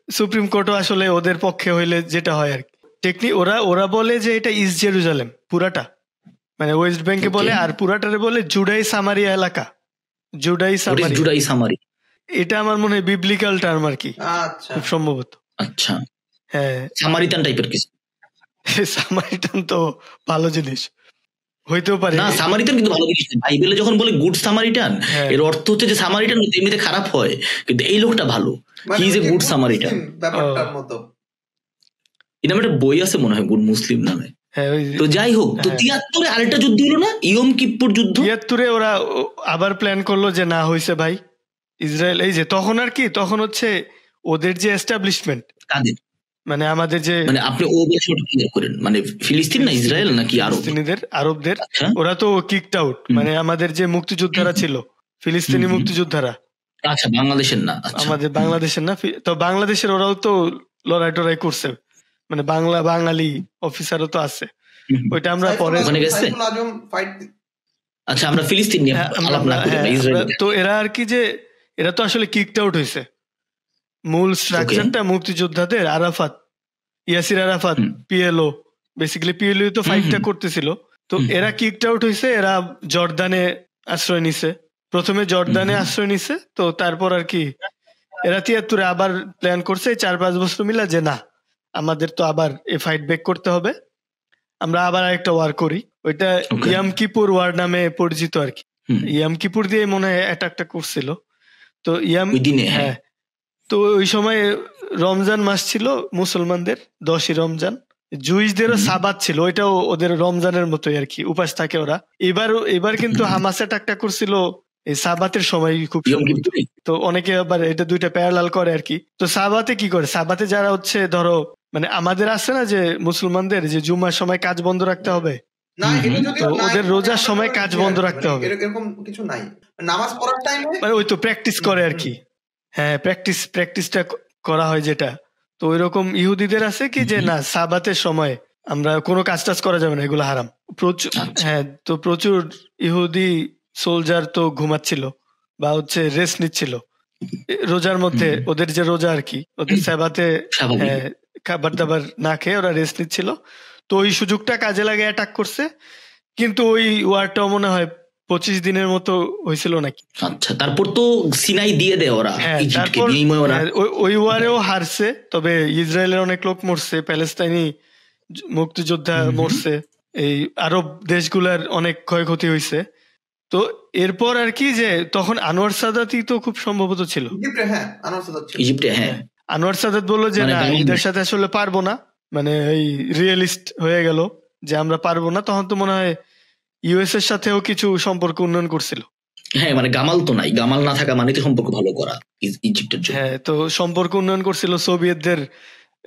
সুপ্রিম কোর্টও আসলে ওদের পক্ষে হইলে যেটা হয় আর কি, ওরা বলে যে এটা ইস্ট জেরুজালেম পুরাটা, মানে ওয়েস্ট ব্যাংকে বলে, আর পুরাটারে বলে জুডাই সামারিয়া এলাকা, জুডাই সামারি। এটা আমার মনে হয় বিবলিক্যাল টার্ম আর কি, খুব সম্ভবত। আচ্ছা, হ্যাঁ, সামারিটান টাইপের কিছু। সামারিটান তো ভালো জিনিস হইতেও পারে না, সামারিটান কিন্তু ভালো জিনিস। বাইবেলে যখন বলে গুড সামারিটান, এর অর্থ হচ্ছে যে সামারিটান এমনিতে খারাপ হয়, কিন্তু এই লোকটা ভালো, he is a good Samaritan ব্যাপারটার মতো। এটা একটা বই আছে মনে হয়, গুড মুসলিম নামে। তো যাই হোক, তো 73-এ আরেকটা যুদ্ধ হলো না, ইয়ম কিপ্পুর যুদ্ধ। 73-এ ওরা আবার প্ল্যান করলো যে না হয়েছে ভাই, ইসরায়েল এই যে তখন আর কি, তখন হচ্ছে ওদের যে এস্টাবলিশমেন্ট, কাদের মানে আমাদের যে, মানে আপনি ও বিষয়টা ক্লিয়ার করেন, মানে ফিলিস্তিন না ইসরায়েল নাকি আরবদের, ওরা তো কিকড আউট, মানে আমাদের যে মুক্তিযোদ্ধারা ছিল, ফিলিস্তিনি মুক্তিযোদ্ধারা, আচ্ছা বাংলাদেশের না, আমাদের বাংলাদেশের না, তো বাংলাদেশের ওরাও তো লড়াই টড়াই করছে, মানে বাঙালি অফিসারও তো আছে, ওইটা আমরা পরে ওখানে গেছে। আচ্ছা, আমরা ফিলিস্তিন নিয়ে আলাপ না করি, ইসরায়েল। তো এরা আর কি যে এরা তো আসলে কিকড আউট হয়েছে, মূল স্ট্রাকচারটা মুক্তিযোদ্ধাদের, Yasir Arafat, PLO, basically PLO তো ফাইটটা করতেছিল, তো এরা কিকড আউট হয়েছে, এরা জর্দানে আশ্রয় নিছে, প্রথমে জর্দানে আশ্রয় নিছে, তো তারপর আর কি এরা 73-এ আবার প্ল্যান করছে 4-5 বছর মিলা যে না আমাদের তো আবার এই ফাইট ব্যাক করতে হবে, আমরা আবার আরেকটা ওয়ার করি, ওইটা ইয়াম কিপুর ওয়ার নামে পরিচিত আর কি। ইয়াম কিপুর দিয়ে মনে হয় অ্যাটাকটা করছিল, তো হ্যাঁ, তো ওই সময় রমজান মাস ছিল মুসলমানদের, 10ই রমজান, জুইসদেরও সাবাত ছিল, ওইটাও ওদের রমজানের মতোই আর কি, উপাস থাকে ওরা। এবার কিন্তু হামাস অ্যাটাকটা করছিল এই সাবাতের সময় খুব, তো অনেকে আবার এটা দুইটা প্যারালাল করে আর কি। তো সাবাতে কি করে, সাবাতে যারা হচ্ছে ধরো মানে আমাদের আছে না যে মুসলমানদের যে জুমার সময় কাজ বন্ধ রাখতে হবে, তো ওদের রোজার সময় কাজ বন্ধ রাখতে হবে, এরকম কিছু নাই, নামাজ পড়ার টাইমে মানে ওই তো প্র্যাকটিস করে আর কি। হ্যাঁ, প্র্যাকটিসটা করা হয় যেটা, তো ওই রকম ইহুদিদের আছে কি যে না সাবাতের সময় আমরা কোনো কাজ টাজ করা যাবে না, এগুলো হারাম প্রচুর। হ্যাঁ, তো প্রচুর ইহুদি সোলজার তো ঘুমাচ্ছিল বা হচ্ছে রেস্ট নিচ্ছিল রোজার মধ্যে, ওদের যে রোজা আর কি, ওদের সাবাতে খাবার দাবার না খেয়ে ওরা রেস্ট নিচ্ছিল, তো ওই সুযোগটা কাজে লাগে অ্যাটাক করছে, কিন্তু ওই ওয়ারটাও মনে হয় 25 দিনের মতো হয়েছিল নাকি। আচ্ছা, তারপর তো সিনাই দিয়ে দেয় ওরা, ওই ওয়ারেও হারছে, তবে ইসরায়েলের অনেক লোক মরছে, প্যালেস্তাইনি মুক্তিযোদ্ধা মরছে, এই আরব দেশগুলার অনেক ক্ষয়ক্ষতি হয়েছে। তো এরপর আর কি যে তখন আনোয়ার সাদাতই তো খুব সম্ভবত ছিল ইজিপ্টে। হ্যাঁ, আনোয়ার সাদাত বললো যে না এদের সাথে আসলে পারবো না, মানে এই রিয়েলিস্ট হয়ে গেল যে আমরা পারবো না। তখন তো মনে হয় ইউএস এর সাথেও কিছু সম্পর্ক উন্নয়ন করছিল। হ্যাঁ, মানে গামাল তো নাই, গামাল না থাকা মানে তো সম্পর্ক ভালো করা ইজিপ্টের জন্য। হ্যাঁ, তো সম্পর্ক উন্নয়ন করছিল, সোভিয়েতদের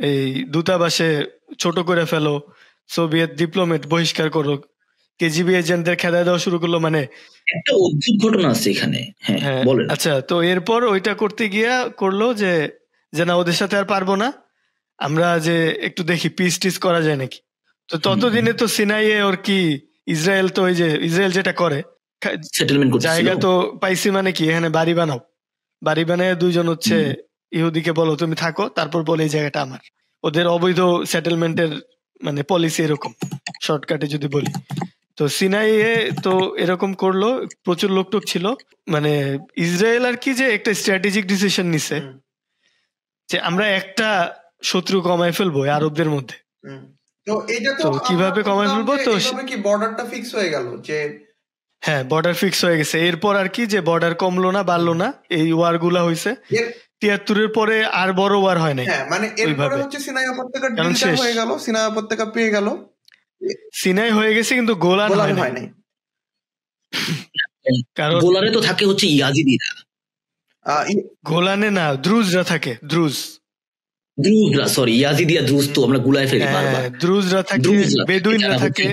এই দূতাবাসে ছোট করে ফেলো, সোভিয়েত ডিপ্লোমেট বহিষ্কার করো, কেজিবি এজেন্টদের খেদায় দেওয়া শুরু করলো, মানে একটা অদ্ভুত ঘটনা আছে এখানে। হ্যাঁ, বলেন। আচ্ছা, তো এরপর ওইটা করতে গিয়া করলো যে না ওদের সাথে আর পারবো না, আমরা যে একটু দেখি পিস টিস করা যায় নাকি। তো ততদিনে তো সিনাইয়ে ওর কি ইসরায়েল তো ওই যে ইসরায়েল যেটা করে সেটেলমেন্ট জায়গা তো পাইছি, মানে কি এখানে বাড়ি বানাও, বাড়ি বানায় দুইজন হচ্ছে ইহুদিকে বলো তুমি থাকো, তারপর বলে এই জায়গাটা আমার। ওদের অবৈধ সেটেলমেন্টের মানে পলিসি এরকম, শর্টকাটে যদি বলি। তো সিনাইয়ে তো এরকম করলো, প্রচুর লোকটোক ছিল, মানে ইসরায়েল আর কি যে একটা স্ট্র্যাটেজিক ডিসিশন নিছে যে আমরা একটা শত্রু কমায় ফেলবো আরবদের মধ্যে। তো কিভাবে কমায় ফেলবো, তো কি বর্ডারটা ফিক্স হয়ে গেল যে হ্যাঁ বর্ডার ফিক্স হয়ে গেছে। এরপর আর কি যে বর্ডার কমলো না বাড়লো না, এই ওয়ার গুলা হয়েছে। 73-এর পরে আর বড় ওয়ার হয় নাই। মানে এরপরে হচ্ছে সিনাই উপত্যকা ডিলটা হয়ে গেল, সিনাই উপত্যকা পেয়ে গেল, সিনাই হয়ে গেছে কিন্তু গোলান হয় নাই। কারণ গোলানে তো থাকে হচ্ছে ইয়াজিদিরা, গোলানে না দ্রুজরা থাকে, সরি ইয়াজিদিয়া দ্রুজ তো আমরা গুলায় ফেলি বারবার। দ্রুজরা থাকে, বেদুইনরা থাকে,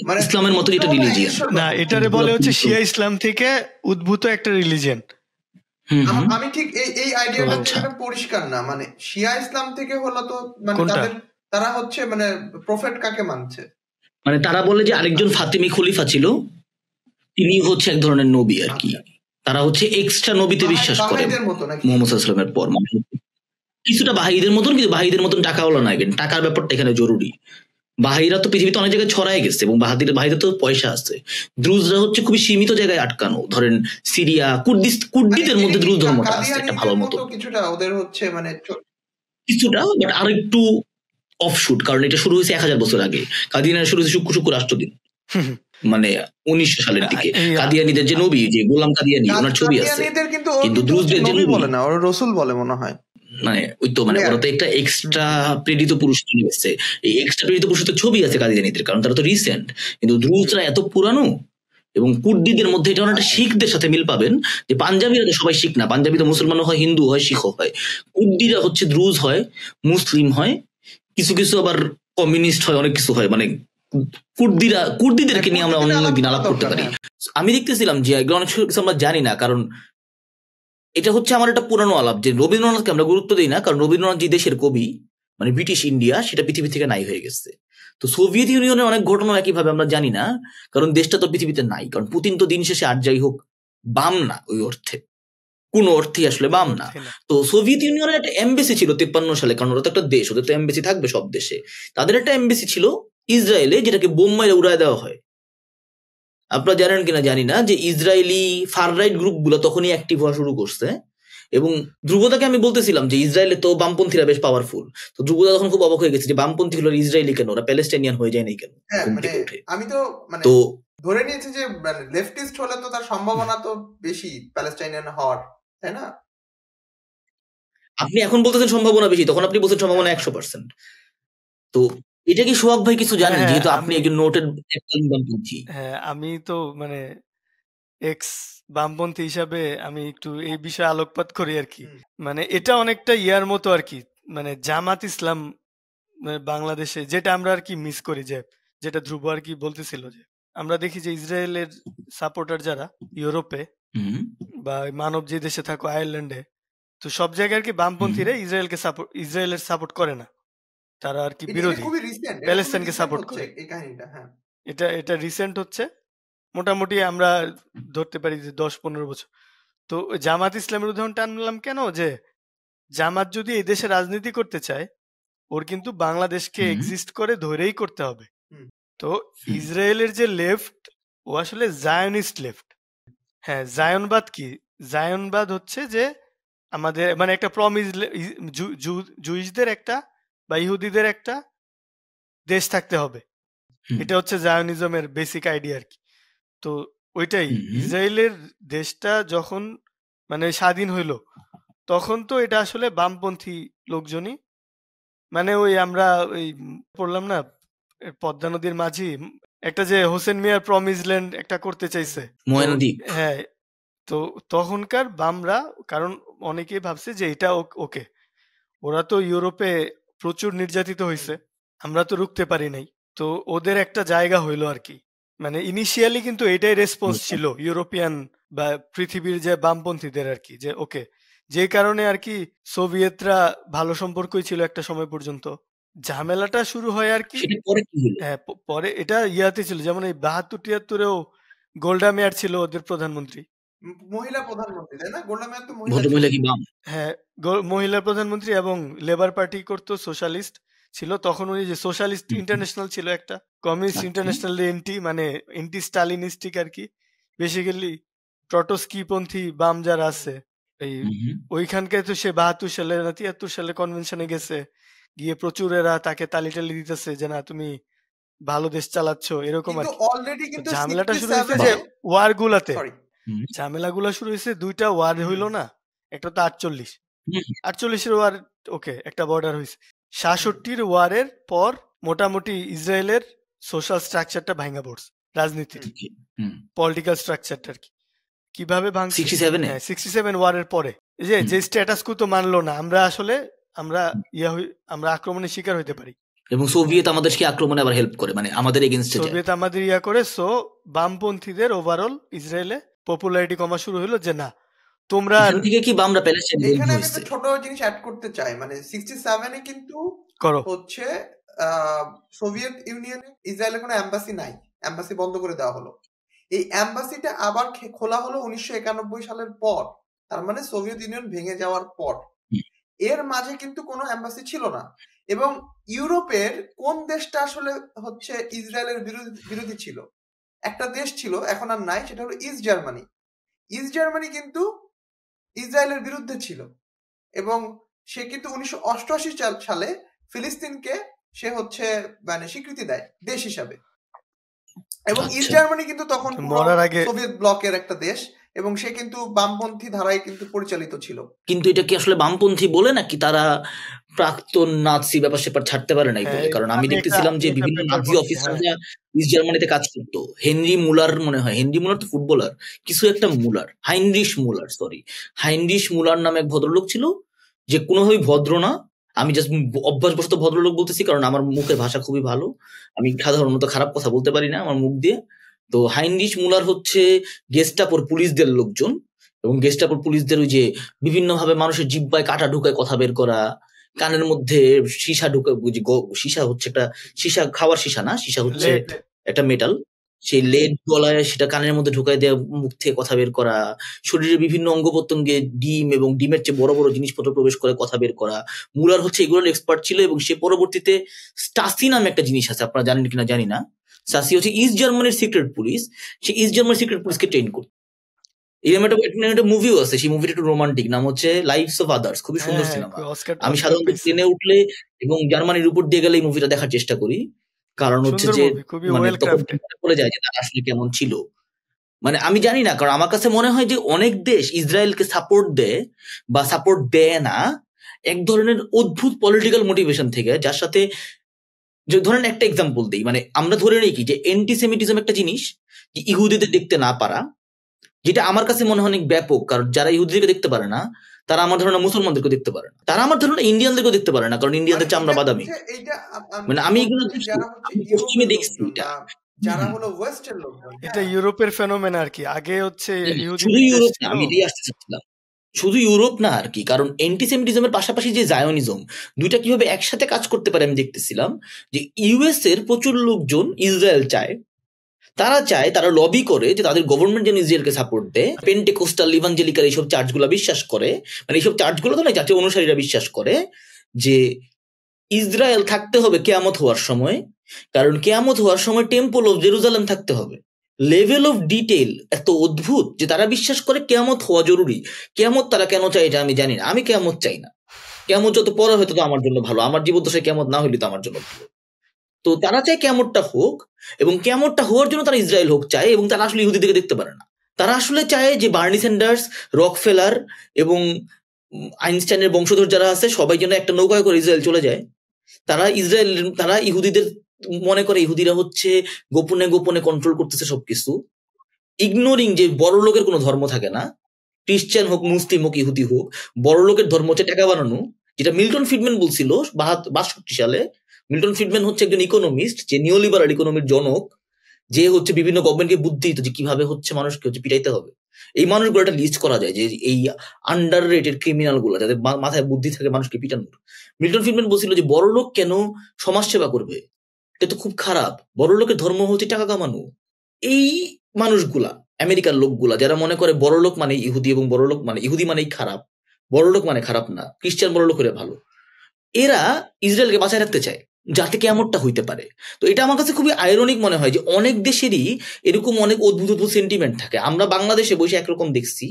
মানে ইসলামের মতো এটা রিলিজিয়ান না, এটারে বলে হচ্ছে শিয়া ইসলাম থেকে উদ্ভূত একটা রিলিজিয়ান। আমি ঠিক এই আইডিয়াটা পরিষ্কার না, মানে শিয়া ইসলাম থেকে হলো তো মানে তারা হচ্ছে মানে প্রফেট কাকে মানছে, মানে তারা বলে যে আরেকজন ফাতিমি খলিফা ছিল, তিনি হচ্ছে এক ধরনের নবী আর কি। তারা হচ্ছে এক্সট্রা নবীতে বিশ্বাস করে মুহাম্মদ সাল্লাল্লাহু আলাইহি ওয়াসাল্লামের পর, মানে কিছুটা বাহাইদের মতন, কিন্তু বাহাইদের মতন টাকাওয়ালা নয়, কিন্তু টাকার ব্যাপারটা এখানে জরুরি। বাহাইরা তো পৃথিবীতে অনেক জায়গায় ছড়ায় গেছে এবং বাহাইদের তো পয়সা আছে। দ্রুজরা হচ্ছে খুবই সীমিত জায়গায় আটকানো, ধরেন সিরিয়া, কুর্দিদের মধ্যে দ্রুজ ধর্মটা আছে একটা ভালো মতো কিছুটা, ওদের হচ্ছে মানে কিছুটা, বাট আর একটু অফশুট, কারণ এটা শুরু হয়েছে 1000 বছর আগে। কাদিয়ানিরা শুরু হয়েছে শুক্র রাষ্ট্রদিন, মানে 1900 সালের দিকে। কাদিয়ানিদের যে নবী, যে গোলাম কাদিয়ানি, ওনার ছবি আছে, কিন্তু দ্রুজদের যে নবী বলে না, ওরা রাসূল বলে মনে হয়। মানে ওই তো, মানে ওরা তো একটা এক্সট্রা প্রেরিত পুরুষ চলে গেছে। এই এক্সট্রা প্রেরিত পুরুষের ছবি আছে কাদিয়ানিদের, কারণ তারা তো রিসেন্ট। কিন্তু দ্রুজরা এত পুরানো, এবং কুর্দিদের মধ্যে এটা অনেকটা শিখদের সাথে মিল পাবেন, যে পাঞ্জাবিরা তো সবাই শিখ না, পাঞ্জাবি তো মুসলমানও হয়, হিন্দু হয়, শিখও হয়। কুর্দিরা হচ্ছে দ্রুজ হয়, মুসলিম হয়, কিছু কিছু আবার কমিউনিস্ট হয়, অনেক কিছু হয়। মানে কুর্দিদেরকে নিয়ে আমরা অন্য দিন আলাপ করতে পারি। আমি দেখতেছিলাম যে এগুলো অনেক কিছু আমরা জানি না, কারণ এটা হচ্ছে আমার একটা পুরানো আলাপ যে রবীন্দ্রনাথকে আমরা গুরুত্ব দিই না, কারণ রবীন্দ্রনাথ যে দেশের কবি, মানে ব্রিটিশ ইন্ডিয়া, সেটা পৃথিবী থেকে নাই হয়ে গেছে। তো সোভিয়েত ইউনিয়নের অনেক ঘটনা একইভাবে আমরা জানি না, কারণ দেশটা তো পৃথিবীতে নাই। কারণ পুতিন তো দিন শেষে আর যাই হোক বাম না, ওই অর্থে কোন অর্থে আসলে বাম না। তো সোভিয়েত ইউনিয়নের একটা এমবেসি ছিল 53 সালে, কারণ ওরা তো একটা দেশ, ওদের তো এমবেসি থাকবে সব দেশে। তাদের একটা এমবেসি ছিল ইসরায়েলে, যেটাকে বোম মাইরে উড়ায় দেওয়া হয়। আপনারা জানেন কিনা জানি না, যে ইসরায়েলি ফার রাইট গ্রুপ গুলো তখনই অ্যাক্টিভ হওয়া শুরু করছে। এবং ধ্রুবদাকে আমি বলতেছিলাম যে ইসরায়েলে তো বামপন্থীরা বেশ পাওয়ারফুল, তো ধ্রুবদা তখন খুব অবাক হয়ে গেছে যে বামপন্থী হলো ইসরায়েলি কেন, ওরা প্যালেস্টাইনিয়ান হয়ে যায় নাই কেন। আমি তো মানে ধরে নিয়েছি যে লেফটিস্ট হলে তো তার সম্ভাবনা তো বেশি প্যালেস্টাইনিয়ান হওয়ার, তাই না? আপনি এখন বলতেছেন সম্ভাবনা বেশি, তখন আপনি বলছেন সম্ভাবনা 100%। তো এটা কি সোহাগ ভাই কিছু জানেন, যেহেতু আপনি একজন নোটেড বামপন্থী? হ্যাঁ, আমি তো মানে এক্স বামপন্থী হিসাবে আমি একটু এই বিষয়ে আলোকপাত করি আর কি। মানে এটা অনেকটা ইয়ার মতো আর কি, মানে জামাত ইসলাম বাংলাদেশে যেটা আমরা আর কি মিস করি, যে যেটা ধ্রুব আর কি বলতেছিল, যে আমরা দেখি যে ইসরায়েলের সাপোর্টার যারা ইউরোপে বা মানব যে দেশে থাকো আয়ারল্যান্ডে, তো সব জায়গায় আর কি বামপন্থীরা ইসরায়েলের সাপোর্ট করে না, তারা আর কি বিরোধী, প্যালেস্তাইনকে সাপোর্ট করে। এটা রিসেন্ট হচ্ছে, মোটামুটি আমরা ধরতে পারি যে 10-15 বছর। তো জামাত ইসলামের উদাহরণটা আনলাম কেন, যে জামাত যদি এই দেশে রাজনীতি করতে চায়, ওর কিন্তু বাংলাদেশকে এক্সিস্ট করে ধরেই করতে হবে। তো ইসরায়েলের যে লেফট, ও আসলে জায়নিস্ট লেফট। হ্যাঁ, জায়নবাদ কি? জায়নবাদ হচ্ছে যে আমাদের মানে একটা প্রমিস, জুইশদের একটা বা ইহুদিদের একটা দেশ থাকতে হবে, এটা হচ্ছে জায়নিজমের বেসিক আইডিয়া আর কি। তো ওইটাই ইসরায়েলের দেশটা যখন মানে স্বাধীন হইলো, তখন তো এটা আসলে বামপন্থী লোকজনই, মানে ওই আমরা ওই পড়লাম না পদ্মা নদীর মাঝি একটা যে হোসেন মিয়ার প্রমিস ল্যান্ড একটা করতে চাইছে, হ্যাঁ, তো তখনকার বামরা, কারণ অনেকেই ভাবছে যে এটা ওকে, ওরা তো ইউরোপে প্রচুর নির্যাতিত হয়েছে, আমরা তো রুখতে পারি নাই, তো ওদের একটা জায়গা হইলো আর কি। মানে ইনিশিয়ালি কিন্তু এটাই রেসপন্স ছিল ইউরোপিয়ান বা পৃথিবীর যে বামপন্থীদের আর কি, যে ওকে, যে কারণে আর কি সোভিয়েতরা ভালো সম্পর্কই ছিল একটা সময় পর্যন্ত। ঝামেলাটা শুরু হয় আর কি, হ্যাঁ, পরে এটা ইয়াতে ছিল, যেমন এই 72-73-এও গোল্ডা মেয়ার ছিল ওদের প্রধানমন্ত্রী, মহিলা প্রধানমন্ত্রী, তাই না? গোল্ডা মেয়ার তো হ্যাঁ, মহিলা প্রধানমন্ত্রী, এবং লেবার পার্টি করতো, সোশ্যালিস্ট ছিল তখন উনি, যে সোশ্যালিস্ট ইন্টারন্যাশনাল ছিল একটা, কমিউনিস্ট ইন্টারন্যাশনাল এন্টি, মানে এন্টি স্টালিনিস্টিক আর কি, বেসিক্যালি ট্রটস্কি পন্থী বাম যারা আছে, এই ওইখানকে তো সে 72 সালে না 73 সালে কনভেনশনে গেছে, গিয়ে প্রচুর এরা তাকে তালি টালি দিতেছে যে না তুমি ভালো দেশ চালাচ্ছ, এরকম আর কি। ঝামেলাটা শুরু হয়েছে যে ওয়ার গুলাতে, ঝামেলাগুলা শুরু হয়েছে, দুইটা ওয়ার হইলো না, একটা তো 48-এর ওয়ার, ওকে, একটা বর্ডার হয়েছে। 66-র ওয়ারের পর মোটামুটি ইসরায়েলের সোশ্যাল স্ট্রাকচারটা ভাঙা পড়ছে, রাজনীতির পলিটিক্যাল স্ট্রাকচারটা আর কি। কিভাবে ভাঙছে? 67 ওয়ারের পরে যে স্ট্যাটাস কো তো মানলো না, আমরা আসলে আমরা আক্রমণের শিকার হইতে পারি, এবং সোভিয়েত আমাদেরকে আক্রমণে আবার হেল্প করে, মানে আমাদের এগেনস্টে যায়। সোভিয়েত আমাদের করে, সো বামপন্থীদের ওভারঅল ইসরায়েলে পপুলারিটি কমা শুরু হলো যে না তোমরা এখান থেকে কি বামরা প্যালেস্টাইন বন্ধ এখানে আমি হয়েছে। একটা ছোট জিনিস অ্যাড করতে চাই, মানে 67 এ কিন্তু করো হচ্ছে সোভিয়েত ইউনিয়নে ইসরায়েলের কোনো এম্বাসি নাই, এম্বাসি বন্ধ করে দেওয়া হলো। এই এম্বাসিটা আবার খোলা হলো 1991 সালের পর, তার মানে সোভিয়েত ইউনিয়ন ভেঙে যাওয়ার পর। এর মাঝে কিন্তু কোনো এম্বাসি ছিল না। এবং ইউরোপের কোন দেশটা আসলে হচ্ছে ইসরায়েলের বিরোধী ছিল? একটা দেশ ছিল, এখন আর নাই, সেটা হলো ইস্ট জার্মানি। ইস্ট জার্মানি কিন্তু ইসরায়েলের বিরুদ্ধে ছিল এবং সে কিন্তু 1988 সালে ফিলিস্তিনকে সে হচ্ছে মানে স্বীকৃতি দেয় দেশ হিসাবে। এবং ইস্ট জার্মানি কিন্তু তখন সোভিয়েত ব্লকের একটা দেশ এবং সে কিন্তু বামপন্থী ধারায় কিন্তু পরিচালিত ছিল। কিন্তু এটা কি আসলে বামপন্থী বলে নাকি তারা প্রাক্তন নাৎসি ব্যাপার স্যাপার ছাড়তে পারে নাই বলে? কারণ আমি দেখতেছিলাম যে বিভিন্ন নাৎসি অফিসাররা ইস্ট জার্মানিতে কাজ করতো। হেনরি মুলার মনে হয়, হেনরি মুলার তো ফুটবলার, কিছু একটা মুলার, হাইনরিশ মুলার নামে এক ভদ্রলোক ছিল যে কোনোভাবেই ভদ্র না। আমি জাস্ট অভ্যাসবশত ভদ্রলোক বলতেছি কারণ আমার মুখের ভাষা খুবই ভালো, আমি সাধারণত খারাপ কথা বলতে পারি না আমার মুখ দিয়ে। তো হাইনরিশ মুলার হচ্ছে গেস্টাপোর পুলিশদের লোকজন, এবং গেস্টাপোর পুলিশদের ওই যে বিভিন্ন ভাবে মানুষের জিব্বায় কাটা ঢুকায় কথা বের করা, কানের মধ্যে সীসা ঢুকে, সীসা হচ্ছে একটা সীসা, খাওয়ার সীসা না, সীসা হচ্ছে একটা মেটাল, সেই লেড গলায় সেটা কানের মধ্যে ঢুকাই দেওয়া, মুখ থেকে কথা বের করা, শরীরের বিভিন্ন অঙ্গ প্রত্যঙ্গে ডিম এবং ডিমের চেয়ে বড় বড় জিনিসপত্র প্রবেশ করে কথা বের করা। মুলার হচ্ছে এগুলোর এক্সপার্ট ছিল এবং সে পরবর্তীতে স্টাসি নামে একটা জিনিস আছে, আপনারা জানেন কিনা জানি না, স্টাসি হচ্ছে ইস্ট জার্মানির সিক্রেট পুলিশ, সে ইস্ট জার্মানির সিক্রেট পুলিশকে ট্রেন করত। এরকম একটা মুভিও আছে, সেই মুভিটা একটু রোমান্টিক, নাম হচ্ছে লাইভস অফ আদার্স, খুবই সুন্দর সিনেমা। আমি সাধারণত ট্রেনে উঠলে এবং জার্মানির উপর দিয়ে গেলে এই মুভিটা দেখার চেষ্টা করি, কারণ হচ্ছে যে মানে তখন বলে যায় যে তারা আসলে কেমন ছিল। মানে আমি জানি না, কারণ আমার কাছে মনে হয় যে অনেক দেশ ইসরায়েলকে সাপোর্ট দেয় বা সাপোর্ট দেয় না এক ধরনের অদ্ভুত পলিটিক্যাল মোটিভেশন থেকে, যার সাথে যে ধরেন একটা এক্সাম্পল দিই, মানে আমরা ধরে নিই কি যে অ্যান্টিসেমিটিজম একটা জিনিস, যে ইহুদিদের দেখতে না পারা, যেটা আমার কাছে মনে হয় অনেক ব্যাপক, কারণ যারা ইহুদিদেরকে দেখতে পারে না তারা আমার ধারণা মুসলমানদেরকে দেখতে পারে না, তারা আমার ধারণা ইন্ডিয়ানদেরকেও দেখতে পারে না, কারণ ইন্ডিয়ানদের চামড়া বাদামি। মানে আমি এগুলো পশ্চিমে দেখছি, যারা হলো ওয়েস্টের লোক, এটা ইউরোপের ফেনোমেনা আর কি। আগে হচ্ছে শুধু ইউরোপ না, আমি এটাই আসতে চাচ্ছিলাম, শুধু ইউরোপ না আর কি, কারণ অ্যান্টিসেমিটিজমের পাশাপাশি যে জায়োনিজম, দুইটা কিভাবে একসাথে কাজ করতে পারে আমি দেখতেছিলাম। যে ইউএস এর প্রচুর লোকজন ইসরায়েল চায়, তারা লবি করে যে তাদের গভর্নমেন্ট যেন ইসরায়েলকে সাপোর্ট দেয়। পেন্টেকোস্টাল, ইভাঞ্জেলিক্যাল এইসব চার্চগুলো বিশ্বাস করে, মানে এইসব চার্চগুলো তো না, চার্চের অনুসারীরা বিশ্বাস করে যে ইসরায়েল থাকতে হবে কিয়ামত হওয়ার সময়, কারণ কিয়ামত হওয়ার সময় টেম্পল অফ জেরুজালেম থাকতে হবে। লেভেল অফ ডিটেইল এত অদ্ভুত যে তারা বিশ্বাস করে কিয়ামত হওয়া জরুরি। কিয়ামত তারা কেন চায় এটা আমি জানি না, আমি কিয়ামত চাই না, কিয়ামত যত পরে হয়তো তো আমার জন্য ভালো, আমার জীবদ্দশায় কিয়ামত না হইলে তো আমার জন্য ভালো। তো তারা চায় কিয়ামতটা হোক, এবং কিয়ামতটা হওয়ার জন্য তারা ইসরায়েল হোক চায়, এবং তারা আসলে ইহুদিদেরকে দেখতে পারে না। তারা আসলে চায় যে বার্নি স্যান্ডার্স, রকফেলার এবং আইনস্টাইনের বংশধর যারা আছে সবাই যেন একটা নৌকায় করে ইসরায়েল চলে যায়। তারা ইহুদিদের মনে করে ইহুদিরা হচ্ছে গোপনে গোপনে কন্ট্রোল করতেছে সবকিছু, ইগনোরিং যে বড় লোকের কোনো ধর্ম থাকে না, খ্রিস্টান হোক, মুসলিম হোক, ইহুদি হোক, বড় লোকের ধর্ম হচ্ছে টাকা বানানো, যেটা মিল্টন ফ্রিডম্যান বলছিল 62 সালে। মিল্টন ফ্রিডম্যান হচ্ছে একজন ইকোনমিস্ট, যে নিওলিবারাল ইকোনমির জনক, যে হচ্ছে বিভিন্ন গভর্নমেন্টকে বুদ্ধি দিত যে কিভাবে হচ্ছে মানুষকে হচ্ছে পিটাইতে হবে। এই মানুষগুলো একটা লিস্ট করা যায় যে এই আন্ডার রেটেড ক্রিমিনাল গুলো, যাদের মাথায় বুদ্ধি থাকে মানুষকে পিটানোর। মিল্টন ফ্রিডম্যান বলছিল যে বড় লোক কেন সমাজ সেবা করবে, এটা তো খুব খারাপ, বড় লোকের ধর্ম হচ্ছে টাকা কামানো। এই মানুষগুলা, আমেরিকার লোকগুলা, যারা মনে করে বড় লোক মানে ইহুদি এবং বড় লোক মানে ইহুদি মানেই খারাপ, বড় লোক মানে খারাপ না, খ্রিস্টান বড় লোক হলে ভালো, এরা ইসরায়েলকে বাঁচায় রাখতে চায় যাতে কেমনটা হইতে পারে। তো এটা আমার কাছে খুবই আইরনিক মনে হয় যে অনেক দেশেরই এরকম অনেক অদ্ভুত অদ্ভুত সেন্টিমেন্ট থাকে। আমরা বাংলাদেশে বসে একরকম দেখছি,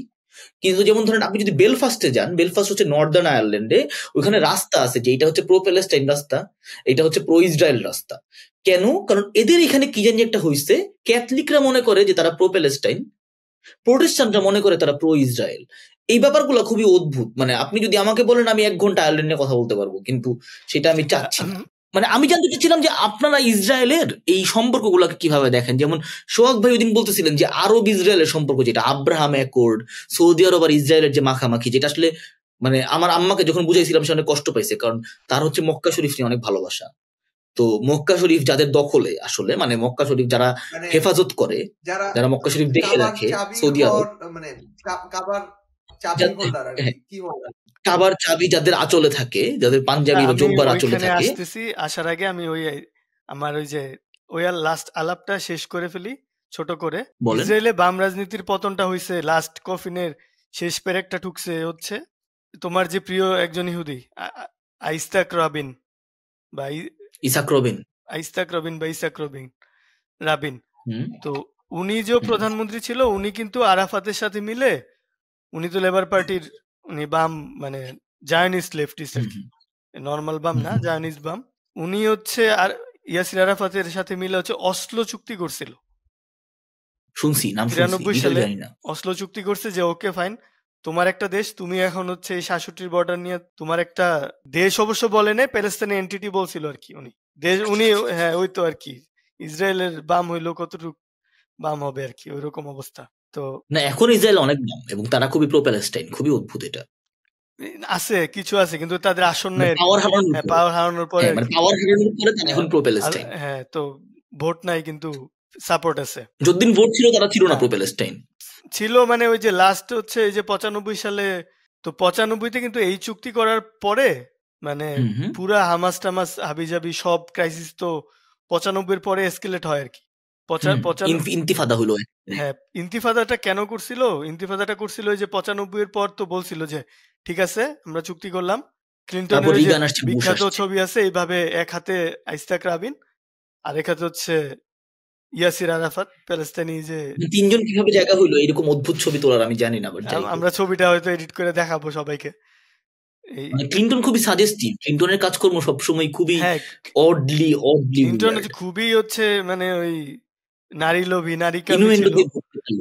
কিন্তু যেমন ধরেন আপনি যদি বেলফাস্টে যান, বেলফাস্ট হচ্ছে নর্দার্ন আয়ারল্যান্ডে, ওখানে রাস্তা আছে যে এটা হচ্ছে প্রো প্যালেস্টাইন রাস্তা, এটা হচ্ছে প্রো ইসরায়েল রাস্তা। কেন? কারণ এদের এখানে কি জানি একটা হয়েছে, ক্যাথলিকরা মনে করে যে তারা প্রো প্যালেস্টাইন, প্রোটেস্টান্টরা মনে করে তারা প্রো ইসরায়েল। এই ব্যাপারগুলো খুবই অদ্ভুত। মানে আপনি যদি আমাকে বলেন আমি 1 ঘন্টা আয়ারল্যান্ড নিয়ে কথা বলতে পারবো, কিন্তু সেটা আমি চাচ্ছি না। মানে আমি জানতে চাচ্ছিলাম যে আপনারা ইসরায়েলের এই সম্পর্কগুলোকে কিভাবে দেখেন। যেমন সোহাগ ভাই ওইদিন বলতেছিলেন যে আরব ইসরায়েলের সম্পর্ক, যেটা আব্রাহাম অ্যাকর্ড, সৌদি আরব আর ইসরায়েলের যে মাখামাখি, যেটা আসলে মানে আমার আম্মাকে যখন বুঝাইছিলাম সে অনেক কষ্ট পাইছে, কারণ তার হচ্ছে মক্কা শরীফ নিয়ে অনেক ভালোবাসা। তো মক্কা শরীফ যাদের দখলে আসলে, মানে মক্কা শরীফ যারা মানে হেফাজত করে, যারা যারা মক্কা শরীফ দেখে কাবার রাখে, চাবি সৌদি আরব, মানে কাবার চাবি যাদের হোল্ডার আর হ্যাঁ, কি হোল্ডার। কাবার চাবি যাদের আঁচলে থাকে, যাদের পাঞ্জাবি বা আমি জব্বার আঁচলে ওইখানে থাকে। আসতেছি, আসার আগে আমি আমার ওই যে লাস্ট আলাপটা শেষ করে ফেলি ছোট করে। বলেন। ইসরায়েলে বাম রাজনীতির পতনটা হয়েছে, লাস্ট কফিনের শেষ পেরেকটা ঠুকছে হচ্ছে তোমার যে প্রিয় একজন ইহুদি আইস্তাক রাবিন বা ইসাক রবিন। রাবিন। তো উনি যে প্রধানমন্ত্রী ছিল, উনি কিন্তু আরাফাতের সাথে মিলে, উনি তো লেবার পার্টির, উনি বাম মানে জায়নিস্ট লেফটিস্ট আর কি, নর্মাল বাম না, জায়নিস্ট বাম। উনি হচ্ছে আর ইয়াসির আরাফাতের সাথে মিলে হচ্ছে অসলো চুক্তি করছিল। শুনছি নাম, 93 সালে অসলো চুক্তি করছে যে ওকে ফাইন, তোমার একটা দেশ, তুমি এখন হচ্ছে এই 66 বর্ডার নিয়ে তোমার একটা দেশ, অবশ্য বলে নেই, প্যালেস্তাইন এন্টিটি বলছিল আর কি উনি দেশ, উনি হ্যাঁ ওই তো আর কি, ইসরায়েলের বাম হইলো কতটুকু বাম হবে আর কি, ওইরকম অবস্থা। তো না, এখন ইসরায়েল অনেক বাম এবং তারা খুবই প্রো প্যালেস্টাইন, খুবই অদ্ভুত এটা। আছে কিছু আছে, কিন্তু তাদের আসন নাই, পাওয়ার হারানোর পরে তারা এখন প্রো প্যালেস্টাইন। হ্যাঁ, তো ভোট নাই কিন্তু সাপোর্ট আছে। যতদিন ভোট ছিল তারা ছিল না প্রো প্যালেস্টাইন ছিল, মানে ওই যে লাস্ট হচ্ছে এই যে 95 সালে, তো 95-তে কিন্তু এই চুক্তি করার পরে মানে পুরা হামাস টামাস হাবিজাবি সব ক্রাইসিস তো 95-এর পরে এসকেলেট হয় আর কি। ইন্তিফাদা হলো। হ্যাঁ, ইন্তিফাদাটা কেন করছিল? ইন্তিফাদাটা করছিল ওই যে 95-এর পর তো বলছিল যে ঠিক আছে আমরা চুক্তি করলাম, ক্লিনটনের বিখ্যাত ছবি আছে, এইভাবে এক হাতে আইস্তাক রাবিন আর এক হাতে হচ্ছে ইয়াসির আরাফাত প্যালেস্তাইনি, যে তিনজন কিভাবে জায়গা হইলো এরকম অদ্ভুত ছবি তোলার আমি জানি না, আমরা ছবিটা হয়তো এডিট করে দেখাবো সবাইকে। ক্লিনটন খুবই সাজেস্টিভ, ক্লিনটনের কাজকর্ম সবসময় খুবই অডলি ক্লিনটন খুবই হচ্ছে মানে ওই নারী লোভী, নারী কামী ছিল,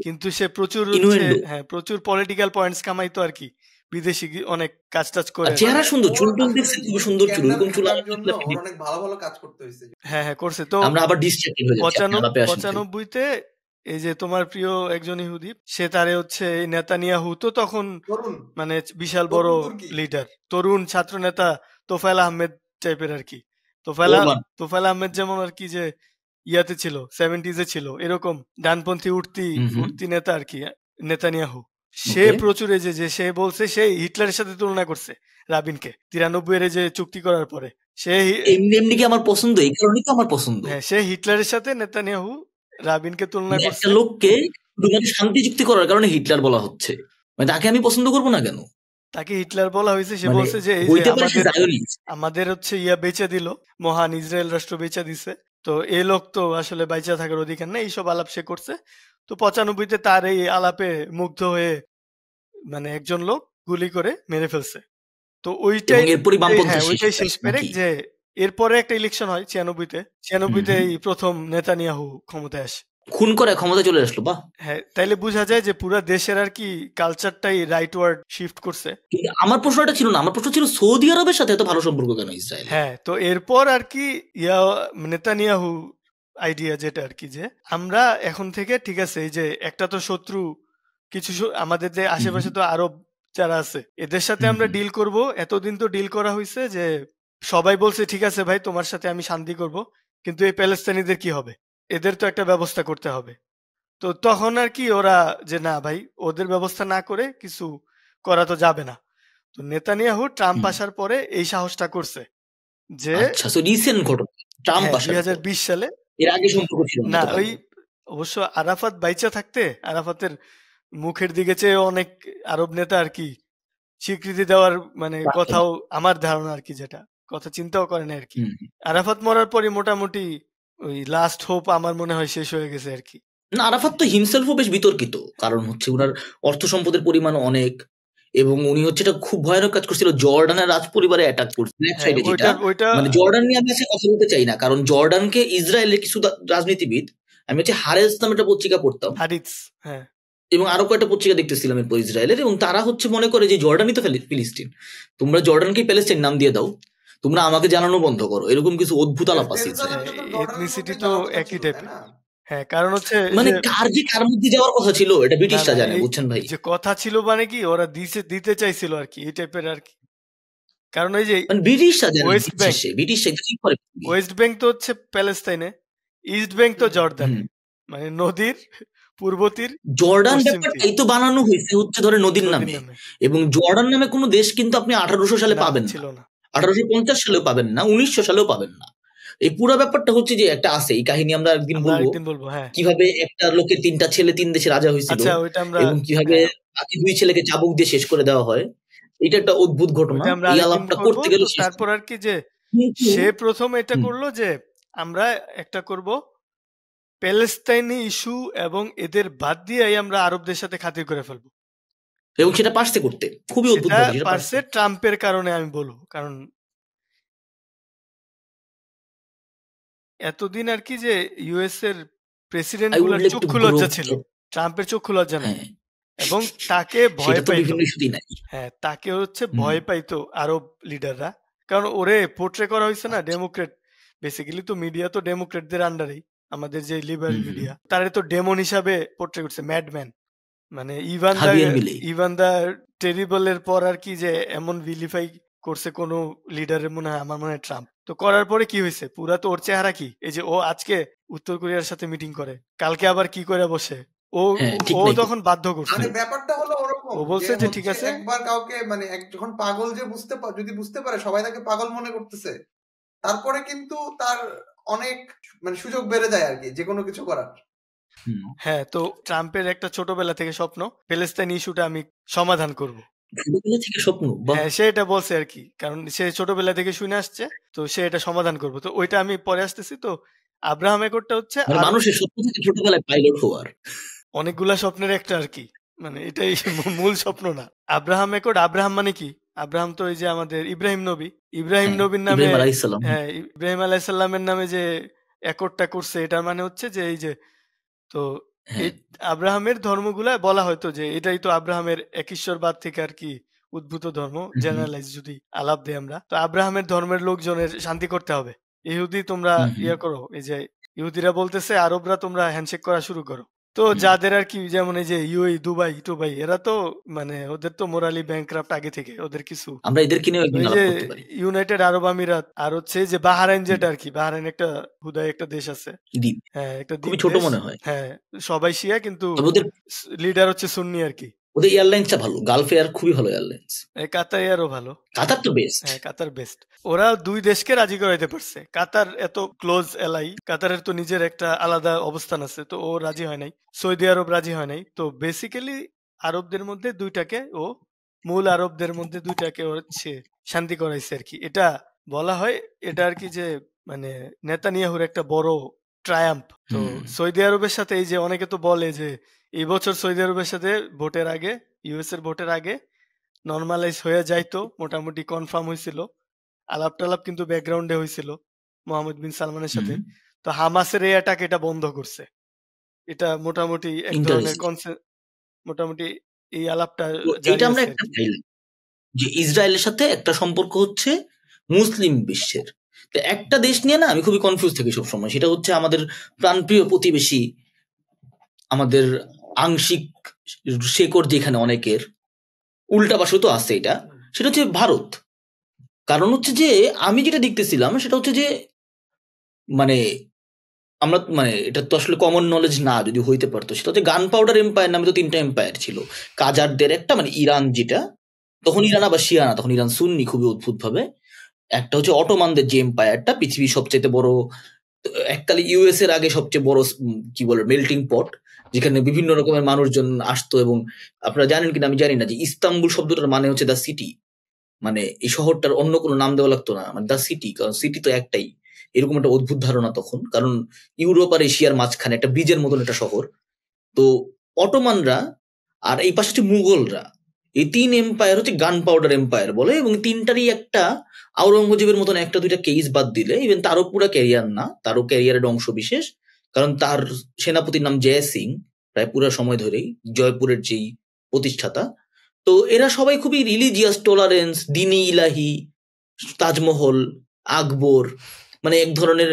কিন্তু সে প্রচুর প্রচুর পলিটিক্যাল পয়েন্টস কামাইতো আর কি, বিদেশি অনেক কাজ টাজ করে। চেহারা সুন্দর, চুল টুল দেখছে খুব সুন্দর চুল, এরকম চুল অনেক ভালো ভালো কাজ করতে হয়েছে। হ্যাঁ করছে। তো আমরা আবার ডিস্ট্রাক্টেড হয়ে যাচ্ছি। 95-তে এই যে তোমার প্রিয় একজন ইহুদি, সে তারে হচ্ছে নেতানিয়াহু, তো তখন মানে বিশাল বড় লিডার, তরুণ ছাত্র নেতা তোফায়েল আহমেদ টাইপের আর কি। তোফায়েল আহমেদ যেমন আর কি যে ইয়াতে ছিল, 70s-এ ছিল, এরকম ডানপন্থী উঠতি নেতা আর কি নেতানিয়াহু। সে প্রচুর এই যে সে বলছে, সে হিটলারের সাথে তুলনা করছে রাবিনকে 93-এর যে চুক্তি করার পরে। সে এমনি কি আমার পছন্দ, এই কারণেই তো আমার পছন্দ। হ্যাঁ, সে হিটলারের সাথে নেতানিয়াহু রাবিনকে তুলনা করছে। একটা লোককে শান্তি চুক্তি করার কারণে হিটলার বলা হচ্ছে, মানে তাকে আমি পছন্দ করবো না কেন? তাকে হিটলার বলা হয়েছে। সে বলছে যে আমাদের হচ্ছে বেচে দিল, মহান ইসরায়েল রাষ্ট্র বেচে দিছে, তো এই লোক তো আসলে বাইচা থাকার অধিকার নেই, এইসব আলাপ সে করছে। তো 95-তে তার এই আলাপে মুগ্ধ হয়ে মানে একজন লোক গুলি করে মেরে ফেলছে। তো ওইটাই শেষ পেরেক, যে এরপরে একটা ইলেকশন হয় 96-তে এই প্রথম নেতানিয়াহু ক্ষমতায় আসে, খুন করে ক্ষমতা চলে আসলো। বা হ্যাঁ, তাইলে বোঝা যায় যে পুরা দেশের আর কি কালচারটাই রাইট ওয়ার্ড শিফট করছে। আমার প্রশ্নটা ছিল না, আমার প্রশ্ন ছিল সৌদি আরবের সাথে এত ভালো সম্পর্ক কেন ইসরায়েল? হ্যাঁ, তো এরপর আর কি নেতানিয়াহু আইডিয়া যেটা আর কি, যে আমরা এখন থেকে ঠিক আছে, এই যে একটা তো শত্রু, কিছু আমাদের যে আশেপাশে তো আরব যারা আছে, এদের সাথে আমরা ডিল করব। এতদিন তো ডিল করা হয়েছে যে সবাই বলছে ঠিক আছে ভাই তোমার সাথে আমি শান্তি করব, কিন্তু এই প্যালেস্তানিদের কি হবে, এদের তো একটা ব্যবস্থা করতে হবে। তো তখন আর কি ওরা যে না ভাই, ওদের ব্যবস্থা না করে কিছু করা তো যাবে না। তো নেতানিয়াহু ট্রাম্প আসার পরে এই সাহসটা করছে যে রিসেন্ট ঘটনা, ট্রাম্প 2020 সালে, এর আগে সম্পর্ক ছিল না ওই অবশ্য আরাফাত বাইচা থাকতে আরাফাতের মুখের দিকে চেয়ে অনেক আরব নেতা আর কি স্বীকৃতি দেওয়ার মানে কথাও, আমার ধারণা আর কি, যেটা কথা চিন্তাও করে না আর কি। আরাফাত মরার পরই মোটামুটি ওই লাস্ট হোপ আমার মনে হয় শেষ হয়ে গেছে আর কি। না, আরাফাত তো হিমসেলফও বেশ বিতর্কিত, কারণ হচ্ছে ওনার অর্থ সম্পদের পরিমাণ অনেক, এবং উনি হচ্ছে এটা খুব ভয়ানক কাজ করছিল, জর্ডানের রাজ পরিবারে অ্যাটাক করছিল। মানে জর্ডান নিয়ে আমি কথা বলতে চাই না, কারণ জর্ডানকে ইসরায়েলের কিছু রাজনীতিবিদ, আমি হচ্ছে হারেস নামে একটা পত্রিকা পড়তাম, হ্যাঁ, এবং আরো কয়েকটা পত্রিকা দেখতেছিলাম এরপর ইসরায়েলের, এবং তারা হচ্ছে মনে করে যে জর্ডানই তো ফিলিস্তিন, তোমরা জর্ডানকে প্যালেস্টাইন নাম দিয়ে দাও, তোমরা আমাকে জানানো বন্ধ করো, এরকম কিছু অদ্ভুত আলাপ আছে। এথনিসিটি তো একই টাইপের। হ্যাঁ, কারণ হচ্ছে মানে কার মধ্যে যাওয়ার কথা ছিল এটা ব্রিটিশরা জানে, বুঝছেন ভাই, যে কথা ছিল মানে কি ওরা দিতে চাইছিল আর কি, এই টাইপের আর কি। কারণ ওই যে মানে ব্রিটিশরা জানে ওয়েস্ট ব্যাংক ব্রিটিশরা কি করে। ওয়েস্ট ব্যাংক তো হচ্ছে প্যালেস্তাইনে, ইস্ট ব্যাংক তো জর্দানে, হুম। মানে নদীর পূর্ব তীর জর্ডান পশ্চিম ব্যাপারটাই তো বানানো হয়েছে হচ্ছে ধরে নদীর নদীর নামে, নামে এবং জর্ডান নামে কোনো দেশ কিন্তু আপনি 1800 সালে না, পাবেন না, ছিল না। 1850 সালেও পাবেন না, 1900 সালেও পাবেন না। এই পুরো ব্যাপারটা হচ্ছে যে একটা আছে, এই কাহিনী আমরা একদিন আমরা বলবো, একদিন বলবো। হ্যাঁ, কিভাবে একটা লোকের 3টা ছেলে 3 দেশে রাজা হয়েছিল, আচ্ছা, ওইটা আমরা এবং কিভাবে বাকি 2 ছেলেকে চাবুক দিয়ে শেষ করে দেওয়া হয়। এটা একটা অদ্ভুত ঘটনা, ওইটা আমরা এই আরেকদিন আলাপটা করবো। করতে গেলে তো তারপর আর কি যে সে প্রথম এটা করলো যে আমরা একটা করব প্যালেস্তাইনি ইস্যু এবং এদের বাদ দিয়ে আমরা আরবদের সাথে খাতির করে ফেলবো, এবং সেটা পারছে করতে খুবই অদ্ভুত সেটা ভাবে, সেটা পারছে ট্রাম্পের কারণে আমি বলবো। কারণ এতদিন আর কি যে ইউএস এর প্রেসিডেন্ট গুলার চক্ষু লজ্জা ছিল, ট্রাম্পের চক্ষু লজ্জা নাই, এবং তাকে ভয় পাইতো। হ্যাঁ, তাকে হচ্ছে ভয় পাইতো আরব লিডাররা, কারণ ওরে পোর্ট্রে করা হয়েছে না ডেমোক্রেট, বেসিক্যালি তো মিডিয়া তো ডেমোক্রেটদের আন্ডারেই, আমাদের যে লিবারেল মিডিয়া তারে তো ডেমন হিসাবে পোর্ট্রে করছে, ম্যাডম্যান। মানে ইভান দা টেরিবলের পর আর কি যে এমন ভিলিফাই করছে কোন লিডারের, মনে হয় আমার মনে হয় ট্রাম্প। তো করার পরে কি হয়েছে, পুরা তো ওর চেহারা কি, এই যে ও আজকে উত্তর কোরিয়ার সাথে মিটিং করে, কালকে আবার কি করে বসে, ও তখন বাধ্য করছে। মানে ব্যাপারটা হলো ওরকম, ও বলছে যে ঠিক আছে, একবার কাউকে মানে যখন পাগল যে যদি বুঝতে পারে সবাই তাকে পাগল মনে করতেছে, তারপরে কিন্তু তার অনেক মানে সুযোগ বেড়ে যায় আর কি যে কোনো কিছু করার। হ্যাঁ, তো ট্রাম্পের একটা ছোটবেলা থেকে স্বপ্ন, প্যালেস্তাইন ইস্যুটা আমি সমাধান করব। হ্যাঁ, সে এটা বলছে আর কি, কারণ সে ছোটবেলা থেকে শুনে আসছে, তো সে এটা সমাধান করবো। তো ওইটা আমি পরে আসতেছি। তো আব্রাহাম একর্ডটা হচ্ছে মানুষের স্বপ্ন থেকে ছোটবেলায় পাইলট হওয়ার, অনেকগুলা স্বপ্নের একটা আর কি, মানে এটাই মূল স্বপ্ন না। আব্রাহাম একর্ড, আব্রাহাম মানে কি, আব্রাহাম তো এই যে আমাদের ইব্রাহিম নবীর নামে, হ্যাঁ, ইব্রাহিম আলাইসাল্লামের নামে যে একর্ডটা করছে, এটার মানে হচ্ছে যে এই যে, তো এই আব্রাহামের ধর্মগুলা বলা হয়তো যে এটাই তো আব্রাহামের এক ঈশ্বরবাদ থেকে আর কি উদ্ভূত ধর্ম, জেনারেলাইজ যদি আলাপ দেই আমরা। তো আব্রাহামের ধর্মের লোকজনের শান্তি করতে হবে। ইহুদি তোমরা ইয়া করো, এই যে ইহুদিরা বলতেছে আরবরা তোমরা হ্যান্ডশেক করা শুরু করো। তো যাদের আর কি যেমন এই যে ইউএই, দুবাই, টুবাই, এরা তো মানে ওদের তো মোরালি ব্যাংক্রাফট আগে থেকে, ওদের কিছু আমরা এদেরকে নিয়ে একদিন আলাপ করতে পারি। ইউনাইটেড আরব আমিরাত, আর হচ্ছে যে বাহরাইন, যেটা আর কি, বাহরাইন একটা হুদাই একটা দেশ আছে, হ্যাঁ, একটা খুবই ছোট মনে হয়, হ্যাঁ, সবাই শিয়া কিন্তু ওদের লিডার হচ্ছে সুন্নি আর কি। ওদের এয়ারলাইন্সটা ভালো, গালফ এয়ার খুবই ভালো এয়ারলাইন্স, কাতার এয়ারও ভালো, কাতার তো বেস্ট। হ্যাঁ, কাতার বেস্ট। ওরা দুই দেশকে রাজি করাইতে পারছে। কাতার এত ক্লোজ এলাই, কাতারের তো নিজের একটা আলাদা অবস্থান আছে, তো ও রাজি হয় নাই, সৌদি আরব রাজি হয় নাই। তো বেসিক্যালি আরবদের মধ্যে দুইটাকে, ও মূল আরবদের মধ্যে দুইটাকে হচ্ছে শান্তি করাইছে আর কি। এটা বলা হয়, এটা আর কি যে মানে নেতানিয়াহুর একটা বড় ট্রায়াম্প। তো সৌদি আরবের সাথে এই যে অনেকে তো বলে যে এই বছর সৌদি আরবের সাথে ভোটের আগে, ইউএস এর ভোটের আগে নর্মালাইজ হয়ে যাইতো, মোটামুটি কনফার্ম হয়েছিল, আলাপ টালাপ কিন্তু ব্যাকগ্রাউন্ডে হয়েছিল মোহাম্মদ বিন সালমানের সাথে। তো হামাসের এই অ্যাটাক এটা বন্ধ করছে। এটা মোটামুটি এক ধরনের মোটামুটি এই আলাপটা এটা আমরা একটা পাইলাম যে ইসরায়েলের সাথে একটা সম্পর্ক হচ্ছে মুসলিম বিশ্বের। তো একটা দেশ নিয়ে না আমি খুবই কনফিউজ থাকি সবসময়, সেটা হচ্ছে আমাদের প্রাণপ্রিয় প্রতিবেশী, আমাদের আংশিক শেকড় যেখানে অনেকের উল্টা পাশে তো আছে, এটা সেটা হচ্ছে ভারত। কারণ হচ্ছে যে আমি যেটা দেখতেছিলাম সেটা হচ্ছে যে মানে আমরা মানে এটা তো আসলে কমন নলেজ না, যদি হইতে পারতো, সেটা হচ্ছে গান পাউডার এম্পায়ার নামে তো 3টা এম্পায়ার ছিল। কাজারদের একটা, মানে ইরান, যেটা তখন ইরান আবার শিয়া না, তখন ইরান সুন্নি খুবই অদ্ভুত ভাবে। একটা হচ্ছে অটোমানদের যে এম্পায়ারটা, পৃথিবীর সবচেয়ে বড়, এককালে ইউএস এর আগে সবচেয়ে বড় কি বলে মেল্টিং পট, যেখানে বিভিন্ন রকমের মানুষজন আসতো। এবং আপনারা জানেন কিনা আমি জানি না যে ইস্তাম্বুল শব্দটার মানে হচ্ছে দ্য সিটি, মানে এই শহরটার অন্য কোনো নাম দেওয়া লাগতো না, মানে দ্য সিটি, কারণ সিটি তো একটাই। এরকম একটা অদ্ভুত ধারণা তখন, কারণ ইউরোপ আর এশিয়ার মাঝখানে একটা ব্রিজের মতন একটা শহর। তো অটোমানরা আর এই পাশে হচ্ছে মুঘলরা, এই 3 এম্পায়ার হচ্ছে গান পাউডার এম্পায়ার বলে। এবং 3টারই একটা আওরঙ্গজেবের মতন একটা দুইটা কেস বাদ দিলে, ইভেন তারও পুরো ক্যারিয়ার না, তারও ক্যারিয়ারের অংশ বিশেষ, কারণ তার সেনাপতির নাম জয় সিং, প্রায় পুরো সময় ধরেই জয়পুরের যেই প্রতিষ্ঠাতা। তো এরা সবাই খুবই রিলিজিয়াস, টলারেন্স, দিনী ইলাহি, তাজমহল, আকবর, মানে এক ধরনের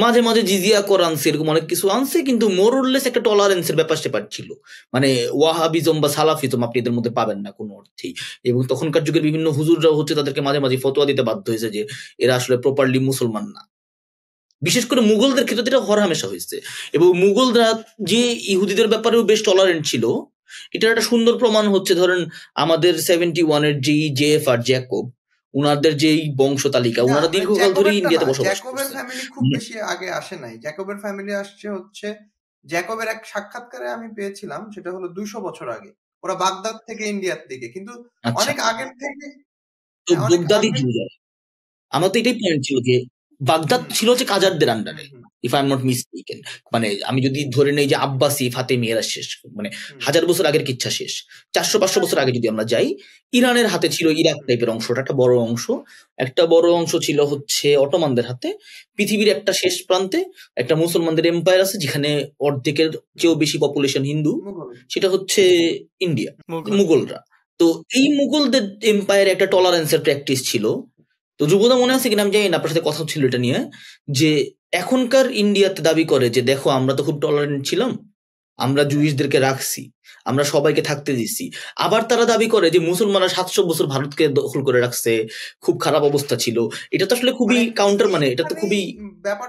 মাঝে মাঝে জিজিয়া কর আনছে, এরকম অনেক কিছু আনছে, কিন্তু মোরলেস একটা টলারেন্সের ব্যাপার স্যাপার ছিল। মানে ওয়াহাবিজম বা সালাফিজম আপনি এদের মধ্যে পাবেন না কোনো অর্থেই। এবং তখনকার যুগের বিভিন্ন হুজুররাও হচ্ছে তাদেরকে মাঝে মাঝে ফতোয়া দিতে বাধ্য হয়েছে যে এরা আসলে প্রপারলি মুসলমান না। বিশেষ করে মুঘলদের ক্ষেত্রে এটা হরহামেশা হয়েছে। এবং মুঘলরা যে ইহুদিদের ব্যাপারেও বেশ টলারেন্ট ছিল, এটার একটা সুন্দর প্রমাণ হচ্ছে ধরেন আমাদের 71-এর যে জেএফ আর জ্যাকব, উনাদের যে বংশ তালিকা, উনারা দীর্ঘকাল ধরে ইন্ডিয়াতে বসবাস জ্যাকবের ফ্যামিলি খুব বেশি আগে আসে নাই। জ্যাকবের ফ্যামিলি আসছে হচ্ছে, জ্যাকবের এক সাক্ষাৎকারে আমি পেয়েছিলাম, সেটা হলো 200 বছর আগে। ওরা বাগদাদ থেকে ইন্ডিয়ার দিকে, কিন্তু অনেক আগের থেকে তো বাগদাদি জুজার। আমার তো এটাই পয়েন্ট ছিল যে বাগদাদ ছিল হচ্ছে কাজারদের আন্ডারে, if I am not mistaken. মানে আমি যদি ধরে নেই যে আব্বাসি ফাতেমি এরা শেষ, মানে 1000 বছর আগের কিচ্ছা শেষ। 400-500 বছর আগে যদি আমরা যাই, ইরানের হাতে ছিল ইরাক টাইপের অংশটা, একটা বড় অংশ। একটা বড় অংশ ছিল হচ্ছে অটোমানদের হাতে। পৃথিবীর একটা শেষ প্রান্তে একটা মুসলমানদের এম্পায়ার আছে যেখানে অর্ধেকের চেয়েও বেশি পপুলেশন হিন্দু, সেটা হচ্ছে ইন্ডিয়া, মুঘলরা। তো এই মুঘলদের এম্পায়ারে একটা টলারেন্সের প্র্যাকটিস ছিল। তো যুবদা মনে আছে কিনা আমি জানি না, আপনার সাথে কথা ছিল এটা নিয়ে, যে এখনকার ইন্ডিয়াতে দাবি করে যে দেখো আমরা তো খুব টলারেন্ট ছিলাম, আমরা জুইশদেরকে রাখছি, আমরা সবাইকে থাকতে দিচ্ছি। আবার তারা দাবি করে যে মুসলমানরা 700 বছর ভারতকে দখল করে রাখছে, খুব খারাপ অবস্থা ছিল। এটা তো আসলে খুবই কাউন্টার, মানে এটা তো খুবই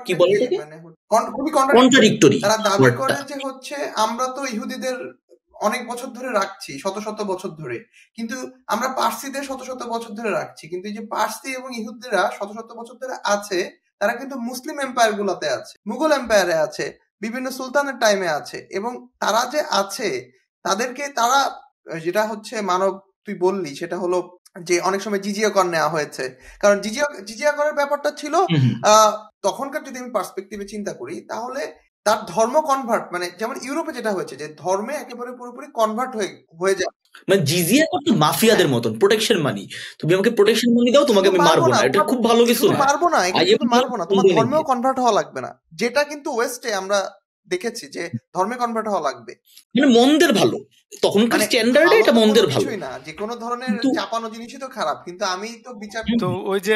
কি বলে এটাকে, কন্ট্রাডিক্টরি। তারা দাবি করে যে হচ্ছে আমরা তো ইহুদিদের অনেক বছর ধরে রাখছি, শত শত বছর ধরে, কিন্তু আমরা পার্সিদের শত শত বছর ধরে রাখছি, কিন্তু এই যে পার্সি এবং ইহুদিরা শত শত বছর ধরে আছে, তারা কিন্তু মুসলিম এম্পায়ার গুলাতে আছে, মুঘল এম্পায়ারে আছে, বিভিন্ন সুলতানের টাইমে আছে। এবং তারা যে আছে তাদেরকে তারা যেটা হচ্ছে মানব, তুই বললি সেটা হলো যে অনেক সময় জিজিয়া কর নেওয়া হয়েছে। কারণ জিজিয়া করের ব্যাপারটা ছিল তখনকার, যদি আমি পার্সপেক্টিভে চিন্তা করি, তাহলে তার ধর্ম কনভার্ট, মানে যেমন ইউরোপে যেটা হয়েছে যে ধর্মে একেবারে পুরোপুরি কনভার্ট হয়ে যায়। মানে জিজিয়া করতে মাফিয়াদের মতন প্রোটেকশন মানি, তুমি আমাকে প্রোটেকশন মানি দাও, তোমাকে আমি মারবো না। এটা খুব ভালো কিছু না, মারবো না, তোমার ধর্মেও কনভার্ট হওয়া লাগবে না, যেটা কিন্তু ওয়েস্টে আমরা দেখেছি যে ধর্মে কনভার্ট হওয়া লাগবে, মানে মন্দের ভালো, তখনকার স্ট্যান্ডার্ডে এটা মন্দের ভালো না, যে কোনো ধরনের চাপানো জিনিসই তো খারাপ। কিন্তু আমি তো বিচার, তো ওই যে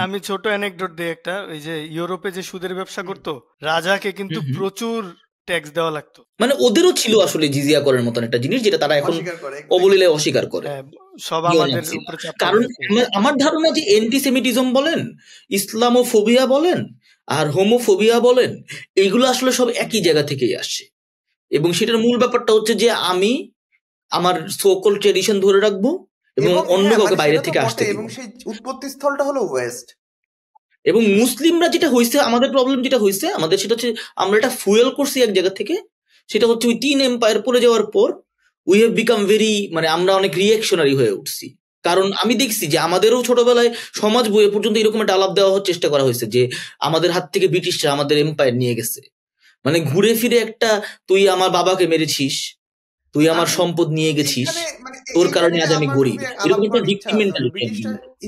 আমি ছোট অ্যানেকডোট দিই একটা, ওই যে ইউরোপে যে সুদের ব্যবসা করতো, রাজাকে কিন্তু প্রচুর ট্যাক্স দেওয়া লাগতো। মানে ওদেরও ছিল আসলে জিজিয়া করের মতন একটা জিনিস, যেটা তারা এখন অবলীলায় অস্বীকার করে। সব আমাদের উপরে চাপ। কারণ আমার ধারণা যে অ্যান্টিসেমিটিজম বলেন, ইসলামোফোবিয়া বলেন, আর হোমোফোবিয়া বলেন, এইগুলো আসলে সব একই জায়গা থেকেই আসে। এবং সেটার মূল ব্যাপারটা হচ্ছে যে আমি আমার সোকল ট্রেডিশন ধরে রাখবো এবং অন্য কাউকে বাইরে থেকে আসতে দিব। এবং সেই উৎপত্তি স্থলটা হলো ওয়েস্ট। এবং মুসলিমরা যেটা হয়েছে, আমাদের প্রবলেম যেটা হয়েছে আমাদের, সেটা হচ্ছে আমরা এটা ফুয়েল করছি এক জায়গা থেকে। সেটা হচ্ছে ওই 3 এম্পায়ার পড়ে যাওয়ার পর উই হ্যাভ বিকাম ভেরি, মানে আমরা অনেক রিঅ্যাকশনারি হয়ে উঠছি। কারণ আমি দেখছি যে আমাদেরও ছোটবেলায় সমাজ বইয়ে পর্যন্ত এরকম একটা আলাপ দেওয়া হওয়ার চেষ্টা করা হয়েছে যে আমাদের হাত থেকে ব্রিটিশরা আমাদের এম্পায়ার নিয়ে গেছে। মানে ঘুরে ফিরে একটা, তুই আমার বাবাকে মেরেছিস, তুই আমার সম্পদ নিয়ে গেছিস, তোর কারণে আজ আমি গরিব, এরকম একটা ভিক্টিম মেন্টালিটি।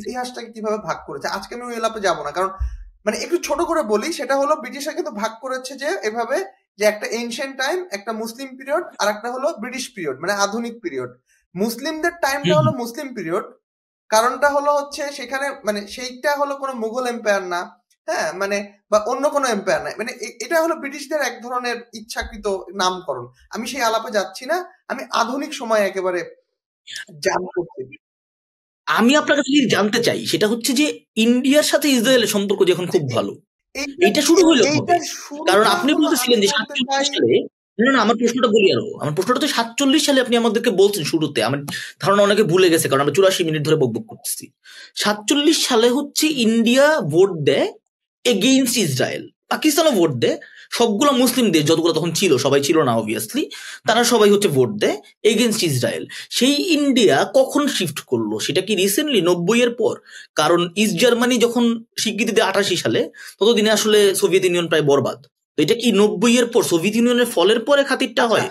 ইতিহাসটাকে কিভাবে ভাগ করেছে আজকে আমি ওই এলাপে যাবো না, কারণ মানে একটু ছোট করে বলি, সেটা হলো ব্রিটিশরা কিন্তু ভাগ করেছে যে এভাবে, যে একটা এনশিয়েন্ট টাইম, একটা মুসলিম পিরিয়ড, আর একটা হলো ব্রিটিশ পিরিয়ড, মানে আধুনিক পিরিয়ড। মুসলিমদের টাইমটা হলো মুসলিম পিরিয়ড, কারণটা হলো হচ্ছে সেখানে মানে সেইটা হলো কোনো মুঘল এম্পায়ার না, হ্যাঁ, মানে বা অন্য কোনো এম্পায়ার নাই, মানে এটা হলো ব্রিটিশদের এক ধরনের ইচ্ছাকৃত নামকরণ। আমি সেই আলাপে যাচ্ছি না, আমি আধুনিক সময় একেবারে জান করছি। আমি আপনার কাছে জানতে চাই সেটা হচ্ছে যে ইন্ডিয়ার সাথে ইসরায়েলের সম্পর্ক যখন খুব ভালো, এইটা শুরু হইলো কবে? কারণ আপনি বলতেছিলেন যে 47 সালে, না আমার প্রশ্নটা বলি আরো, আমার প্রশ্নটা তো 47 সালে আপনি আমাদেরকে বলছেন শুরুতে, আমার ধারণা অনেকে ভুলে গেছে কারণ আমরা 84 মিনিট ধরে বকবক করতেছি। 47 সালে হচ্ছে ইন্ডিয়া ভোট দেয় এগেইনস্ট ইসরায়েল, পাকিস্তানও ভোট দেয়, সবগুলো মুসলিম দেশ যতগুলো তখন ছিল, সবাই ছিল না অবভিয়াসলি, তারা সবাই হচ্ছে ভোট দেয় এগেইনস্ট ইসরায়েল। সেই ইন্ডিয়া কখন শিফট করলো? সেটা কি রিসেন্টলি 90-এর পর? কারণ ইস্ট জার্মানি যখন স্বীকৃতি দেয় 88 সালে, ততদিনে আসলে সোভিয়েত ইউনিয়ন প্রায় বরবাদ। তো এটা কি 90-এর পর সোভিয়েত ইউনিয়নের ফলের পরে খাতিরটা হয়?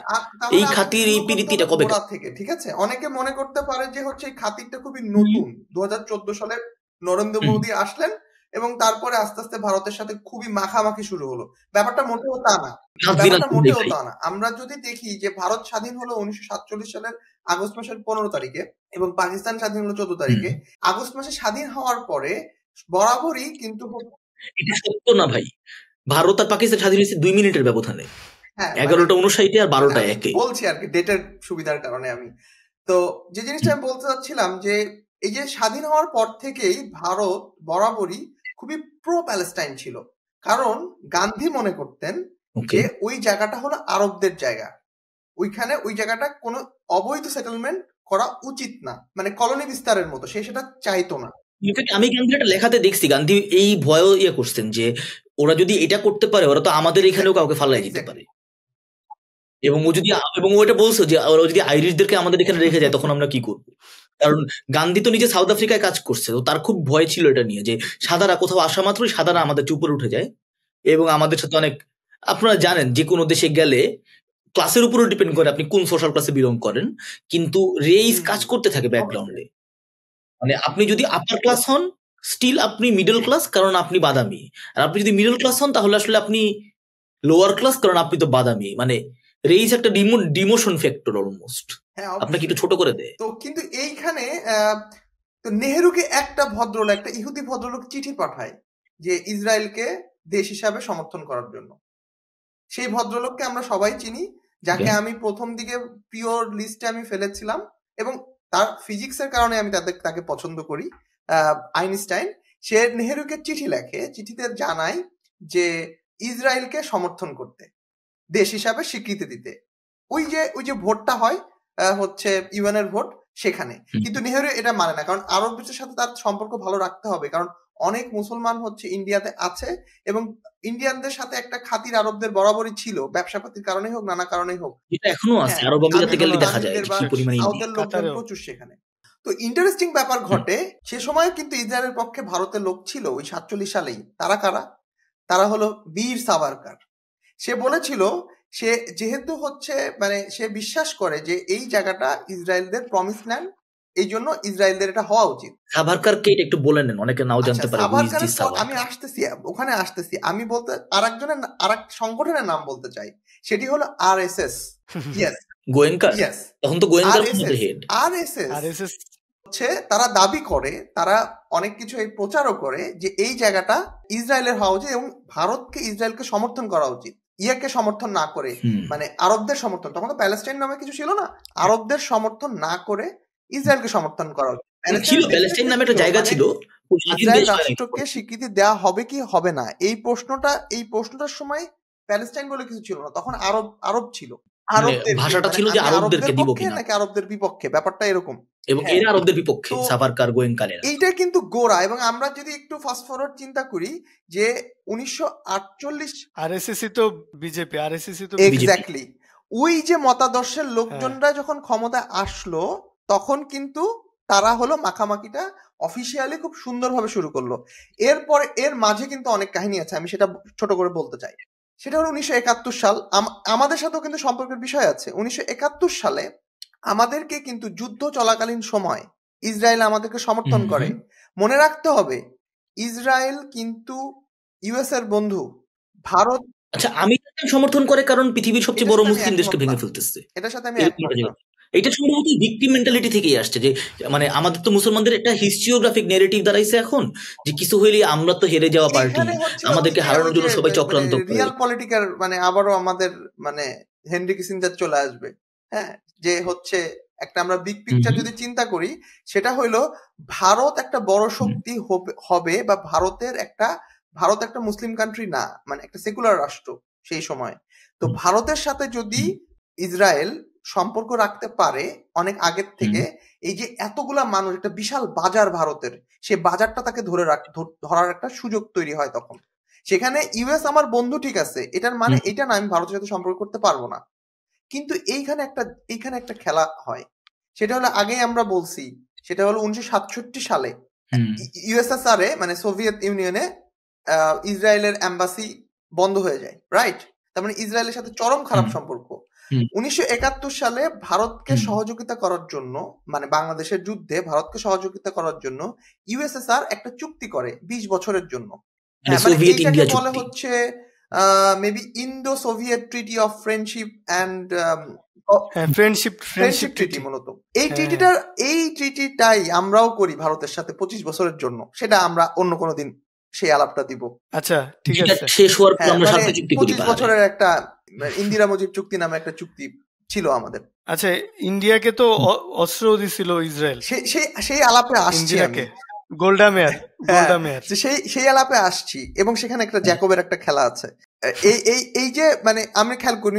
এই খাতির, এই প্রীতিটা কবে থেকে? ঠিক আছে, অনেকে মনে করতে পারে যে হচ্ছে এই খাতিরটা খুবই নতুন, 2014 সালে নরেন্দ্র মোদী আসলেন এবং তারপরে আস্তে আস্তে ভারতের সাথে খুবই মাখামাখি শুরু হলো। ব্যাপারটা মোটেও তা না, আমরা যদি দেখি যে ভারত স্বাধীন হলো 1947 সালের আগস্ট মাসের 15 তারিখে এবং পাকিস্তান স্বাধীন হলো 14 তারিখে। আগস্ট মাসে স্বাধীন হওয়ার পরে বরাবরই কিন্তু, এটা সত্য না ভাই, ভারত আর পাকিস্তান স্বাধীন হয়েছে 2 মিনিটের ব্যবধানে, 11টা 59 আর 12টা 1 বলছি আর কি ডেটের সুবিধার কারণে। আমি তো যে জিনিসটা আমি বলতে চাচ্ছিলাম যে এই যে স্বাধীন হওয়ার পর থেকেই ভারত বরাবরই খুবই প্রো প্যালেস্টাইন ছিল, কারণ গান্ধী মনে করতেন যে ওই জায়গাটা হলো আরবদের জায়গা, ওইখানে ওই জায়গাটা কোনো অবৈধ সেটেলমেন্ট করা উচিত না, মানে কলোনি বিস্তারের মতো, সে সেটা চাইতো না। আমি গান্ধীর একটা লেখাতে দেখছি গান্ধী এই ভয় করছেন যে ওরা যদি এটা করতে পারে ওরা তো আমাদের এখানেও কাউকে ফালাই দিতে পারে, এবং ও এটা বলছো যে ওরা যদি আইরিশদেরকে আমাদের এখানে রেখে যায় তখন আমরা কি করবো। কারণ গান্ধী তো নিজে সাউথ আফ্রিকায় কাজ করছে, তো তার খুব ভয় ছিল এটা নিয়ে যে সাদারা কোথাও আসা মাত্রই সাদারা আমাদের উপরে উঠে যায় এবং আমাদের সাথে অনেক, আপনারা জানেন যে কোনো দেশে গেলে ক্লাসের উপরে ডিপেন্ড করে আপনি কোন সোশ্যাল ক্লাসে বিলং করেন, কিন্তু রেইস কাজ করতে থাকে ব্যাকগ্রাউন্ডে। মানে আপনি যদি আপার ক্লাস হন স্টিল আপনি মিডল ক্লাস, কারণ আপনি বাদামি, আর আপনি যদি মিডল ক্লাস হন তাহলে আসলে আপনি লোয়ার ক্লাস, কারণ আপনি তো বাদামি। মানে রেইস একটা ডিমোশন ফ্যাক্টর অলমোস্ট, আপনাকে একটু ছোট করে দেয়। তো কিন্তু এইখানে তো নেহেরুকে একটা ভদ্রলোক, একটা ইহুদি ভদ্রলোক চিঠি পাঠায় যে ইসরায়েলকে দেশ হিসাবে সমর্থন করার জন্য। সেই ভদ্রলোককে আমরা সবাই চিনি, যাকে আমি প্রথম দিকে পিওর লিস্টে আমি ফেলেছিলাম, এবং তার ফিজিক্সের কারণে আমি তাকে পছন্দ করি, আইনস্টাইন। সে নেহেরুকে চিঠি লেখে, চিঠিতে জানায় যে ইসরায়েলকে সমর্থন করতে, দেশ হিসাবে স্বীকৃতি দিতে। ওই যে ভোটটা হয় হচ্ছে ইউএনের ভোট, সেখানে কিন্তু নেহেরু এটা মানে না, কারণ আরব বিশ্বের সাথে তার সম্পর্ক ভালো রাখতে হবে, কারণ অনেক মুসলমান হচ্ছে ইন্ডিয়াতে আছে এবং ইন্ডিয়ানদের সাথে একটা খাতির আরবদের বরাবরই ছিল, ব্যবসাপাতির কারণেই হোক নানা কারণেই হোক, এটা এখনো আছে। আরব আমিরাতে গেলে দেখা যায় কি পরিমাণে সাউথের লোকজন প্রচুর সেখানে। তো ইন্টারেস্টিং ব্যাপার ঘটে, সে সময় কিন্তু ইসরায়েলের পক্ষে ভারতের লোক ছিল ওই 47 সালেই। তারা কারা? তারা হলো বীর সাভারকার। সে বলেছিল সে যেহেতু হচ্ছে মানে সে বিশ্বাস করে যে এই জায়গাটা ইসরায়েলদের প্রমিস ল্যান্ড, এই জন্য ইসরায়েলদের এটা হওয়া উচিত। সাভারকার কে একটু বলে নেন, অনেকে নাও জানতে পারে। আমি আসতেছি, ওখানে আসতেছি। আমি বলতে আরেক সংগঠনের নাম বলতে চাই, সেটি হলো আরএসএস। ইয়েস, গোয়েঙ্কা। ইয়েস, তখন তো গোয়েঙ্কার হেড। আরএসএস হচ্ছে তারা দাবি করে, তারা অনেক কিছু এই প্রচারও করে যে এই জায়গাটা ইসরায়েলের হওয়া উচিত এবং ভারতকে ইসরায়েলকে সমর্থন করা উচিত, ইয়াকে সমর্থন না করে, মানে আরবদের সমর্থন, তখন তো প্যালেস্টাইন নামে কিছু ছিল না, আরবদের সমর্থন না করে ইসরায়েলকে সমর্থন করা উচিত। প্যালেস্টাইন নামে একটা জায়গা ছিল, ইসরায়েল রাষ্ট্রকে স্বীকৃতি দেওয়া হবে কি হবে না, এই প্রশ্নটার সময় প্যালেস্টাইন বলে কিছু ছিল না, তখন আরব ছিল। ভাষাটা ছিল যে আরবদেরকে দিব কিনা, নাকি আরবদের বিপক্ষে, ব্যাপারটা এরকম, এবং এরা আরবদের বিপক্ষে সাভারকার গোয়েঙ্কারেরা। এইটা কিন্তু গোড়া। এবং আমরা যদি একটু ফাস্ট ফরওয়ার্ড চিন্তা করি যে 1948 আরএসএসই তো বিজেপি, আরএসএসই তো এক্স্যাক্টলি ওই যে মতাদর্শের লোকজনরা যখন ক্ষমতা আসলো তখন কিন্তু তারা হলো মাখামাখিটা অফিসিয়ালি খুব সুন্দরভাবে শুরু করলো। এরপরে এর মাঝে কিন্তু অনেক কাহিনী আছে, আমি সেটা ছোট করে বলতে চাই। সেটা হলো 1971 সাল, আমাদের সাথেও কিন্তু সম্পর্কের বিষয় আছে। 1971 সালে আমাদেরকে কিন্তু যুদ্ধ চলাকালীন সময় ইসরায়েল আমাদেরকে সমর্থন করে। মনে রাখতে হবে ইসরায়েল কিন্তু ইউএস এর বন্ধু, ভারত। আচ্ছা, আমি সমর্থন করে কারণ পৃথিবীর সবচেয়ে বড় মুসলিম দেশকে ভেঙে ফেলতেছে। এটার সাথে আমি এটা সম্ভবত ভিকটিম মেন্টালিটি থেকেই আসছে, যে মানে আমাদের তো মুসলমানদের একটা হিস্টোরিওগ্রাফিক নেরেটিভ দাঁড়াইছে এখন, যে কিছু হইলে আমরা তো হেরে যাওয়া পার্টি, আমাদেরকে হারানোর জন্য সবাই চক্রান্ত করে। রিয়াল পলিটিক্যাল মানে আবারও আমাদের মানে হেনরি কিসিঞ্জার চলে আসবে। হ্যাঁ, যে হচ্ছে একটা আমরা বিগ পিকচার যদি চিন্তা করি, সেটা হইলো ভারত একটা বড় শক্তি হবে, বা ভারত একটা মুসলিম কান্ট্রি না, মানে একটা সেকুলার রাষ্ট্র সেই সময়। তো ভারতের সাথে যদি ইসরায়েল সম্পর্ক রাখতে পারে অনেক আগের থেকে, এই যে এতগুলা মানুষ, একটা বিশাল বাজার ভারতের, সে বাজারটা তাকে ধরার একটা সুযোগ তৈরি হয় তখন। সেখানে ইউএস আমার বন্ধু ঠিক আছে, এটার মানে এটা না আমি ভারতের সাথে সম্পর্ক করতে পারবো না। কিন্তু এইখানে একটা খেলা হয়, সেটা হলো আগেই আমরা বলছি, সেটা হলো 1967 সালে ইউএসএসআর এ মানে সোভিয়েত ইউনিয়নে ইসরায়েলের এম্বাসি বন্ধ হয়ে যায়, রাইট? তার মানে ইসরায়েলের সাথে চরম খারাপ সম্পর্ক। 1971 সালে ভারতকে সহযোগিতা করার জন্য, মানে বাংলাদেশের যুদ্ধে ভারতকে সহযোগিতা করার জন্য ইউএসএসআর একটা চুক্তি করে 20 বছরের জন্য। বলে হচ্ছে maybe Indo Soviet treaty of friendship and friendship treaty মূলত। এই ট্রিটিটাই আমরাও করি ভারতের সাথে 25 বছরের জন্য, সেটা আমরা অন্য কোনো দিন সেই আলাপটা দিব। আচ্ছা ঠিক যেটা আছে। শেষ হওয়ার পর হ্যাঁ আমরা মানে শান্তি চুক্তি করি 25 পাহাড়ে। বছরের একটা ইন্দিরা মজিব চুক্তি নামে একটা চুক্তি ছিল আমাদের। আচ্ছা ইন্ডিয়াকে তো অস্ত্র দিছিল ইসরায়েল, সেই আলাপে আসছি ইন্দিরাকে আমি। গোল্ডা মেয়ার হ্যাঁ, গোল্ডা মেয়ার যে সেই আলাপে আসছি এবং সেখানে একটা জ্যাকবের একটা খেলা আছে। এই যে মানে আমি খেয়াল করি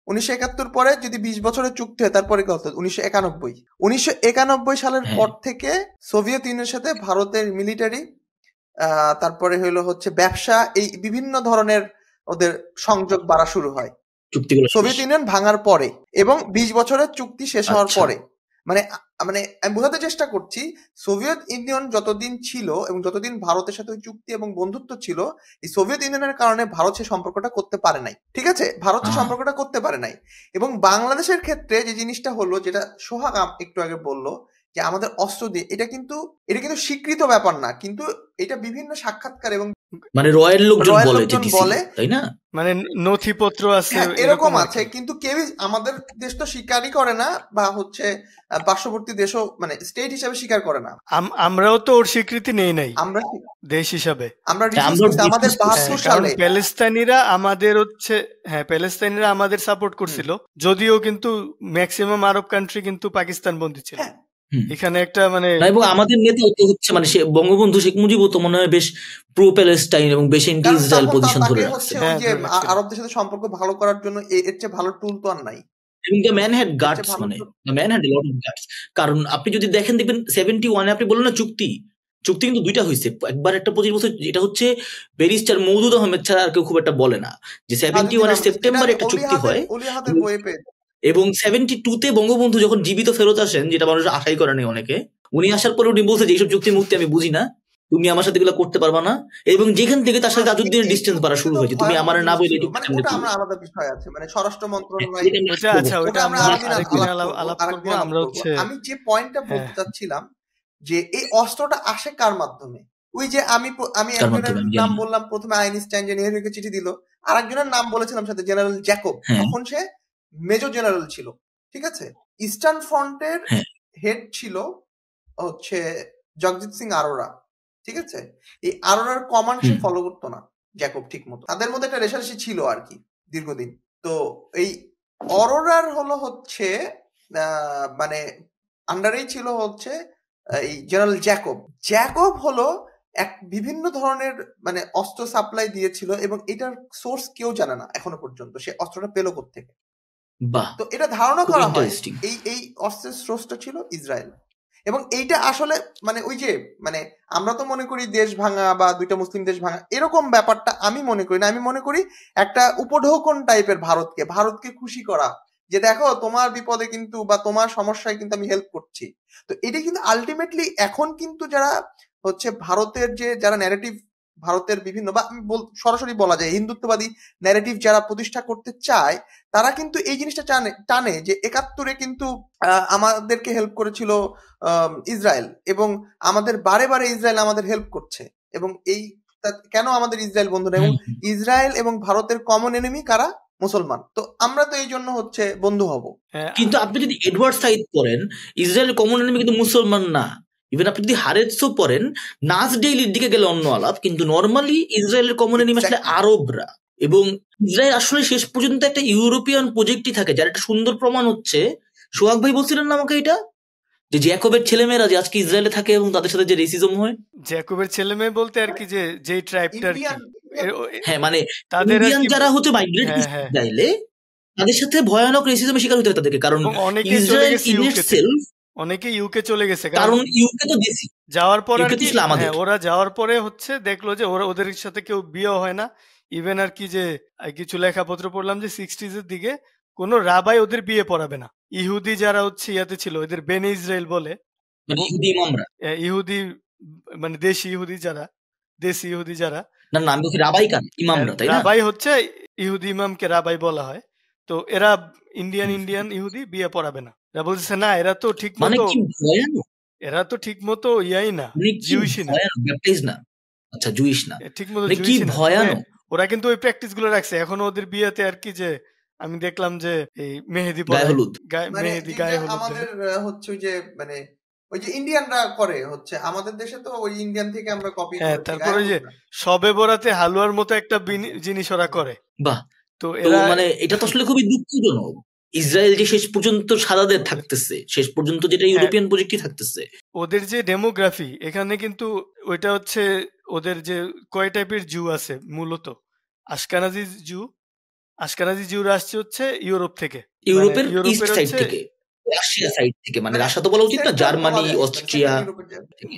1971 পরে যদি 20 বছরের চুক্তি হয় তারপরে কত 1991 সালের হ্যাঁ। পর থেকে সোভিয়েত ইউনিয়নের সাথে ভারতের মিলিটারি তারপরে হলো হচ্ছে ব্যবসা, এই বিভিন্ন ধরনের ওদের সংযোগ বাড়া শুরু হয় চুক্তিগুলো সোভিয়েত ইউনিয়ন ভাঙার পরে এবং 20 বছরের চুক্তি শেষ হওয়ার আচ্ছা। পরে। মানে আমি বোঝাতে চেষ্টা করছি সোভিয়েত ইউনিয়ন যতদিন ছিল এবং যতদিন ভারতের সাথে ওই চুক্তি এবং বন্ধুত্ব ছিল, এই সোভিয়েত ইউনিয়নের কারণে ভারত সেই সম্পর্কটা করতে পারে নাই। ঠিক আছে, ভারত সেই সম্পর্কটা করতে পারে নাই। এবং বাংলাদেশের ক্ষেত্রে যে জিনিসটা হলো, যেটা সোহাগ একটু আগে বললো যে আমাদের অস্ত্র দিয়ে, এটা কিন্তু স্বীকৃত ব্যাপার না, কিন্তু এটা বিভিন্ন সাক্ষাৎকার এবং মানে রয়্যাল লোকজন বলে, তাই না? মানে নথিপত্র আছে এরকম আছে, কিন্তু কেউই আমাদের দেশ তো স্বীকারই করে না, বা হচ্ছে পার্শ্ববর্তী দেশও মানে স্টেট হিসাবে স্বীকার করে না। আমরাও তো ওর স্বীকৃতি নেই নাই আমরা দেশ হিসাবে। আমরা আমাদের 72 সালে প্যালেস্তাইনিরা আমাদের হচ্ছে প্যালেস্তাইনিরা আমাদের সাপোর্ট করছিল, যদিও কিন্তু ম্যাক্সিমাম আরব কান্ট্রি কিন্তু পাকিস্তান বন্দী ছিল। এখানে একটা মানে এবং আমাদের নেতা হচ্ছে মানে সে বঙ্গবন্ধু শেখ মুজিবও তো মনে হয় বেশ প্রো প্যালেস্টাইন এবং বেশ এন্টি ইসরায়েল পজিশন ধরে রাখছে। আরবদের সাথে সম্পর্ক ভালো করার জন্য এর চেয়ে ভালো টুল তো আর নাই। এবং দ্য ম্যান হ্যাড গাটস, মানে the man had a lot of guts. কারণ আপনি যদি দেখেন দেখবেন 71 আপনি বললেন না চুক্তি কিন্তু দুইটা হয়েছে। একবার একটা 25 বছর, যেটা হচ্ছে ব্যারিস্টার মওদুদ আহমেদ ছাড়া আর কেউ খুব একটা বলে না, যে 71 সেপ্টেম্বরে একটা চুক্তি হয় এবং 72-তে বঙ্গবন্ধু যখন জীবিত ফেরত আসেন, যেটা মানুষ আশাই করে নাই অনেকে, উনি আসার পরে উনি বলছে যে এইসব চুক্তি মুক্তি আমি বুঝি না, তুমি আমার সাথে এগুলো করতে পারবা না। এবং যেখান থেকে তার সাথে তাজউদ্দিনের ডিসটেন্স বাড়া শুরু হয়েছে, তুমি আমার না বলে আমরা আলাদা বিষয় আছে, মানে স্বরাষ্ট্র মন্ত্রণালয়। আমি যে পয়েন্টটা বলতে চাচ্ছিলাম যে এই অস্ত্রটা আসে কার মাধ্যমে? ওই যে আমি একজনের নাম বললাম প্রথমে, আইনস্টাইন যে নেহেরুকে চিঠি দিল, আর একজনের নাম বলেছিলাম সাথে জেনারেল জ্যাকব, তখন সে মেজর জেনারেল ছিল। ঠিক আছে, ইস্টার্ন ফ্রন্টের হেড ছিল হচ্ছে জগজিৎ সিং আরোরা। ঠিক আছে, এই আরোরার কমান্ড সে ফলো করতো না জ্যাকব ঠিক মতো, তাদের মধ্যে একটা রেশারেশি ছিল আর কি দীর্ঘদিন। তো এই অরোরার হলো হচ্ছে মানে আন্ডারেই ছিল হচ্ছে এই জেনারেল জ্যাকব হলো এক বিভিন্ন ধরনের মানে অস্ত্র সাপ্লাই দিয়েছিল, এবং এটার সোর্স কেউ জানে না এখনো পর্যন্ত, সে অস্ত্রটা পেল কোত্থেকে। তো এটা ধারণা করা হয় এই অস্ত্রের সোর্সটা ছিল ইসরায়েল। এবং এইটা আসলে মানে ওই যে মানে আমরা তো মনে করি দেশ ভাঙা বা দুইটা মুসলিম দেশ ভাঙা এরকম ব্যাপারটা আমি মনে করি না। আমি মনে করি একটা উপঢৌকন টাইপের ভারতকে খুশি করা, যে দেখো তোমার বিপদে কিন্তু বা তোমার সমস্যায় কিন্তু আমি হেল্প করছি। তো এটা কিন্তু আলটিমেটলি এখন কিন্তু যারা হচ্ছে ভারতের যারা ন্যারেটিভ, ভারতের বিভিন্ন বা সরাসরি বলা যায় হিন্দুত্ববাদী ন্যারেটিভ যারা প্রতিষ্ঠা করতে চায়, তারা কিন্তু এই জিনিসটা টানে যে 71-এ কিন্তু আমাদেরকে হেল্প করেছিল ইসরায়েল, এবং আমাদের বারে বারে ইসরায়েল আমাদের হেল্প করছে, এবং এই কেন আমাদের ইসরায়েল বন্ধু না, এবং ইসরায়েল এবং ভারতের কমন এনিমি কারা? মুসলমান। তো আমরা তো এই জন্য হচ্ছে বন্ধু হব। কিন্তু আপনি যদি এডওয়ার্ড সাইদ পড়েন, ইসরায়েলের কমন এনিমি কিন্তু মুসলমান না। ইভেন আপনি যদি হারেৎসও পড়েন, নাজ ডেইলির দিকে গেলে অন্য আলাপ, কিন্তু নর্মালি ইসরায়েলের কমন এনিমি আসলে আরবরা। এবং ইসরায়েল আসলে শেষ পর্যন্ত একটা ইউরোপিয়ান প্রজেক্টই থাকে, যার একটা সুন্দর প্রমাণ হচ্ছে, সোহাগ ভাই বলছিলেন না আমাকে এটা, যে জ্যাকবের ছেলেমেয়েরা যে আজকে ইসরায়েলে থাকে এবং তাদের সাথে যে রেসিজম হয়। জ্যাকবের ছেলেমেয়ে বলতে আর কি যে ট্রাইবটা, হ্যাঁ মানে ইন্ডিয়ান যারা হচ্ছে মাইগ্রেট ইসরায়েলে, তাদের সাথে ভয়ানক রেসিজমের শিকার হতে হয় তাদেরকে, কারণ ইসরায়েল ইন ইটসেলফ, অনেকে ইউকে চলে গেছে, কারণ ইউকে তো দেশি যাওয়ার পর আর কি ওরা যাওয়ার পরে হচ্ছে দেখলো যে ওদের সাথে কেউ বিয়ে হয় না। ইভেন আর কি যে কিছু লেখাপত্র পড়লাম যে 60s এর দিকে কোনো রাবাই ওদের বিয়ে পড়াবে না। ইহুদি যারা হচ্ছে ইয়াতে ছিল, এদের বেনে ইসরায়েল বলে, ইহুদি মানে দেশি ইহুদি যারা রাবাই হচ্ছে ইহুদি ইমামকে রাবাই বলা হয়। তো এরা ইন্ডিয়ান ইহুদি বিয়ে পড়াবে না। এরা বলছে না, এরা তো ঠিক মতো ইয়াই না, জুইশই না, আচ্ছা জুইশ না, ঠিক মতো জুইশ না। ওরা কিন্তু ওই প্র্যাকটিস গুলো রাখছে এখনো ওদের বিয়েতে আর কি, যে আমি দেখলাম যে এই মেহেদি গায়ে হলুদ, মেহেদি গায়ে হলুদ আমাদের হচ্ছে যে মানে ওই যে ইন্ডিয়ানরা করে হচ্ছে, আমাদের দেশে তো ওই ইন্ডিয়ান থেকে আমরা কপি হ্যাঁ, করেছি। তারপরে যে সবে বরাতে হালুয়ার মতো একটা জিনিস ওরা করে। বাহ, তো তো এরা মানে এটা তো আসলে খুবই দুঃখজনক। ইসরায়েল যে শেষ পর্যন্ত সাদাদের থাকতেছে, শেষ পর্যন্ত যেটা ইউরোপিয়ান প্রজেক্টই থাকতেছে। ওদের যে ডেমোগ্রাফি এখানে কিন্তু ওইটা হচ্ছে ওদের যে কয় টাইপের জু আছে মূলত, আশকানাজি জুরা আসছে হচ্ছে ইউরোপ থেকে, ইউরোপের ইস্ট ইউরোপের সাইড হচ্ছে থেকে, রাশিয়া সাইড থেকে, মানে রাশিয়া তো বলা উচিত না, জার্মানি, অস্ট্রিয়া,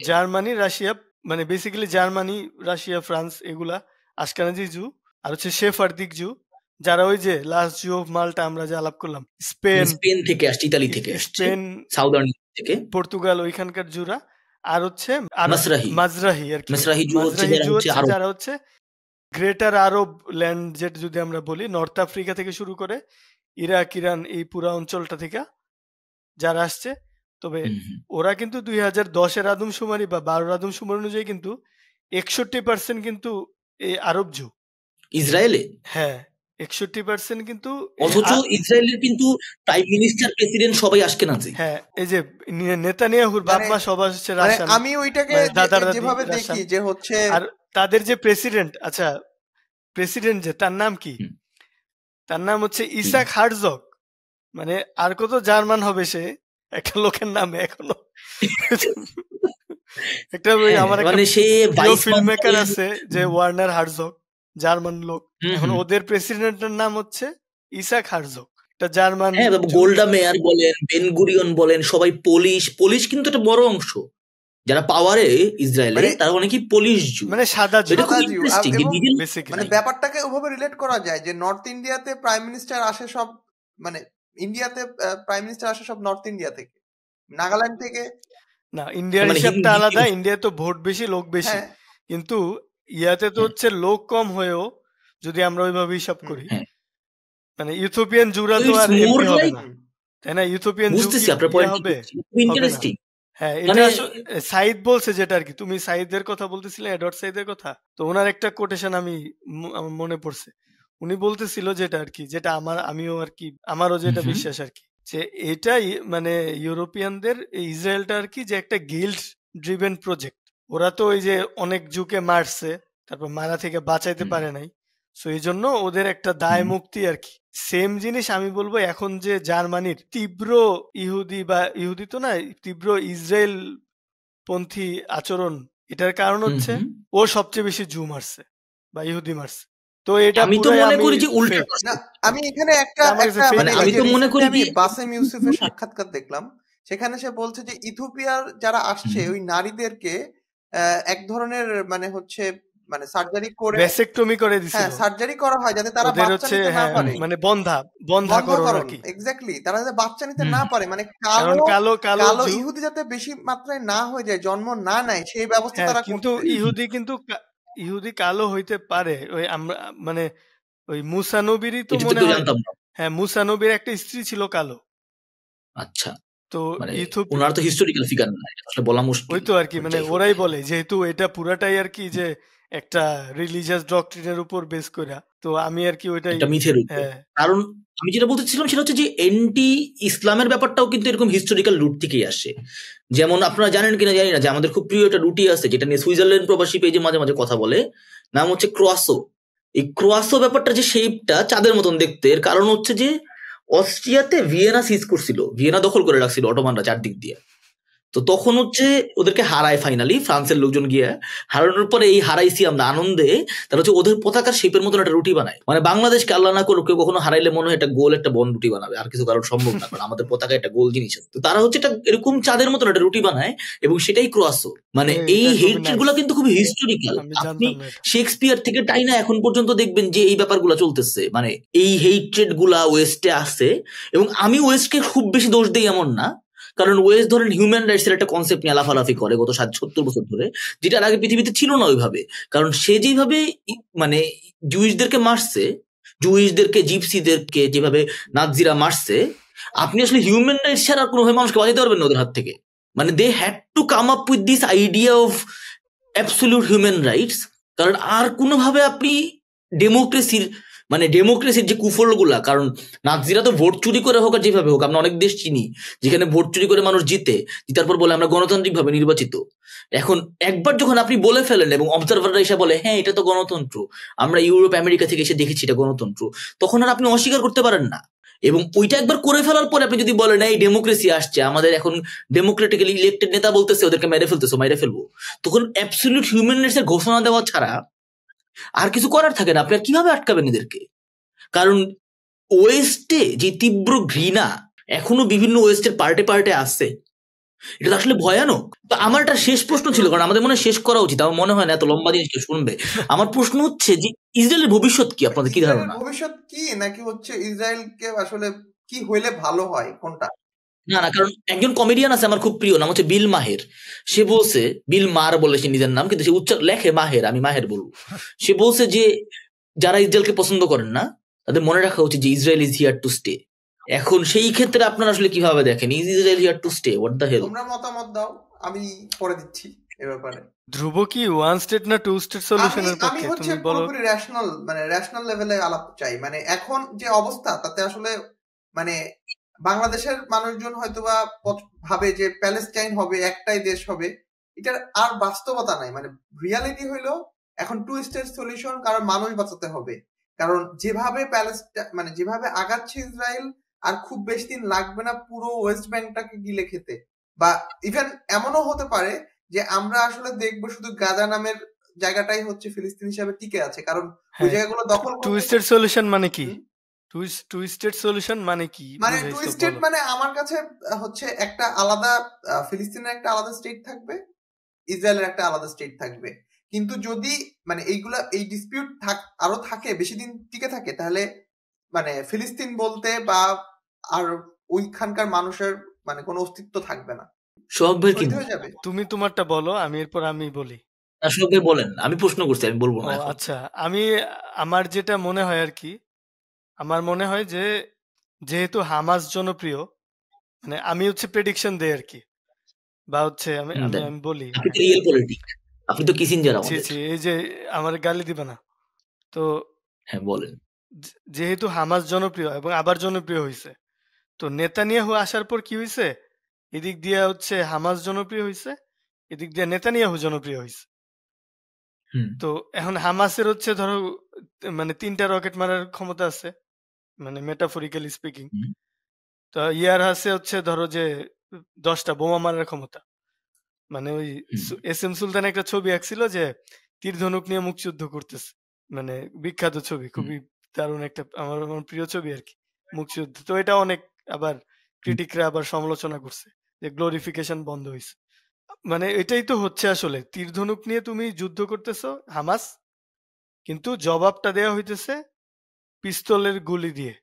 জার্মানি, রাশিয়া, মানে বেসিক্যালি জার্মানি, রাশিয়া, ফ্রান্স, এগুলা আশকানাজি জু। আর হচ্ছে সেফারদিক জু, যারা ওই যে লাস্ট জু অফ মাল্টা আমরা যে আলাপ করলাম, স্পেন থেকে আসছে, ইতালি থেকে আসছে, স্পেন, সাউদার্ন থেকে, পর্তুগাল, ওইখানকার জুরা। আর হচ্ছে মাজরাহি আর কি, মাজরাহি জু হচ্ছে যারা হচ্ছে গ্রেটার আরব ল্যান্ড, যেটা যদি আমরা বলি নর্থ আফ্রিকা থেকে শুরু করে ইরাক, ইরান, এই পুরা অঞ্চলটা থেকে যারা আসছে। তবে ওরা কিন্তু 2010-এর আদমশুমারি বা 12-এর আদমশুমারি অনুযায়ী কিন্তু 61% কিন্তু এই আরব জু ইসরায়েলে। হ্যাঁ, 61% কিন্তু। অথচ ইসরায়েলের কিন্তু প্রাইম মিনিস্টার, প্রেসিডেন্ট সবাই আশকেনাজি। হ্যাঁ, এই যে নেতানিয়াহুর বাপ মা সবাই হচ্ছে রাশিয়ান। আমি ওইটাকে যেভাবে দেখি যে হচ্ছে, আর তাদের যে প্রেসিডেন্ট, আচ্ছা প্রেসিডেন্ট যে তার নাম কি? তার নাম হচ্ছে ইসাক হারজগ। মানে আর কত জার্মান হবে সে একটা লোকের নামে এখনো। একটা আমার একটা ফিল্ম মেকার আছে যে ওয়ার্নার হারজগ, জার্মান লোক। এখন ওদের প্রেসিডেন্টের নাম হচ্ছে ইসাক হারজগ, একটা জার্মান। গোল্ডা মেয়ার বলেন, বেনগুরিয়ন বলেন, সবাই পোলিশ কিন্তু একটা বড় অংশ যারা পাওয়ারে ইসরায়েলে, তারা অনেকেই পোলিশ জু, মানে সাদা জু। মানে ব্যাপারটাকে ওভাবে রিলেট করা যায় যে নর্থ ইন্ডিয়াতে প্রাইম মিনিস্টার আসে সব, মানে ইন্ডিয়াতে প্রাইম মিনিস্টার আসে সব নর্থ ইন্ডিয়া থেকে, নাগাল্যান্ড থেকে না। ইন্ডিয়ার হিসাবটা আলাদা, ইন্ডিয়া তো ভোট বেশি, লোক বেশি, কিন্তু ইয়াতে তো হচ্ছে লোক কম হয়েও যদি আমরা ওইভাবে হিসাব করি, মানে ইথিওপিয়ান জুরা তো আর এমনি হবে না, তাই না? ইথিওপিয়ান জু হবে। হ্যাঁ, এটা সাইদ বলছে যেটা আর কি, তুমি সাইদের কথা বলতেছিলে, এডওয়ার্ড সাইদের কথা। তো ওনার একটা কোটেশন আমি মনে পড়ছে, উনি বলতেছিল যেটা আর কি, যেটা আমিও আর কি, আমারও যেটা বিশ্বাস আর কি, যে এটাই মানে ইউরোপিয়ানদের ইসরায়েলটা আর কি যে একটা গিল্ড ড্রিভেন প্রজেক্ট। ওরা তো ওই যে অনেক জুকে মারছে, তারপর মারা থেকে বাঁচাইতে পারে নাই, সো এই জন্য ওদের একটা দায় মুক্তি আর কি। সেম জিনিস আমি বলবো এখন যে জার্মানির তীব্র ইহুদি, বা ইহুদি তো না, তীব্র ইসরায়েল পন্থী আচরণ, এটার কারণ হচ্ছে ও সবচেয়ে বেশি জু মারছে বা ইহুদি মারছে। তো এটা আমি তো মনে করি যে উল্টা। আমি এখানে একটা আমি তো মনে করি যে বাসেম ইউসুফের সাক্ষাৎকার দেখলাম, সেখানে সে বলছে যে ইথিওপিয়ার যারা আসছে ওই নারীদেরকে এক ধরনের মানে হচ্ছে মানে সার্জারি করে, ভ্যাসেক্টমি করে দিছে। হ্যাঁ, সার্জারি করা হয় যাতে তারা বাচ্চা নিতে না পারে, মানে বন্ধাকরণ আর কি। এক্স্যাক্টলি, তারা যাতে বাচ্চা নিতে না পারে, মানে কালো ইহুদি যাতে বেশি মাত্রায় না হয়ে যায়, জন্ম না নেয়, সেই ব্যবস্থা তারা করতে। কিন্তু ইহুদি কালো হইতে পারে, ওই আমরা মানে ওই মুসা নবীরই তো মনে হয়, হ্যাঁ মুসা নবীর একটা স্ত্রী ছিল কালো। আচ্ছা, তো ওনার তো হিস্টোরিক্যাল ফিগার না, আসলে বলা মুশকিল। ওই তো আর কি, মানে ওরাই বলে যেহেতু এটা পুরাটাই আর কি যে একটা রিলিজিয়াস ডক্ট্রিনের উপর বেস করা, তো আমি আর কি ওইটাই মিথের উপর। কারণ আমি যেটা বলতেছিলাম সেটা হচ্ছে যে এন্টি ইসলামের ব্যাপারটাও কিন্তু এরকম হিস্টোরিক্যাল রুট থেকেই আসে। যেমন আপনারা জানেন কিনা জানি না যে আমাদের খুব প্রিয় একটা রুটি আছে যেটা নিয়ে সুইজারল্যান্ড প্রবাসী পেজে মাঝে মাঝে কথা বলে, নাম হচ্ছে ক্রোয়াসো। এই ক্রোয়াসো ব্যাপারটা যে শেপটা চাঁদের মতন দেখতে, এর কারণ হচ্ছে যে অস্ট্রিয়াতে ভিয়েনা সিজ করছিল, ভিয়েনা দখল করে রাখছিল অটোমানরা চারদিক দিয়ে। তো তখন হচ্ছে ওদেরকে হারায় ফাইনালি ফ্রান্সের লোকজন গিয়ে, হারানোর পরে এই হারাইছি আমরা আনন্দে, তারা হচ্ছে ওদের পতাকার শেপের মতন একটা রুটি বানায়। মানে বাংলাদেশকে আল্লাহ না করুক কেউ কখনো হারাইলে মনে হয় একটা গোল একটা বন রুটি বানাবে, আর কিছু কারণ সম্ভব না, কারণ আমাদের পতাকা একটা গোল জিনিস। তো তারা হচ্ছে একটা এরকম চাঁদের মতন একটা রুটি বানায়, এবং সেটাই ক্রোয়াসো। মানে এই হেট্রেড গুলা কিন্তু খুব হিস্টোরিক্যাল। আপনি শেক্সপিয়ার থেকে টাইনা এখন পর্যন্ত দেখবেন যে এই ব্যাপারগুলো চলতেছে, মানে এই হেট্রেড গুলা ওয়েস্টে আছে। এবং আমি ওয়েস্টকে খুব বেশি দোষ দিই এমন না, কারণ ওয়েস্ট ধরেন হিউম্যান রাইটস এর একটা কনসেপ্ট নিয়ে লাফালাফি করে গত 70 বছর ধরে, যেটা আগে পৃথিবীতে ছিল না ওইভাবে। কারণ সে যেভাবে মানে জুইশদেরকে মারছে, জুইশদেরকে জিপসিদেরকে যেভাবে নাৎজিরা মারছে, আপনি আসলে হিউম্যান রাইটস ছাড়া কোনোভাবে মানুষকে বাঁচাতে পারবেন না ওদের হাত থেকে। মানে they had to come up with this idea of absolute human rights, কারণ আর কোনোভাবে আপনি ডেমোক্রেসির মানে ডেমোক্রেসির যে কুফলগুলা, কারণ নাৎসিরা তো ভোট চুরি করে হোক আর যেভাবে হোক, আমরা অনেক দেশ চিনি যেখানে ভোট চুরি করে মানুষ জিতার পর বলে আমরা গণতান্ত্রিক ভাবে নির্বাচিত। এখন একবার যখন আপনি বলে ফেলেন এবং অবজারভাররা এসে বলে হ্যাঁ এটা তো গণতন্ত্র, আমরা ইউরোপ আমেরিকা থেকে এসে দেখেছি এটা গণতন্ত্র, তখন আর আপনি অস্বীকার করতে পারেন না। এবং ওইটা একবার করে ফেলার পরে আপনি যদি বলেন এই ডেমোক্রেসি আসছে, আমাদের এখন ডেমোক্রেটিক্যালি ইলেক্টেড নেতা বলতেছে ওদেরকে মেরে ফেলবো, তখন অ্যাবসলিউট হিউম্যান রাইটস এর ঘোষণা দেওয়া ছাড়া আর কিছু করার থাকে না। আপনি আর কিভাবে আটকাবেন এদেরকে? কারণ ওয়েস্টে যে তীব্র ঘৃণা এখনো বিভিন্ন ওয়েস্টের পার্টে আছে, এটা তো আসলে ভয়ানক। তো আমার একটা শেষ প্রশ্ন ছিল, কারণ আমাদের মনে হয় শেষ করা উচিত, আমার মনে হয় না এত লম্বা জিনিস কেউ শুনবে। আমার প্রশ্ন হচ্ছে যে ইসরায়েলের ভবিষ্যৎ কি, আপনাদের কি ধারণা? ভবিষ্যৎ কি, নাকি হচ্ছে ইসরায়েলকে আসলে কি হইলে ভালো হয় কোনটা? না, কারণ একজন কমেডিয়ান আছে আমার খুব প্রিয়, নাম হচ্ছে বিল মাহের। সে বলছে, বিল মার বলে সে নিজের নাম, কিন্তু সে লেখে মাহের, আমি মাহের বলবো। সে বলছে যে যারা ইসরায়েলকে পছন্দ করেন না তাদের মনে রাখা উচিত যে Israel is here to stay. এখন সেই ক্ষেত্রে আপনারা আসলে কিভাবে দেখেন, is Israel here to stay? What the hell? তোমরা মতামত দাও, আমি পরে দিচ্ছি এ ব্যাপারে। ধ্রুব কি ওয়ান স্টেট না টু স্টেট সলিউশনের আমি পক্ষে? হচ্ছে তুমি বলো। পুরোপুরি রেশনাল লেভেলে আলাপ চাই। মানে এখন যে অবস্থা তাতে আসলে মানে বাংলাদেশের মানুষজন হয়তোবা ভাবে যে প্যালেস্টাইন হবে, একটাই দেশ হবে, এটার আর বাস্তবতা নাই। মানে রিয়ালিটি হইলো এখন টু স্টেট সলিউশন, কারণ মানুষ বাঁচাতে হবে। কারণ যেভাবে মানে যেভাবে আগাচ্ছে ইসরায়েল, আর খুব বেশি দিন লাগবে না পুরো ওয়েস্ট ব্যাংকটাকে গিলে খেতে। বা ইভেন এমনও হতে পারে যে আমরা আসলে দেখবো শুধু গাজা নামের জায়গাটাই হচ্ছে ফিলিস্তিন হিসাবে টিকে আছে, কারণ ওই জায়গাগুলো দখল টু স্টেট সলিউশন মানে কি? টু স্টেট সলিউশন মানে কি? মানে টু স্টেট মানে আমার কাছে হচ্ছে একটা আলাদা ফিলিস্তিনের একটা আলাদা স্টেট থাকবে, ইসরায়েলের একটা আলাদা স্টেট থাকবে। কিন্তু যদি মানে এইগুলা এই ডিসপিউট আরো থাকে, বেশি দিন টিকে থাকে, তাহলে মানে ফিলিস্তিন বলতে বা আর ওইখানকার মানুষের মানে কোনো অস্তিত্ব থাকবে না, সোহাগ ভাই কি হয়ে যাবে। তুমি তোমারটা বলো, আমি এরপর আমি বলি। সোহাগ ভাই বলেন, আমি প্রশ্ন করছি, আমি বলবো না। আচ্ছা, আমার যেটা মনে হয় আর কি, আমার মনে হয় যে যেহেতু হামাস জনপ্রিয়, মানে আমি হচ্ছে প্রেডিকশন দেই আর কি, বা হচ্ছে আমি বলি, আপনি তো কিসিঞ্জার আমাদের। এই যে আমার গালি দিবে না তো। হ্যাঁ বলেন। যেহেতু হামাস জনপ্রিয় এবং আবার জনপ্রিয় হয়েছে, তো নেতানিয়াহু আসার পর কি হয়েছে, এদিক দিয়ে হচ্ছে হামাস জনপ্রিয় হয়েছে, এদিক দিয়ে নেতানিয়াহু জনপ্রিয় হয়েছে। তো এখন হামাসের হচ্ছে ধরো মানে 3টা রকেট মারার ক্ষমতা আছে, মানে মেটাফরিক্যালি স্পিকিং। তো ইয়ার হাসে হচ্ছে ধরো যে 10টা বোমা মারার ক্ষমতা। মানে ওই এস এম সুলতান একটা ছবি আঁকছিল যে তীর ধনুক নিয়ে মুক্তিযুদ্ধ করতেছে, মানে বিখ্যাত ছবি, খুবই দারুণ একটা আমার প্রিয় ছবি আর কি, মুক্তিযুদ্ধ। তো এটা অনেক আবার ক্রিটিকরা আবার সমালোচনা করছে যে গ্লোরিফিকেশন বন্ধ হয়েছে। মানে এটাই তো হচ্ছে আসলে, তীর ধনুক নিয়ে তুমি যুদ্ধ করতেছো হামাস, কিন্তু জবাবটা দেওয়া হইতেছে পিস্তলের গুলি দিয়ে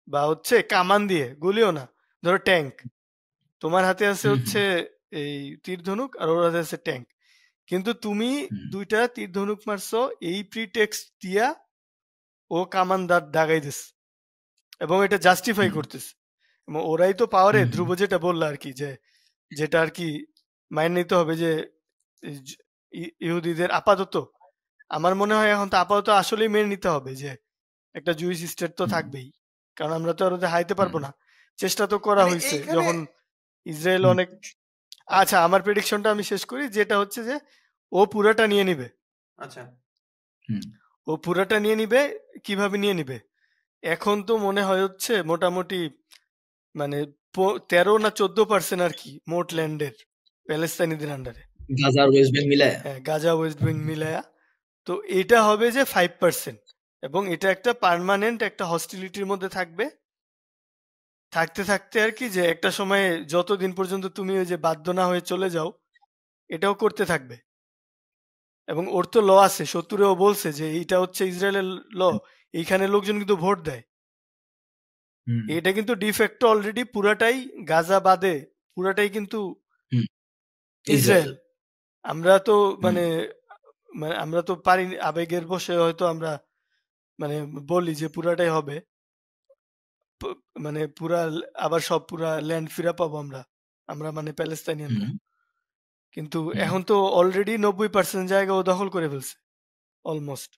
বা হচ্ছে কামান দিয়ে, গুলিও না, ধরো ট্যাঙ্ক, তোমার হাতে আছে হচ্ছে এই তীর ধনুক আর ওর হাতে আছে ট্যাঙ্ক, কিন্তু তুমি 2টা তীর ধনুক মারছো এই প্রিটেক্সট দিয়া ও কামান দাগাই দিস এবং এটা জাস্টিফাই করতেছে, এবং ওরাই তো পাওয়ারে। ধ্রুব যেটা বললো আর কি, যে যেটা আর কি মাইনে নিতে হবে যে ইহুদিদের আপাতত, আমার মনে হয় এখন তো আপাতত আসলেই মেনে নিতে হবে যে একটা জুইস স্টেট তো থাকবেই, কারণ আমরা তো আর ওদের হাইতে পারবো না। চেষ্টা তো করা হয়েছে যখন ইসরায়েল অনেক। আচ্ছা, আমার প্রেডিকশনটা আমি শেষ করি, যেটা হচ্ছে যে ও পুরাটা নিয়ে নিবে। আচ্ছা, ও পুরাটা নিয়ে নিবে, কিভাবে নিয়ে নিবে? এখন তো মনে হয় হচ্ছে মোটামুটি মানে 13 না 14% আর কি মোট ল্যান্ডের প্যালেস্তাইনিদের আন্ডারে, গাজা ওয়েস্ট ব্যাংক মিলায়া। হ্যাঁ, গাজা ওয়েস্ট ব্যাংক মিলায়া। তো এটা হবে যে 5%, এবং এটা একটা পার্মানেন্ট একটা হস্টিলিটির মধ্যে থাকবে, থাকতে থাকতে আর কি, যে একটা সময়ে যতদিন পর্যন্ত তুমি ওই যে বাধ্য না হয়ে চলে যাও, এটাও করতে থাকবে। এবং ওর তো ল আছে, 70-এও বলছে যে এইটা হচ্ছে ইসরায়েলের ল, এইখানে লোকজন কিন্তু ভোট দেয়। এটা কিন্তু ডিফ্যাক্টো অলরেডি পুরাটাই গাজা বাদে পুরাটাই কিন্তু ইসরায়েল। আমরা তো মানে আমরা তো পারি, আবেগের বসে হয়তো আমরা মানে বলি যে পুরাটাই হবে, মানে পুরা আবার সব পুরা ল্যান্ড ফিরা পাবো আমরা মানে প্যালেস্তাইনিয়ানরা। কিন্তু এখন তো অলরেডি 90% জায়গা ও দখল করে ফেলছে অলমোস্ট।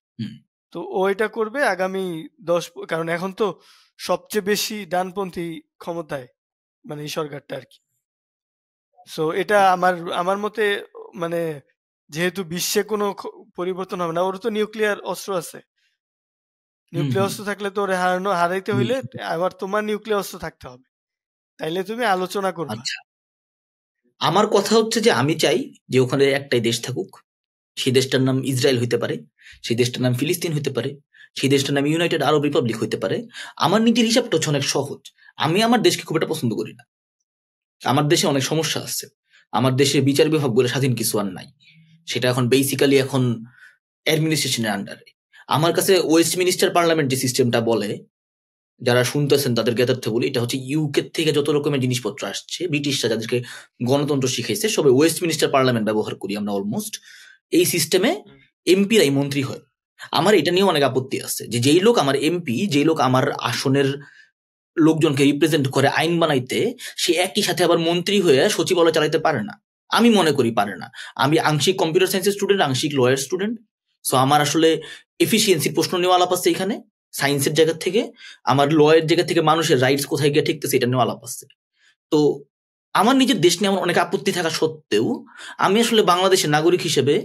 তো ওইটা করবে আগামী 10, কারণ এখন তো সবচেয়ে বেশি ডানপন্থী ক্ষমতায় মানে এই সরকারটা আর কি। সো এটা আমার মতে মানে যেহেতু বিশ্বে কোনো পরিবর্তন হবে না, ওর তো নিউক্লিয়ার অস্ত্র আছে, নিউক্লিয়ার অস্ত্র থাকলে তো ওরে হারাইতে হইলে আবার তোমার নিউক্লিয়ার অস্ত্র থাকতে হবে, তাইলে তুমি আলোচনা করবে। আচ্ছা, আমার কথা হচ্ছে যে আমি চাই যে ওখানে একটাই দেশ থাকুক, সেই দেশটার নাম ইসরায়েল হইতে পারে, সেই দেশটার নাম ফিলিস্তিন হইতে পারে, সেই দেশটার নাম ইউনাইটেড আরব রিপাবলিক হইতে পারে। আমার নীতির হিসাবটা হচ্ছে অনেক সহজ। আমি আমার দেশকে খুব একটা পছন্দ করি না। আমার দেশে অনেক সমস্যা আছে। আমার দেশে বিচার বিভাগ বলে স্বাধীন কিছু আর নাই, সেটা এখন বেসিক্যালি এখন অ্যাডমিনিস্ট্রেশনের আন্ডারে। আমার কাছে ওয়েস্টমিনিস্টার পার্লামেন্ট যে সিস্টেমটা বলে, যারা শুনতেছেন তাদের জ্ঞাতার্থে বলি, এটা হচ্ছে ইউকে থেকে যত রকমের জিনিসপত্র আসছে, ব্রিটিশরা যাদেরকে গণতন্ত্র শিখাইছে, সবে ওয়েস্টমিনিস্টার পার্লামেন্ট ব্যবহার করি আমরা অলমোস্ট। এই সিস্টেমে এমপিরাই মন্ত্রী হয়। আমার এটা নিয়ে অনেক আপত্তি আছে যে যেই লোক আমার এমপি, যেই লোক আমার আসনের লোকজনকে রিপ্রেজেন্ট করে আইন বানাইতে, সে একই সাথে আবার মন্ত্রী হয়ে সচিবালয় চালাইতে পারে না। আমি মনে করি পারে না। আমি আংশিক কম্পিউটার সায়েন্সের স্টুডেন্ট, আংশিক লয়ার স্টুডেন্ট। সো আমার আসলে এফিসিয়েন্সির প্রশ্ন নেওয়া আলাপ আছে এখানে সায়েন্সের জায়গা থেকে, আমার লয়ের জায়গা থেকে মানুষের রাইটস কোথায় গিয়ে ঠিকতেছে এটা নিয়ে আলাপ আছে। তো আমার নিজের দেশ নিয়ে আমার অনেক আপত্তি থাকা সত্ত্বেও আমি আসলে বাংলাদেশের নাগরিক হিসেবে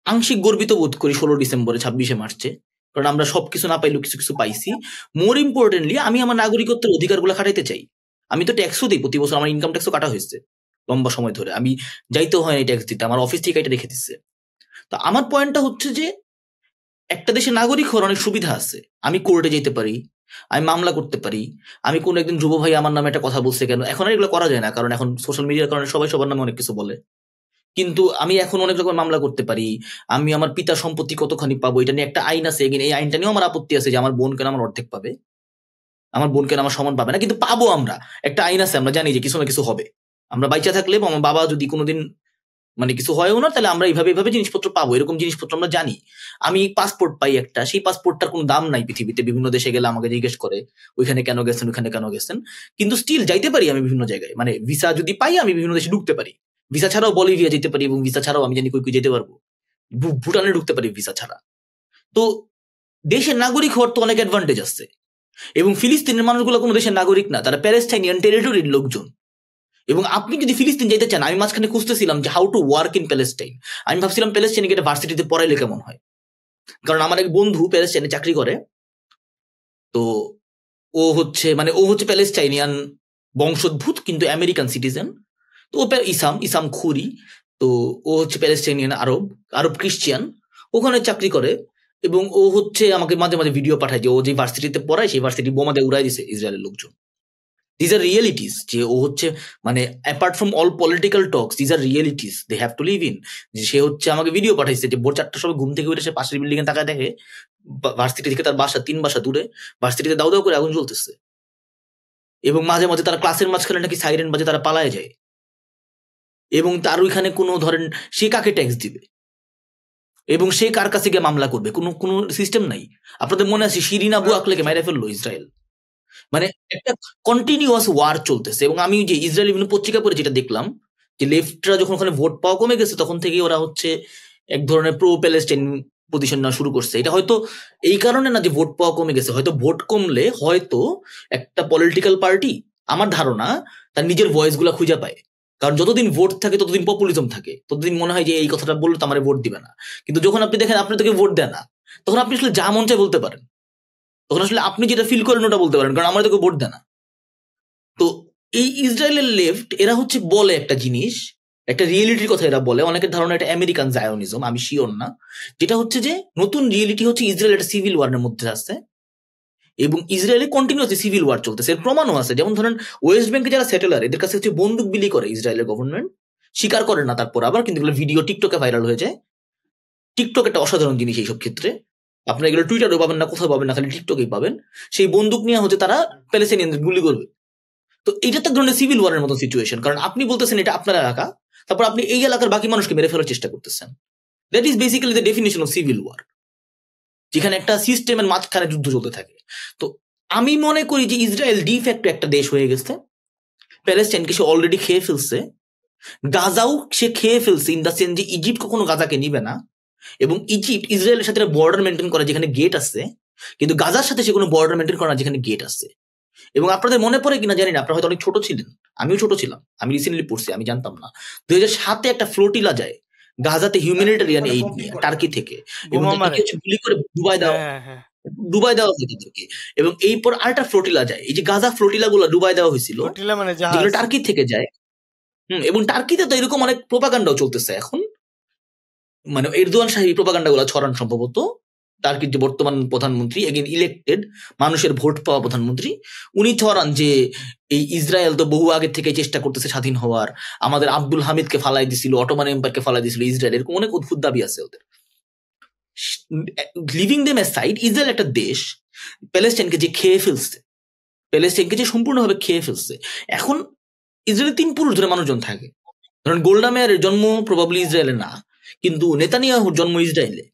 আংশিক গর্বিত বোধ করি 16 ডিসেম্বরে 26শে মার্চে, কারণ আমরা সবকিছু না পাইলেও কিছু কিছু পাইছি। মোর ইম্পর্টেন্টলি আমি আমার নাগরিকত্বের অধিকারগুলো খাটাইতে চাই। আমি তো ট্যাক্সও দিই প্রতি বছর, আমার ইনকাম ট্যাক্সও কাটা হয়েছে লম্বা সময় ধরে, আমি যাইতেও হয় এই ট্যাক্স দিতে, আমার অফিস থেকে এটা রেখে দিচ্ছে। তো আমার পয়েন্টটা হচ্ছে যে একটা দেশের নাগরিক হওয়ার অনেক সুবিধা আছে। আমি কোর্টে যেতে পারি, আমি মামলা করতে পারি। আমি কোনো একদিন ধ্রুব ভাই আমার নামে একটা কথা বলছে কেন, এখন আর এগুলো করা যায় না, কারণ এখন সোশ্যাল মিডিয়ার কারণে সবাই সবার নামে অনেক কিছু বলে। কিন্তু আমি এখন অনেক রকম মামলা করতে পারি। আমি আমার পিতা সম্পত্তি কতখানি পাবো এটা নিয়ে একটা আইন আছে, এই আইনটা নিয়েও আমার আপত্তি আছে যে আমার বোন কেন আমার অর্ধেক পাবে, আমার বোন কেন আমার সমান পাবে না, কিন্তু পাবো আমরা। একটা আইন আছে, আমরা জানি যে কিছু না কিছু হবে। আমরা বাইচা থাকলে আমার বাবা যদি কোনোদিন মানে কিছু হয়ও না, তাহলে আমরা এইভাবে এইভাবে জিনিসপত্র পাবো, এরকম জিনিসপত্র আমরা জানি। আমি পাসপোর্ট পাই একটা, সেই পাসপোর্টটার কোনো দাম নাই পৃথিবীতে। বিভিন্ন দেশে গেলে আমাকে জিজ্ঞেস করে ওইখানে কেন গেছেন, ওইখানে কেন গেছেন, কিন্তু স্টিল যাইতে পারি আমি বিভিন্ন জায়গায়। মানে ভিসা যদি পাই আমি বিভিন্ন দেশে ঢুকতে পারি, ভিসা ছাড়াও বলিভিয়া যেতে পারি, এবং ভিসা ছাড়াও আমি জানি কই কই যেতে পারবো, ভুটানে ঢুকতে পারি ভিসা ছাড়া। তো দেশের নাগরিক হওয়ার তো অনেক অ্যাডভান্টেজ আছে। এবং ফিলিস্তিনের মানুষগুলো কোনো দেশের নাগরিক না, তারা প্যালেস্টাইনিয়ান টেরিটরির লোকজন। এবং আপনি যদি ফিলিস্তিন যেতে চান, আমি মাঝখানে খুঁজতেছিলাম যে how to work in Palestine. আমি ভাবছিলাম প্যালেস্টাইনে গিয়ে ভার্সিটিতে পড়াইলে কেমন হয়, কারণ আমার এক বন্ধু প্যালেস্টাইনে চাকরি করে। তো ও হচ্ছে প্যালেস্টাইনিয়ান বংশোদ্ভূত কিন্তু আমেরিকান সিটিজেন। তো ও ইসাম খুরি। তো ও হচ্ছে প্যালেস্টাইনিয়ান আরব ক্রিশ্চিয়ান, ওখানে চাকরি করে। এবং ও হচ্ছে আমাকে মাঝে মাঝে ভিডিও পাঠায় যে ও যে ভার্সিটিতে পড়ায় সেই ভার্সিটি বোমা দিয়ে উড়াই দিছে ইসরায়েলের লোকজন। দিজ আর রিয়েলিটিস, যে ও হচ্ছে মানে apart from all political talks, these are realities they have to live in. যে সে হচ্ছে আমাকে ভিডিও পাঠাইছে যে ভোর 4টার সময় ঘুম থেকে উঠে সে পাশের বিল্ডিং এ তাকায় দেখে ভার্সিটি থেকে তার বাসা 3 বাসা দূরে ভার্সিটিতে দাউ দাউ করে আগুন জ্বলতেছে, এবং মাঝে মাঝে তারা ক্লাসের মাঝখানে নাকি সাইরেন বাজে তারা পালায় যায়। এবং তার ওইখানে কোনো ধরেন সে কাকে ট্যাক্স দিবে এবং সে কার কাছে গিয়ে মামলা করবে, কোনো সিস্টেম নাই। আপনাদের মনে আছে শিরিন আবু আকলেকে মেরে ফেললো ইসরায়েল, মানে একটা কন্টিনিউয়াস ওয়ার চলতেছে। এবং আমি যে ইসরায়েল বিভিন্ন পত্রিকা পড়ে যেটা দেখলাম যে লেফটরা যখন ওখানে ভোট পাওয়া কমে গেছে তখন থেকেই ওরা হচ্ছে এক ধরনের প্রো প্যালেস্টাইন পজিশন নেওয়া শুরু করছে। এটা হয়তো এই কারণে না যে ভোট পাওয়া কমে গেছে, হয়তো ভোট কমলে হয়তো একটা পলিটিক্যাল পার্টি, আমার ধারণা, তার নিজের ভয়েস গুলা খুঁজে পায়। কারণ যতদিন ভোট থাকে ততদিন পপুলিজম থাকে, ততদিন মনে হয় যে এই কথাটা বললে তো আমার ভোট দিবে না। কিন্তু যখন আপনি দেখেন আপনি তোকে ভোট দেয় না, তখন আপনি আসলে যা মন চায় বলতে পারেন, তখন আসলে আপনি যেটা ফিল করেন ওটা বলতে পারেন, কারণ আমার তোকে ভোট দেয় না। তো এই ইসরায়েলের লেফট এরা হচ্ছে বলে একটা জিনিস, একটা রিয়েলিটির কথা এরা বলে, অনেকের ধারণা এটা আমেরিকান জায়োনিজম, আমি শিওর না। যেটা হচ্ছে যে নতুন রিয়েলিটি হচ্ছে ইসরায়েল একটা সিভিল ওয়ারের মধ্যে আছে এবং ইসরায়েলে কন্টিনিউয়াসলি সিভিল ওয়ার চলতেছে। এর প্রমাণও আছে, যেমন ধরেন ওয়েস্ট ব্যাংকে যারা সেটেলার এদের কাছে হচ্ছে বন্দুক বিলি করে ইসরায়েলের গভর্নমেন্ট, স্বীকার করে না তারপর আবার, কিন্তু এগুলো ভিডিও টিকটকে ভাইরাল হয়ে যায়। টিকটক একটা অসাধারণ জিনিস এইসব ক্ষেত্রে, আপনারা এগুলো টুইটারেও পাবেন না, কোথাও পাবেন না, খালি টিকটকেই পাবেন। সেই বন্দুক নিয়ে হচ্ছে তারা প্যালেস্টাইনিয়ানদের গুলি করবে। তো এটা তো এক ধরনের সিভিল ওয়ারের মতো সিচুয়েশন, কারণ আপনি বলতেছেন এটা আপনার এলাকা, তারপর আপনি এই এলাকার বাকি মানুষকে মেরে ফেলার চেষ্টা করতেছেন। That is basically the definition of civil war, যেখানে একটা সিস্টেমের মাঝখানে যুদ্ধ চলতে থাকে। তো আমি মনে করি যে ইসরায়েল ডিফ্যাক্টো একটা দেশ হয়ে গেছে, প্যালেস্টাইনকে সে অলরেডি খেয়ে ফেলছে, গাজাও সে খেয়ে ফেলছে, ইন দ্য সেন্স যে ইজিপ্ট কখনো গাজাকে নিবে না, এবং ইজিপ্ট ইসরায়েলের সাথে বর্ডার মেনটেন করে যেখানে গেট আছে, কিন্তু গাজার সাথে সে কোনো বর্ডার মেনটেন করে না যেখানে গেট আছে। এবং আপনাদের মনে পড়ে কিনা জানি না, আপনারা হয়তো অনেক ছোট ছিলেন, আমিও ছোট ছিলাম, আমি রিসেন্টলি পড়ছি, আমি জানতাম না 2007-এ একটা ফ্লোটিলা যায় গাজাতে হিউম্যানিটেরিয়ান এইড নিয়ে টার্কি থেকে, এবং গুলি করে ডুবাই দেওয়া হয় তাদেরকে। এবং এই পর আরেকটা ফ্লোটিলা যায়, এই যে গাজা ফ্লোটিলা গুলো ডুবাই দেওয়া হয়েছিল যেগুলো টার্কি থেকে যায়। এবং টার্কিতে তো এরকম অনেক প্রোপাগান্ডাও চলতেছে এখন, মানে এরদোয়ান সাহেব প্রোপাগান্ডা গুলো ছড়ান সম্ভবত। টার্কির যে বর্তমান প্রধানমন্ত্রী, এগেন ইলেক্টেড মানুষের ভোট পাওয়া প্রধানমন্ত্রী, উনি ছড়ান যে এই ইসরায়েল তো বহু আগে থেকে চেষ্টা করতেছে স্বাধীন হওয়ার, আমাদের আব্দুল হামিদকে ফালাই দিছিল, অটোমান এম্পায়ারকে ফালাই দিছিল ইসরায়েল, এরকম অনেক অদ্ভুত দাবি আছে ওদের। লিভিং দেম অ্যাসাইড, ইসরায়েল একটা দেশ প্যালেস্টাইনকে যে খেয়ে ফেলছে, প্যালেস্টাইনকে যে সম্পূর্ণভাবে খেয়ে ফেলছে। এখন ইসরায়েলে 3 পুরুষ ধরে মানুষজন থাকে, ধরেন গোল্ডা মেয়ারের জন্ম প্রবাবলি ইসরায়েলে না, কিন্তু নেতানিয়াহুর জন্ম ইসরায়েলে।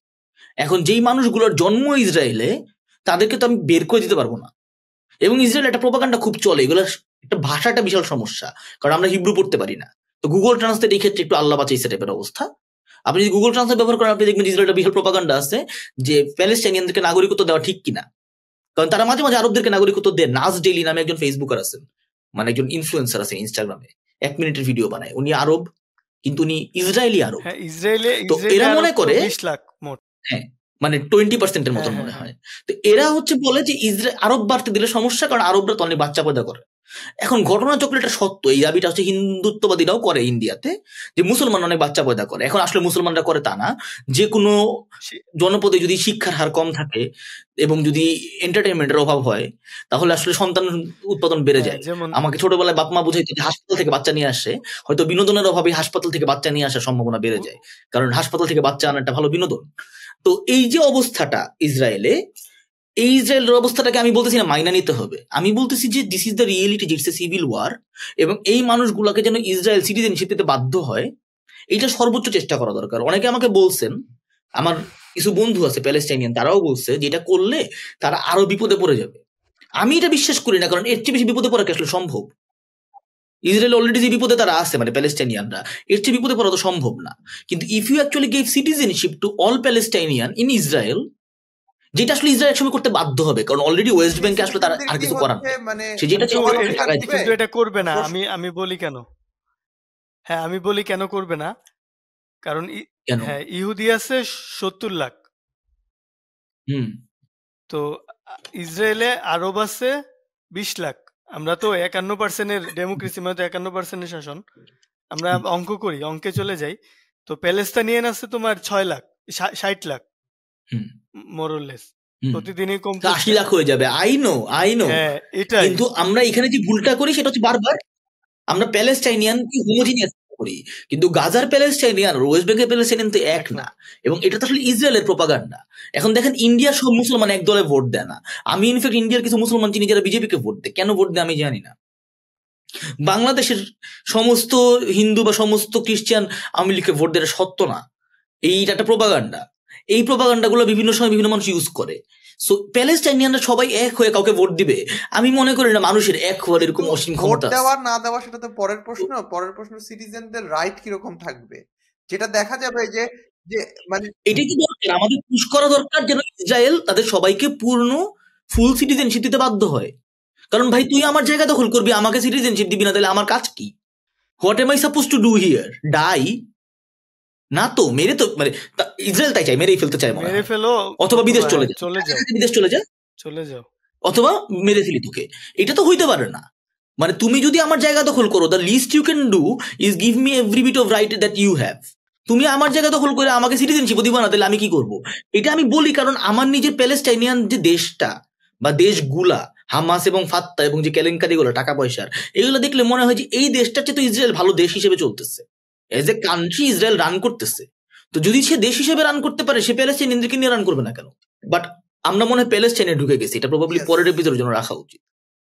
এখন যেই মানুষগুলোর জন্ম ইসরায়েলে তাদেরকে তো আমি বের করে দিতে পারবো না। এবং ইসরায়েল একটা প্রোপাগান্ডা খুব চলে, এগুলোর একটা ভাষাটা বিশাল সমস্যা, কারণ আমরা হিব্রু পড়তে পারি না। তো গুগল ট্রান্সলেট এই ক্ষেত্রে একটু আল্লাহ বাঁচাইছে টাইপের অবস্থা। আপনি যদি গুগল ট্রান্সলেট ব্যবহার করেন, আপনি দেখবেন ইসরায়েলের বিশাল প্রোপাগান্ডা আছে যে প্যালেস্টাইনিয়ানদেরকে নাগরিকত্ব দেওয়া ঠিক কিনা, কারণ তারা মাঝে মাঝে আরবদেরকে নাগরিকত্ব দেয়। নাজ ডেইলি নামে একজন ফেসবুকার আছেন, মানে একজন ইনফ্লুয়েন্সার আছে ইনস্টাগ্রামে, 1 মিনিটের ভিডিও বানায়, উনি আরব কিন্তু উনি ইসরায়েলি আরব। তো এরা মনে করে 20 লাখ মোট, হ্যাঁ মানে 20% মতো মনে হয়। তো এরা বলে যে আরব বাড়তে দিলে সমস্যা, কারণ আরবরা তো অনেক বাচ্চা পয়দা করে। এখন ঘটনা চক্রে এটা সত্য, এই দাবিটা হিন্দুত্ববাদীরাও করে ইন্ডিয়াতে, যে মুসলমান অনেক বাচ্চা পয়দা করে। এখন আসলে মুসলমানরা করে তা না, যে কোনো জনপদে যদি শিক্ষার হার কম থাকে এবং যদি এন্টারটেনমেন্টের অভাব হয়, তাহলে আসলে সন্তান উৎপাদন বেড়ে যায়। আমাকে ছোটবেলায় বাপ মা বুঝাইতো যে হাসপাতাল থেকে বাচ্চা নিয়ে আসে, হয়তো বিনোদনের অভাবে হাসপাতাল থেকে বাচ্চা নিয়ে আসার সম্ভাবনা বেড়ে যায়, কারণ হাসপাতাল থেকে বাচ্চা আনা একটা ভালো বিনোদন। তো এই যে অবস্থাটা ইসরায়েলে, এই ইসরায়েলের অবস্থাটাকে আমি বলতেছি না মাইনা নিতে হবে, আমি বলতেছি যে this is the reality, it's a civil war, এবং এই মানুষগুলোকে যেন ইসরায়েল সিটিজেনশিপ দিতে বাধ্য হয়, এইটা সর্বোচ্চ চেষ্টা করা দরকার। অনেকে আমাকে বলছেন, আমার কিছু বন্ধু আছে প্যালেস্টাইনিয়ান, তারাও বলছে যে এটা করলে তারা আরো বিপদে পড়ে যাবে। আমি এটা বিশ্বাস করি না, কারণ এর চেয়ে বেশি বিপদে পড়া কি আসলে সম্ভব? ইসরায়েল অলরেডি যে বিপদে তারা আছে, মানে প্যালেস্টাইনিয়ানরা, এর চেয়ে বিপদে পড়া তো সম্ভব না। কিন্তু if you actually give citizenship to all Palestinian in Israel, যেটা আসলে ইসরায়েল একসময় করতে বাধ্য হবে, কারণ অলরেডি ওয়েস্ট ব্যাংকে আসলে তারা আর কিছু করার নেই, সে যেটা কিন্তু এটা করবে না। আমি বলি কেন, হ্যাঁ আমি বলি কেন করবে না, কারণ হ্যাঁ ইহুদি আছে 70 লাখ, তো ইসরায়েলে আরব আছে 20 লাখ। আমরা তো 51% ডেমোক্রেসি, মানে 51% শাসন। আমরা অঙ্ক করি, অঙ্কে চলে যাই, তো প্যালেস্তানিয়ান আছে তোমার 6 লাখ 60 লাখ মোরলেস, প্রতিদিনই কম 80 লাখ হয়ে যাবে। আই নো কিন্তু আমরা এখানে যে ভুলটা করি সেটা হচ্ছে বারবার আমরা প্যালেস্টাইনিয়ান কি হোমোজিনিয়াস করি, কিন্তু গাজার প্যালেস্টাইনিয়ান আর ওয়েস্ট বেঙ্গলের প্যালেস্টাইনিয়ান তো এক না, এবং এটা তো আসলে ইসরায়েলের প্রোপাগান্ডা। এখন দেখেন ইন্ডিয়ার সব মুসলমান এক দলে ভোট দেয় না। আমি ইনফ্যাক্ট ইন্ডিয়ার কিছু মুসলমান চিনি যারা বিজেপিকে ভোট দেয়, কেন ভোট দেয় আমি জানি না। বাংলাদেশের সমস্ত হিন্দু বা সমস্ত খ্রিস্টান আওয়ামী লীগকে ভোট দেওয়া সত্য না, এইটা একটা প্রোপাগান্ডা। এই প্রোপাগান্ডাগুলো বিভিন্ন সময় বিভিন্ন মানুষ ইউজ করে। সো প্যালেস্টাইনিয়ানরা সবাই এক হয়ে কাউকে ভোট দিবে, আমি মনে করি না মানুষের এক হওয়ার এরকম অসীম ক্ষমতা। ভোট দেওয়া না দেওয়া সেটা তো পরের প্রশ্ন। পরের প্রশ্ন সিটিজেনদের রাইট কিরকম থাকবে, যেটা দেখা যাবে যে মানে এটা কি দরকার, আমাদের পুশ করা দরকার যেন ইসরায়েল তাদের সবাইকে পূর্ণ ফুল সিটিজেনশিপ দিতে বাধ্য হয়। কারণ ভাই তুই আমার জায়গা দখল করবি, আমাকে সিটিজেনশিপ দিবি না, তাহলে আমার কাজ কি? What am I suppose to do here? Die? না তো, মেরে তো মানে ইসরায়েল তাই চাই, মেরেই ফেলতে চায়, মেরে ফেলো অথবা বিদেশ চলে যায়, বিদেশ চলে যাও, অথবা মেরে ফেলি তোকে। এটা তো হইতে পারে না। মানে তুমি যদি আমার জায়গা দখল করো, the least you can do is give me every bit of right that you have. তুমি আমার জায়গা দখল করে আমাকে সিটিজেনশিপ দিবা না, তাহলে আমি কি করবো? এটা আমি বলি কারণ আমার নিজের প্যালেস্টাইনিয়ান যে দেশটা বা দেশগুলা, হামাস এবং ফাত্তা এবং যে কেলেঙ্কারিগুলো টাকা পয়সার, এগুলো দেখলে মনে হয় যে এই দেশটার চেয়ে তো ইসরায়েল ভালো দেশ হিসেবে চলতেছে, as a country Israel run করতেছে। তো যদি সে দেশ হিসেবে রান করতে পারে, সে প্যালেস্টাইনিয়ানদেরকে নিয়ে রান করবে না কেন? বাট আমরা মনে হয় প্যালেস্টাইনে ঢুকে গেছি, এটা প্রবাবলি পরের এপিসোডের জন্য রাখা উচিত।